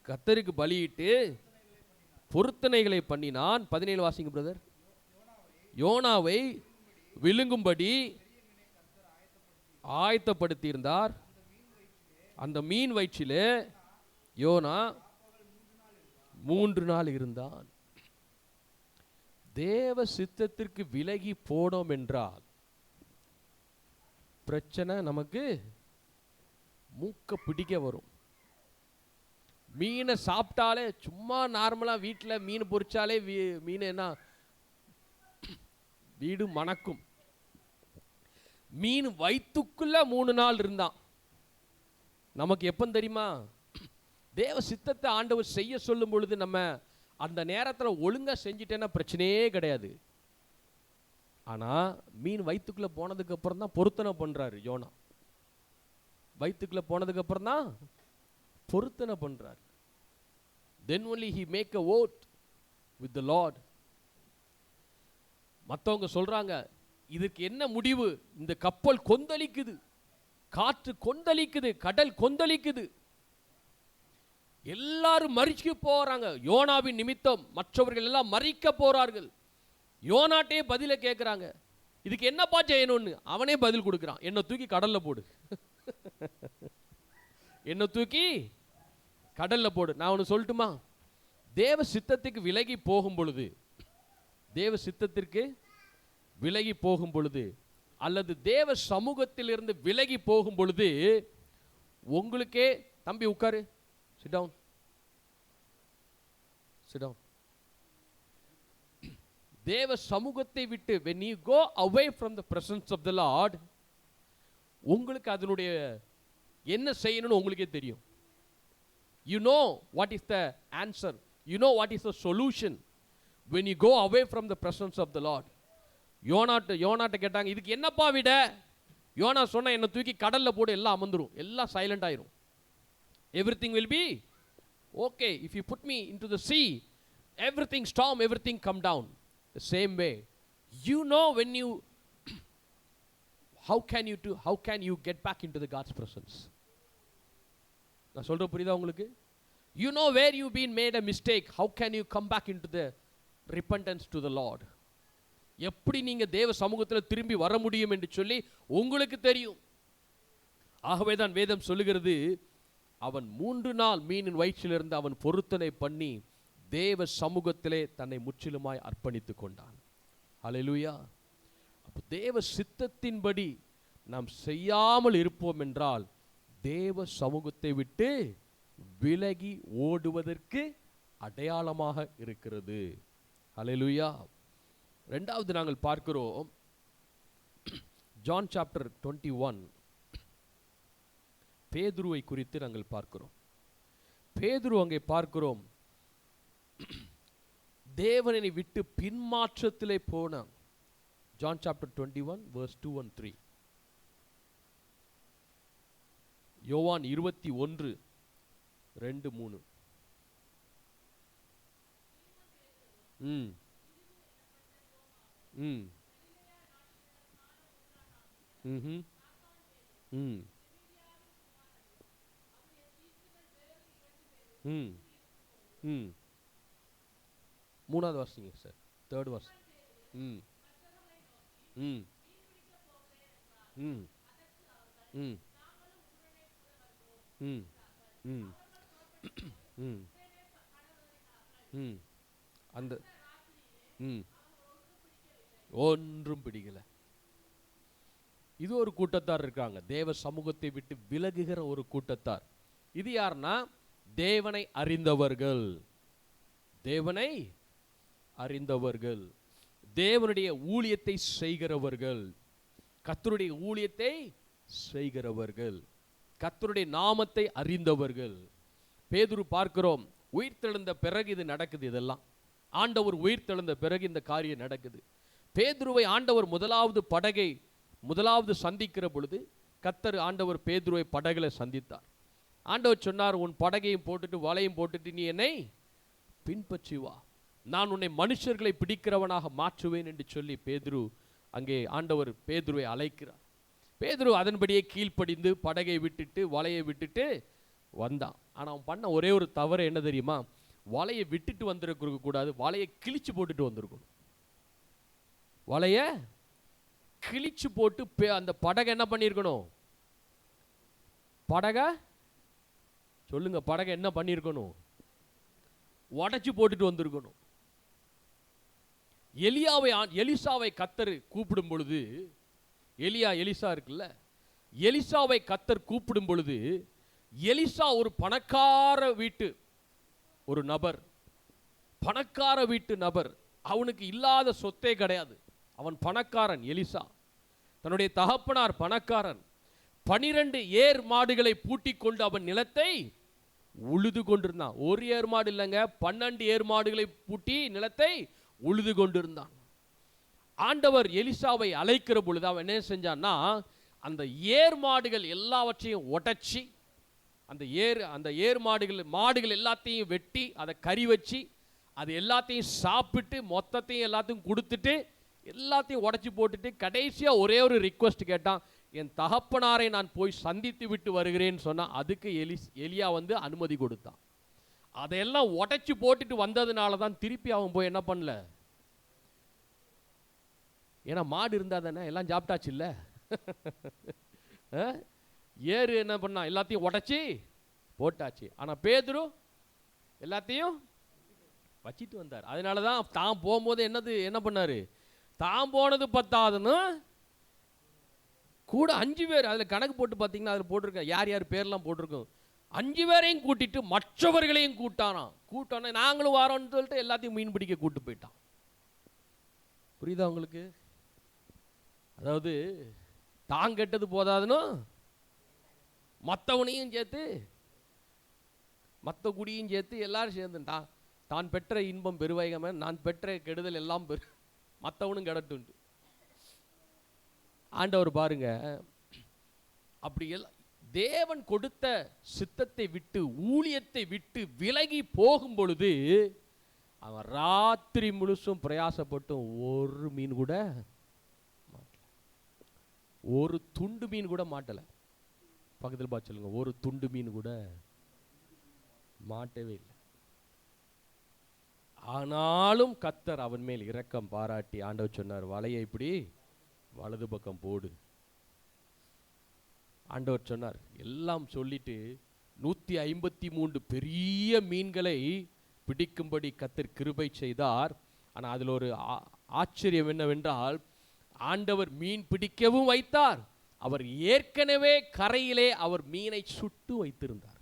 கர்த்தருக்கு பலியிட்டு பொருத்தனைகளை பண்ணினான். 17 வாசிங்க பிரதர். யோனாவை விழுங்கும்படி ஆயத்தப்படுத்தியிருந்தார். அந்த மீன் வயிற்றிலே யோனா 3 நாள் இருந்தான். தேவ சித்தத்திற்கு விலகி போனோம் என்றால் பிரச்சனை நமக்கு மூக்க பிடிக்க வரும். மீனை சாப்பிட்டாலே, சும்மா நார்மலாக வீட்டில் மீன் பொரிச்சாலே மீன் என்ன வீடு மணக்கும். மீன் வயிற்றுக்குள்ள 3 நாள் இருந்தான். நமக்கு எப்போ தெரியுமா? தேவ சித்தத்தை ஆண்டவர் செய்ய சொல்லும் பொழுது நம்ம அந்த நேரத்தில் ஒழுங்காக செஞ்சிட்டேன்னா பிரச்சனையே கிடையாது. ஆனால் மீன் வயிற்றுக்குள்ளே போனதுக்கு அப்புறம் தான் பொருத்தனை பண்ணுறாரு யோனா. வயிற்றுக்குள்ளே போனதுக்கு அப்புறம் தான் பொருத்தனை பண்றார். then only he make a vote with the Lord. மற்றவங்க சொல்றாங்க, இதுக்கு என்ன முடிவு? இந்த கப்பல் கொந்தளிக்குது, காற்று கொந்தளிக்குது, கடல் கொந்தளிக்குது, எல்லாரும் மரிக்க போறாங்க. யோனாவின் நிமித்தம் மற்றவர்கள் எல்லாம் மரிக்க போறார்கள். யோனாட்டே பதில கேட்கிறாங்க, இதுக்கு என்னப்பா செய்யணும்னு. அவனே பதில் கொடுக்கிறான், என்னை தூக்கி கடல்ல போடு, என்னை தூக்கி கடல்ல போடு. நான் ஒன்று சொல்லட்டுமா? தேவ சித்தத்துக்கு விலகி போகும் பொழுது, தேவ சித்தத்திற்கு விலகி போகும் பொழுது அல்லது தேவ சமூகத்திலிருந்து விலகி போகும் பொழுது உங்களுக்கே, தம்பி உட்காரு, sit down, sit down. தேவ சமூகத்தை விட்டு when you go away from the presence of the Lord, உங்களுக்கு அதனுடைய என்ன செய்யணும்னு உங்களுக்கே தெரியும். You know what is the answer, you know what is the solution when you go away from the presence of the Lord. யோனாட்ட கேட்டாங்க, இதுக்கு என்னப்பா விட? யோனா சொன்னா, என்னை தூக்கி கடல்ல போடு, எல்லாம் அமர்ந்துரும், எல்லாம் சைலண்ட் ஆயிரும், everything will be okay. If you put me into the sea, everything storm, everything come down. The same way, you know when you how can you get back into the God's presence? நான் சொல்ற புரியுதா உங்களுக்கு? You know where you've been made a mistake, how can you come back into the repentance to the Lord? எப்படி நீங்க தேவ சமூகத்தில் திரும்பி வர முடியும் என்று சொல்லி உங்களுக்கு தெரியும். ஆகவே தான் வேதம் சொல்லுகிறது, அவன் 3 நாள் மீனின் வயிற்றிலிருந்து அவன் பொருத்தனை பண்ணி தேவ சமூகத்திலே தன்னை முற்றிலுமாய் அர்ப்பணித்து கொண்டான். ஹல்லேலூயா. அப்போ தேவ சித்தத்தின்படி நாம் செய்யாமல் இருப்போம் என்றால் தேவ சமூகத்தை விட்டு விலகி ஓடுவதற்கு அடையாளமாக இருக்கிறது. ஹல்லேலூயா. இரண்டாவது நாங்கள் பார்க்கிறோம், ஜான் சாப்டர் 21, பேதுருவை குறித்து நாங்கள் பார்க்கிறோம். பேதுரு அங்கே பார்க்கிறோம், தேவனை விட்டு பின்மாற்றத்திலே போனான். John chapter 21 verse 2 and 3. யோவான் 21 2 3. மூணாவது வாசிங்க சார், தேர்ட் வாசி. அந்த ஒன்றும் பிடிக்கல. இது ஒரு கூட்டத்தார் இருக்காங்க, தேவ சமூகத்தை விட்டு விலகுகிற ஒரு கூட்டத்தார். இது யாருன்னா தேவனை அறிந்தவர்கள். தேவனை அறிந்தவர்கள், தேவனுடைய ஊழியத்தை செய்கிறவர்கள், கர்த்தருடைய ஊழியத்தை செய்கிறவர்கள், கர்த்தருடைய நாமத்தை அறிந்தவர்கள். பேதுரு பார்க்கிறோம், உயிர்த்தெழுந்த பிறகு இது நடக்குது. இதெல்லாம் ஆண்டவர் உயிர்த்தெழுந்த பிறகு இந்த காரியம் நடக்குது. பேதுருவை ஆண்டவர் முதலாவது சந்திக்கிற பொழுது கர்த்தர் ஆண்டவர் பேதுருவை படகுல சந்தித்தார். ஆண்டவர் சொன்னார், உன் படகையும் போட்டுட்டு வலையும் போட்டுட்டு நீ என்னை பின்பற்றி வா, நான் உன்னை மனுஷர்களை பிடிக்கிறவனாக மாற்றுவேன் என்று சொல்லி அங்கே ஆண்டவர் பேதுருவை அழைக்கிறார். பேதுரு அதன்படியே கீழ்ப்படிந்து படகை விட்டுட்டு வலையை விட்டுட்டு வந்தான். ஆனால் அவன் பண்ண ஒரே ஒரு தவறு என்ன தெரியுமா? வலையை விட்டுட்டு வந்திருக்க கூடாது, வலையை கிழிச்சு போட்டுட்டு வந்திருக்கணும். வலையை கிழிச்சு போட்டு அந்த படகை என்ன பண்ணியிருக்கணும்? படகை சொல்லுங்க, படகை என்ன பண்ணியிருக்கணும்? உடைச்சு போட்டுட்டு வந்திருக்கணும். எலிசாவை கர்த்தர் கூப்பிடும் பொழுது, எலிசா இருக்குல்ல, எலிசாவை கர்த்தர் கூப்பிடும் பொழுது, எலிசா ஒரு பணக்கார வீட்டு ஒரு நபர், பணக்கார வீட்டு நபர். அவனுக்கு இல்லாத சொத்தே கிடையாது. அவன் பணக்காரன். எலிசா தன்னுடைய தகப்பனார் பணக்காரன். 12 ஏர் மாடுகளை பூட்டிக் கொண்டு அவன் நிலத்தை உழுது கொண்டிருந்தான். ஒரு ஏர் மாடு இல்லைங்க, 12 ஏர் மாடுகளை பூட்டி நிலத்தை உழுது கொண்டிருந்தான். ஆண்டவர் எலிசாவை அழைக்கிற பொழுது அவன் என்ன செஞ்சான்னா, அந்த ஏர் மாடுகள் எல்லாவற்றையும் உடைச்சி, அந்த ஏர் மாடுகள் எல்லாத்தையும் வெட்டி அதை கறி வச்சு அது எல்லாத்தையும் சாப்பிட்டு மொத்தத்தையும் எல்லாத்தையும் கொடுத்துட்டு எல்லாத்தையும் உடைச்சி போட்டுட்டு கடைசியாக ஒரே ஒரு ரிக்வெஸ்ட் கேட்டான், என் தகப்பனாரை நான் போய் சந்தித்து விட்டு வருகிறேன்னு சொன்னால் அதுக்கு எலியா அனுமதி கொடுத்தான். அதையெல்லாம் உடைச்சி போட்டுட்டு வந்ததுனால தான் திருப்பி அவன் போய் என்ன பண்ணல, ஏன்னா மாடு இருந்தால் தானே எல்லாம் சாப்பிட்டாச்சு இல்லை. ஏறு என்ன பண்ணா, எல்லாத்தையும் உடைச்சி போட்டாச்சு. ஆனால் பேதுரு எல்லாத்தையும் வச்சிட்டு வந்தார். அதனால தான் தான் போகும்போது என்ன பண்ணாரு, தான் போனது பத்தாதுன்னு கூட 5 பேர், அதில் கணக்கு போட்டு பார்த்தீங்கன்னா அதில் போட்டிருக்கேன், யார் யார் பேர்லாம் போட்டிருக்கோம். 5 பேரையும் கூட்டிட்டு மற்றவர்களையும் கூட்டானா நாங்களும் வரோன்னு சொல்லிட்டு எல்லாத்தையும் மீன் பிடிக்க கூட்டு போயிட்டான். புரியுதா உங்களுக்கு? அதாவது தான் கெட்டது போதாதுன்னு மற்றவனையும் சேர்த்து, மற்ற குடியும் சேர்த்து எல்லாரும் சேர்ந்துட்டான். தான் பெற்ற இன்பம் பெருவைகமே, நான் பெற்ற கெடுதல் எல்லாம் மற்றவனும் கெடட்டுண்டு. ஆண்டவர் பாருங்க, அப்படி எல்லாம் தேவன் கொடுத்த சித்தத்தை விட்டு ஊழியத்தை விட்டு விலகி போகும் பொழுது அவன் ராத்திரி முழுசும் பிரயாசப்பட்டும் ஒரு மீன் கூட மாட்டல, ஒரு துண்டு மீன் கூட மாட்டல. பக்கத்தில் பார்த்து சொல்லுங்க, ஒரு துண்டு மீன் கூட மாட்டவே இல்லை. ஆனாலும் கர்த்தர் அவன் மேல் இரக்கம் பாராட்டி ஆண்டவர் சொன்னார், வலையை இப்படி வலது பக்கம் போடு. ஆண்டவர் சொன்னார். எல்லாம் சொல்லிட்டு 153 பெரிய மீன்களை பிடிக்கும்படி கர்த்தர் கிருபை செய்தார். ஆனால் அதில் ஒரு ஆச்சரியம் என்னவென்றால், ஆண்டவர் மீன் பிடிக்கவும் வைத்தார். அவர் ஏற்கனவே கரையிலே அவர் மீனை சுட்டு வைத்திருந்தார்.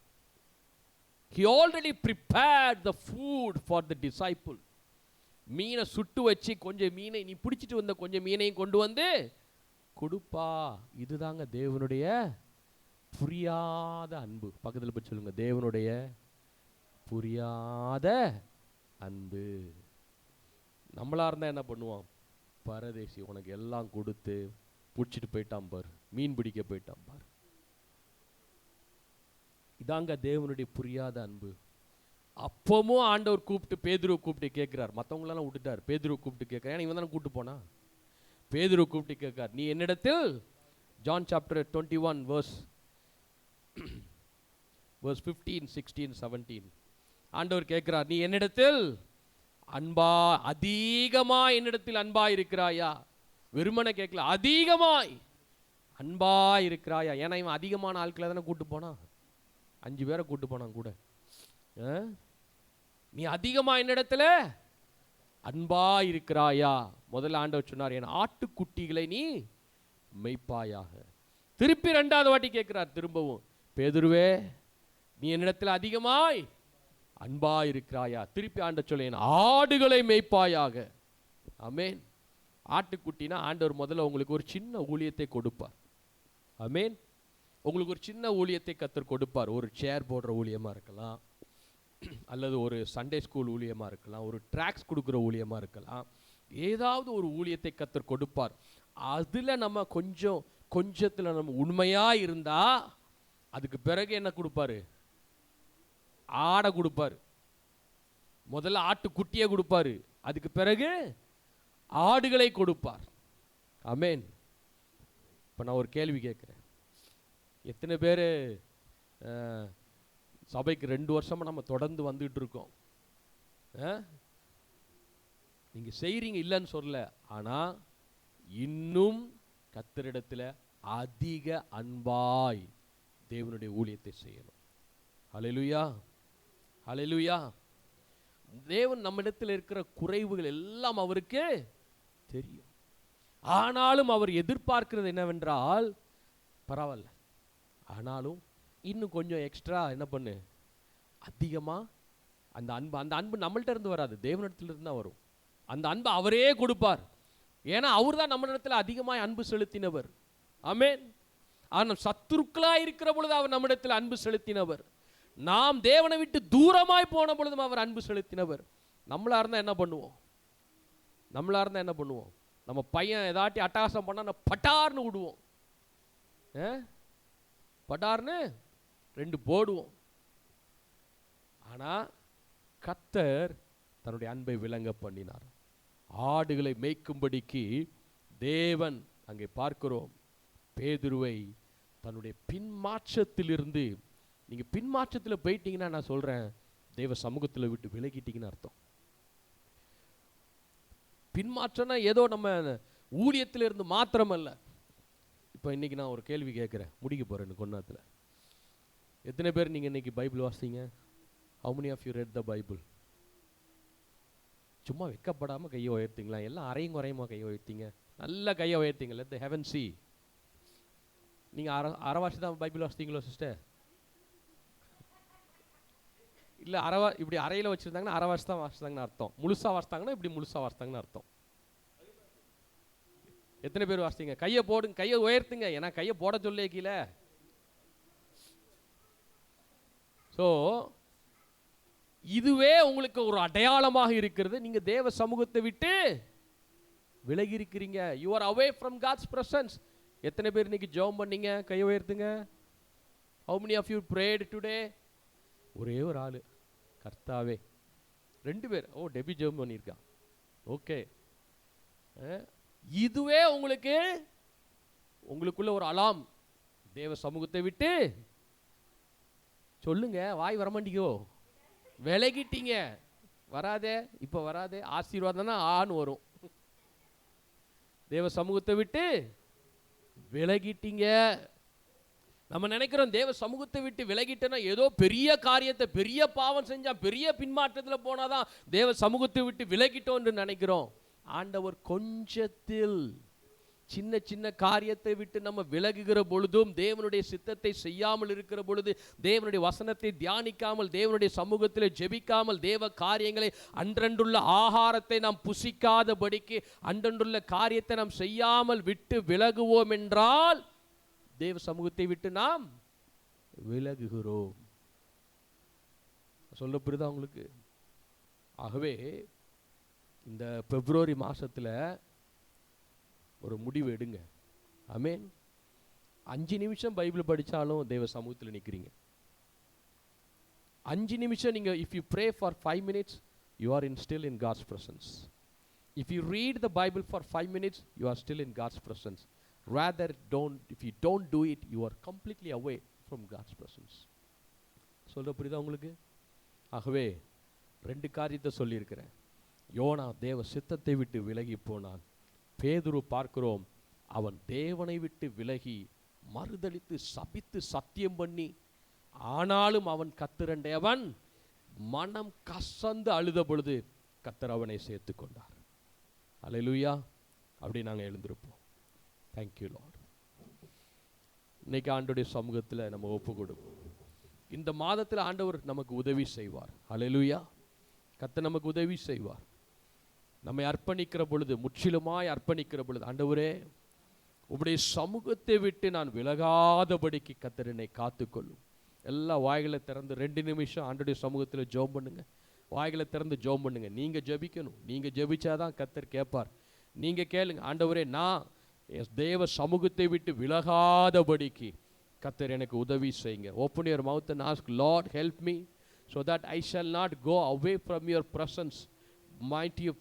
He already prepared the food for the disciple. மீனை சுட்டு வச்சு கொஞ்சம் மீனை நீ பிடிச்சிட்டு வந்த கொஞ்சம் மீனையும் கொண்டு வந்து கொடுப்பா. இதுதாங்க தேவனுடைய புரியாத அன்பு. பக்கத்தில் போய் சொல்லுங்க, தேவனுடைய புரியாத அன்பு. நம்மளா இருந்தா என்ன பண்ணுவான்? பரதேசி உனக்கு எல்லாம் கொடுத்து பிடிச்சிட்டு போயிட்டான் பார், மீன் பிடிக்க போயிட்டான் பார். இதாங்க தேவனுடைய புரியாத அன்பு. அப்பவும் ஆண்டவர் பேதுருவை கூப்பிட்டு கேட்கிறார். மற்றவங்களெல்லாம் விட்டுட்டார், பேதுருவை கூப்பிட்டு கேட்கிறார். ஏன்னா இவன் தானே கூப்பிட்டு போனா. பேதுருவை கூப்பிட்டு கேட்கிறார், நீ என்னிடத்தில், ஜான் சாப்டர் 21 verse 15, 16, 17 ஆண்டவர் கேட்கிறார், நீ என்னிடத்தில் அதிகமாய் என்னிடத்தில் அன்பாய் இருக்கிறாயா? வெறுமனை கேட்கல, அதிகமாய் அன்பாய் இருக்கிறாயா? ஏன்னா இவன் அதிகமான ஆட்களை தானே கூட்டு போனா, 5 பேரை கூட்டு போனான் கூட. நீ அதிகமா என்னிடத்துல அன்பா இருக்கிறாயா? முதல்ல ஆண்டவர் சொன்னார், என் ஆட்டுக்குட்டிகளை நீ மெய்ப்பாயாக. திருப்பி 2வது வாட்டி கேட்கிறார் திரும்பவும், பேதுருவே நீ என்னிடத்தில் அதிகமாய் அன்பா இருக்கிறாயா? திருப்பி ஆண்ட சொல்லேன், ஆடுகளை மேய்ப்பாயாக. ஆமேன். ஆட்டுக்குட்டினா ஆண்டவர் முதல்ல உங்களுக்கு ஒரு சின்ன ஊழியத்தை கொடுப்பார். ஆமேன். உங்களுக்கு ஒரு சின்ன ஊழியத்தை கர்த்தர் கொடுப்பார். ஒரு சேர் போடுற ஊழியமாக இருக்கலாம், அல்லது ஒரு சண்டே ஸ்கூல் ஊழியமாக இருக்கலாம், ஒரு ட்ராக்ஸ் கொடுக்குற ஊழியமாக இருக்கலாம். ஏதாவது ஒரு ஊழியத்தை கர்த்தர் கொடுப்பார். அதில் நம்ம கொஞ்சத்தில் நம்ம உண்மையாக இருந்தால் அதுக்கு பிறகு என்ன கொடுப்பாரு? ஆடை கொடுப்பாரு. முதல்ல ஆட்டுக்குட்டியை கொடுப்பாரு, அதுக்கு பிறகு ஆடுகளை கொடுப்பார். ஆமேன். இப்போ நான் ஒரு கேள்வி கேட்குறேன். எத்தனை பேர் சபைக்கு 2 வருஷமாக நம்ம தொடர்ந்து வந்துகிட்டு இருக்கோம்? நீங்கள் செய்கிறீங்க, இல்லைன்னு சொல்லல. ஆனால் இன்னும் கர்த்தரிடத்தில் அதிக அன்பாய் தேவனுடைய ஊழியத்தை செய்யணும். ஹல்லேலூயா, ஹல்லேலூயா. தேவன் நம்மிடத்தில் இருக்கிற குறைவுகள் எல்லாம் அவருக்கு தெரியும். ஆனாலும் அவர் எதிர்பார்க்கிறது என்னவென்றால், பரவாயில்ல, ஆனாலும் இன்னும் கொஞ்சம் எக்ஸ்ட்ரா என்ன பண்ணு, அதிகமாக அந்த அன்பு நம்மள்ட்ட இருந்து வராது, தேவனிடத்திலிருந்து தான் வரும். அந்த அன்பை அவரே கொடுப்பார். ஏன்னா அவர் தான் நம்மிடத்தில் அதிகமாக அன்பு செலுத்தினவர். ஆமேன். ஆனால் சத்துருக்களாக இருக்கிற பொழுது அவர் நம்மிடத்தில் அன்பு செலுத்தினவர். நாம் தேவனை விட்டு தூரமாய் போன பொழுதும் அவர் அன்பு செலுத்தினவர். நம்மளா இருந்தால் என்ன பண்ணுவோம்? நம்ம பையன் ஏதாட்டி அட்டகாசம் பண்ணா பட்டார்னு விடுவோம், பட்டார்னு 2 போடுவோம். ஆனால் கர்த்தர் தன்னுடைய அன்பை விளங்க பண்ணினார். ஆடுகளை மேய்க்கும்படிக்கு தேவன் அங்கே பார்க்கிறோம் பேதுருவை தன்னுடைய பின்மாற்றத்திலிருந்து, நீங்கள் பின்மாற்றத்தில் போயிட்டீங்கன்னா நான் சொல்கிறேன், தேவ சமூகத்தில் விட்டு விலகிட்டீங்கன்னு அர்த்தம். பின்மாற்றம்னா ஏதோ நம்ம ஊழியத்தில் இருந்து மாத்திரமல்ல. இப்போ இன்றைக்கி நான் ஒரு கேள்வி கேட்குறேன், முடிக்க போகிறேன் கொண்டாத்தில். எத்தனை பேர் நீங்கள் இன்றைக்கி Bible வாசித்தீங்க? How many of you read the Bible? சும்மா வெக்கப்படாமல் கையை உயர்த்திங்களா? எல்லாம் அரையும் குறையுமா கையை உயர்த்திங்க? நல்ல கையை உயர்த்திங்க. let the heaven see. நீங்கள் அரை வருஷம் தான் பைபிள் வாசித்தீங்களோ சிஸ்டர்? இல்லை, இப்படி அறையில் வச்சுருந்தாங்கன்னா அரை வருஷம் தான் வாசித்தாங்கன்னு அர்த்தம். முழுசாக வாசித்தாங்கன்னா இப்படி முழுசாக வாசித்தாங்கன்னு அர்த்தம். எத்தனை பேர் வாசித்தீங்க? கையை போடுங்க, கையை உயர்த்துங்க. ஏன்னா கையை போட சொல்லே கீழே. ஸோ இதுவே உங்களுக்கு ஒரு அடையாளமாக இருக்கிறது. நீங்கள் தேவ சமூகத்தை விட்டு விலகி இருக்கிறீங்க. You are away from God's presence. எத்தனை பேர் இன்னைக்கு ஜெபம் பண்ணீங்க? கையை உயர்த்துங்க. How many of you prayed today? ஒரே ஒரு ஆள், கர்த்தாவே. 2 பேர். ஓ, டெபி ஜெபம் பண்ணியிருக்கான். ஓகே. இதுவே உங்களுக்குள்ள ஒரு அலாம். தேவ சமூகத்தை விட்டு சொல்லுங்க, வாய் வரமாட்டீங்கோ, விலகிட்டீங்க. வராதே, இப்போ வராதே. ஆசீர்வாதம்னா ஆன்னு வரும். தேவ சமூகத்தை விட்டு விலகிட்டீங்க. நம்ம நினைக்கிறோம் தேவ சமூகத்தை விட்டு விலகிட்டேன்னா ஏதோ பெரிய காரியத்தை, பெரிய பாவம் செஞ்சா, பெரிய பின்மாற்றத்தில் போனாதான் தேவ சமூகத்தை விட்டு விலகிட்டோம் என்று நினைக்கிறோம். ஆண்டவர் கொஞ்சத்தில் சின்ன சின்ன காரியத்தை விட்டு நம்ம விலகுகிற பொழுதும், தேவனுடைய சித்தத்தை செய்யாமல் இருக்கிற பொழுது, தேவனுடைய வசனத்தை தியானிக்காமல், தேவனுடைய சமூகத்தில் ஜெபிக்காமல், தேவ காரியங்களை, அன்றன்றுள்ள ஆகாரத்தை நாம் புசிக்காதபடிக்கு அன்றன்றுள்ள காரியத்தை நாம் செய்யாமல் விட்டு விலகுவோம் என்றால் தேவ சமூகத்தை விட்டு நாம் விலகுகிறோம். சொல்ல புரியுதா உங்களுக்கு? ஆகவே இந்த பிப்ரவரி மாதத்தில் ஒரு முடிவு எடுங்க. ஆமேன். 5 நிமிஷம் பைபிள் படித்தாலும் தேவ சமூகத்தில் நிற்கிறீங்க. 5 நிமிஷம் நீங்கள், if you pray for 5 minutes, you are still in God's presence. If you read the Bible for 5 minutes, you are still in God's presence. Rather, if you don't do it, you are completely away from God's presence. சொல்ல புரியுதா உங்களுக்கு? ஆகவே 2 காரியத்தை சொல்லியிருக்கிறேன். YONO தேவ சித்தத்தை விட்டு விலகி போனான். பேதுரு பார்க்கிறோம், அவன் தேவனை விட்டு விலகி மறுதலித்து சபித்து சத்தியம் பண்ணி, ஆனாலும் அவன் கர்த்தரண்டவன் மனம் கசந்து அழுத பொழுது கர்த்தர் அவனை சேர்த்து கொண்டார். அல்லேலூயா. அப்படி நாங்கள் எழுந்திருப்போம். Thank you Lord. இன்னைக்கு ஆண்டோடைய சமூகத்தில் நம்ம ஒப்பு கொடுப்போம். இந்த மாதத்தில் ஆண்டவர் நமக்கு உதவி செய்வார். ஹல்லேலூயா. கர்த்தர் நமக்கு உதவி செய்வார். நம்மை அர்ப்பணிக்கிற பொழுது, முற்றிலுமாய் அர்ப்பணிக்கிற பொழுது, ஆண்டவரே உம்முடைய சமூகத்தை விட்டு நான் விலகாதபடிக்கு கர்த்தர் என்னை காத்துக்கொள்ளும். எல்லா வாய்களை திறந்து 2 நிமிஷம் ஆண்டவருடைய சமூகத்தில் ஜெபம் பண்ணுங்க. வாய்களை திறந்து ஜெபம் பண்ணுங்க. நீங்கள் ஜெபிக்கணும். நீங்கள் ஜெபிச்சாதான் கர்த்தர் கேட்பார். நீங்கள் கேளுங்க, ஆண்டவரே நான் தேவ சமூகத்தை விட்டு விலகாதபடிக்கு கர்த்தர் எனக்கு உதவி செய்யுங்க. Open your mouth and ask, Lord help me so that I shall not go away from your presence,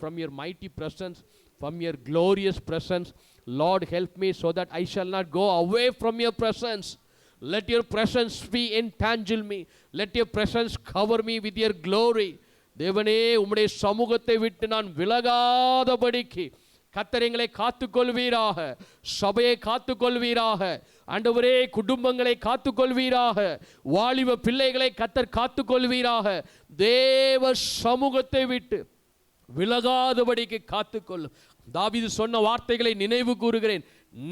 from your mighty presence, from your glorious presence. Lord help me so that I shall not go away from your presence. Let your presence be entangle me. Let your presence cover me with your glory. தேவனே உம்முடைய சமூகத்தை விட்டு நான் விலகாதபடிக்கு கர்த்தர் எங்களை காத்துக்கொள்வீராக. சபையை காத்துக்கொள்வீராக. ஆண்டவரே குடும்பங்களை காத்துக்கொள்வீராக. வாலிப பிள்ளைகளை கர்த்தர் காத்துக்கொள்வீராக. தேவ சமூகத்தை விட்டு விலகாதபடிக்கு காத்துக்கொள்ளும். தாவீது சொன்ன வார்த்தைகளை நினைவு கூறுகிறேன்.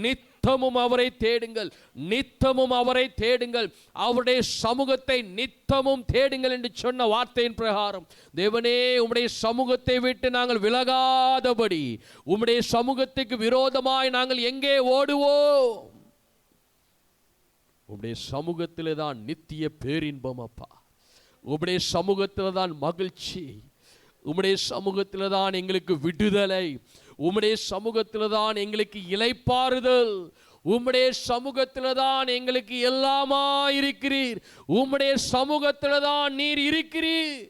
நித்தமும் அவரை தேடுங்கள், நித்தமும் அவரை தேடுங்கள், அவருடைய சமூகத்தை நித்தமும் தேடுங்கள் என்று சொன்ன வார்த்தையின் பிரகாரம் தேவனே உம்முடைய சமூகத்தை விட்டு நாங்கள் விலகாதபடி, உம்முடைய சமூகத்துக்கு விரோதமாய் நாங்கள் எங்கே ஓடுவோம்? உம்முடைய சமூகத்திலே தான் நித்திய பேரின்பம் அப்பா. உம்முடைய சமூகத்தில் தான் மகிழ்ச்சி. உம்முடைய சமூகத்தில் தான் எங்களுக்கு விடுதலை. உம்முடைய சமூகத்தில் தான் எங்களுக்கு இளைப்பாறுதல். உம்முடைய சமூகத்தில் தான் எங்களுக்கு எல்லாமா இருக்கிறீர். உம்முடைய சமூகத்தில் தான் நீர் இருக்கிறீர்.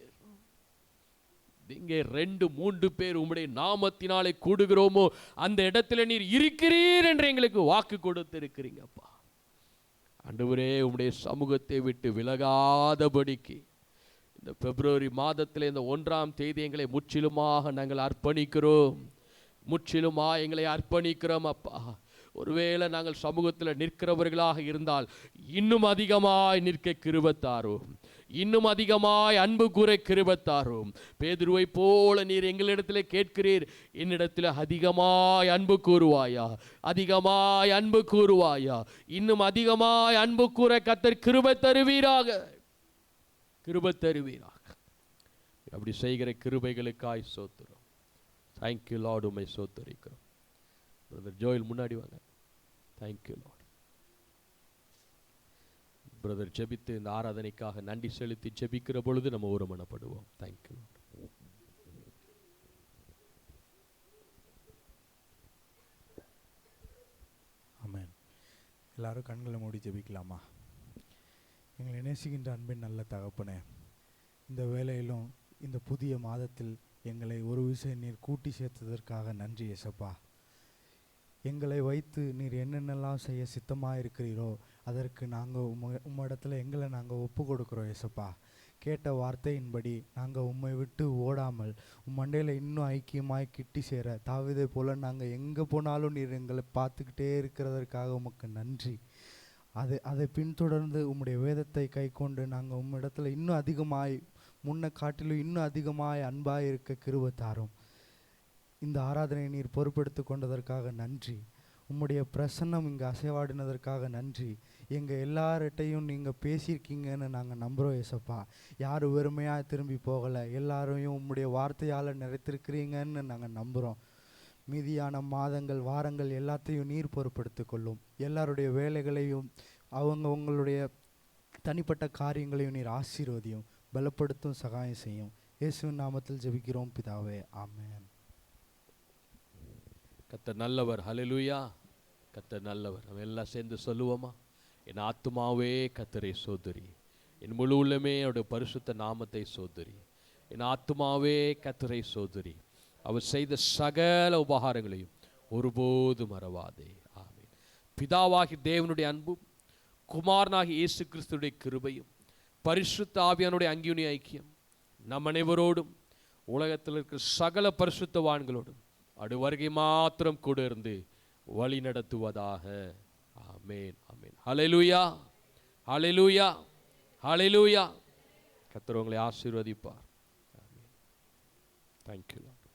இங்கே 2-3 பேர் உம்முடைய நாமத்தினாலே கூடுகிறோமோ அந்த இடத்துல நீர் இருக்கிறீர் என்று எங்களுக்கு வாக்கு கொடுத்திருக்கிறீங்கப்பா. ஆண்டவரே உம்முடைய சமூகத்தை விட்டு விலகாதபடிக்கு இந்த பிப்ரவரி மாதத்தில் இந்த 1ஆம் தேதி எங்களை முற்றிலுமாக நாங்கள் அர்ப்பணிக்கிறோம். முற்றிலுமாக எங்களை அர்ப்பணிக்கிறோம் அப்பா. ஒருவேளை நாங்கள் சமூகத்தில் நிற்கிறவர்களாக இருந்தால் இன்னும் அதிகமாய் நிற்க கிருபைத்தாரும், இன்னும் அதிகமாய் அன்பு கூற கிருபைத்தாரும். பேதுருவை போல நீர் எங்களிடத்தில் கேட்கிறீர், என்னிடத்தில் அதிகமாய் அன்பு கூறுவாயா, அதிகமாய் அன்பு கூறுவாயா. இன்னும் அதிகமாய் அன்பு கூற கர்த்தர் கிருபை தருவீராக, கிருபை தருவீராக. அப்படி செய்கிற கிருபைகளுக்காய் சோத்திரம். Thank you Lord. உம்மை சோத்தரிக்கிறோம். பிரதர் ஜோயில் முன்னாடி வாங்க. Thank you Lord. பிரதர் ஜெபித்து இந்த ஆராதனைக்காக நன்றி செலுத்தி ஜெபிக்கிற பொழுது நம்ம ஒருமனப்படுவோம். Thank you Lord. ஆமென். எல்லாரும் கண்களை மூடி ஜெபிக்கலாமா? எங்களை நேசிக்கின்ற அன்பின் நல்ல தகப்பனே, இந்த வேளையிலும் இந்த புதிய மாதத்தில் எங்களை ஒரு விஷயம் நீர் கூட்டி சேர்த்ததற்காக நன்றி ஏசப்பா. எங்களை வைத்து நீர் என்னென்னலாம் செய்ய சித்தமாக இருக்கிறீரோ அதற்கு நாங்கள் உம்மிடத்தில் எங்களை நாங்கள் ஒப்பு கொடுக்குறோம் ஏசப்பா. கேட்ட வார்த்தையின்படி நாங்கள் உம்மை விட்டு ஓடாமல் மண்டையில் இன்னும் ஐக்கியமாய் கிட்டி சேர தாவீதை போல் நாங்கள் எங்கே போனாலும் நீர் எங்களை பார்த்துக்கிட்டே இருக்கிறதற்காக உமக்கு நன்றி. அதை பின்தொடர்ந்து உம்முடைய வேதத்தை கை கொண்டு நாங்கள் உம்மிடத்தில் இன்னும் அதிகமாய் முன்ன காட்டிலும் இன்னும் அதிகமாய் அன்பாய் இருக்க கிருபை தாரும். இந்த ஆராதனையை நீர் பொறுப்பெடுத்து கொண்டதற்காக நன்றி. உம்முடைய பிரசன்னம் இங்கே அசைவாடினதற்காக நன்றி. எங்கள் எல்லார்கிட்டையும் நீங்கள் பேசியிருக்கீங்கன்னு நாங்கள் நம்புகிறோம் ஏசப்பா. யாரும் வெறுமையாக திரும்பி போகலை, எல்லாரையும் உம்முடைய வார்த்தையால் நிறைத்திருக்கிறீங்கன்னு நாங்கள் நம்புகிறோம். மீதியான மாதங்கள் வாரங்கள் எல்லாத்தையும் நீர் பொறுப்படுத்தி கொள்ளும். எல்லாருடைய வேலைகளையும் உங்களுடைய தனிப்பட்ட காரியங்களையும் நீர் ஆசீர்வதியும், பலப்படுத்தும், சகாயம் செய்யும். இயேசுவின் நாமத்தில் ஜெபிக்கிறோம் பிதாவே, ஆமென். கர்த்தர் நல்லவர். ஹல்லேலூயா. கர்த்தர் நல்லவர். நம்ம எல்லாம் சேர்ந்து சொல்லுவோமா? என் ஆத்துமாவே கர்த்தரை சோதரி, என் முழு உள்ளமே அவருடைய பரிசுத்த நாமத்தை சோதரி. என் ஆத்துமாவே கர்த்தரை சோதரி, அவர் செய்த சகல உபகாரங்களையும் ஒருபோதும் மறவாதே. ஆமென். பிதாவாகி தேவனுடைய அன்பும் குமாரனாகி இயேசு கிறிஸ்துடைய கிருபையும் பரிசுத்த ஆவியானுடைய அந்யோன்ய ஐக்கியம் நம் அனைவரோடும் உலகத்தில் இருக்கிற சகல பரிசுத்தவான்களோடும் அடு வருகை மாத்திரம் கூட இருந்து வழி நடத்துவதாக. ஆமென். ஆமென். ஹல்லேலூயா. ஹல்லேலூயா. ஹல்லேலூயா. கர்த்தர் உங்களை ஆசீர்வதிப்பார். ஆமென். Thank you Lord.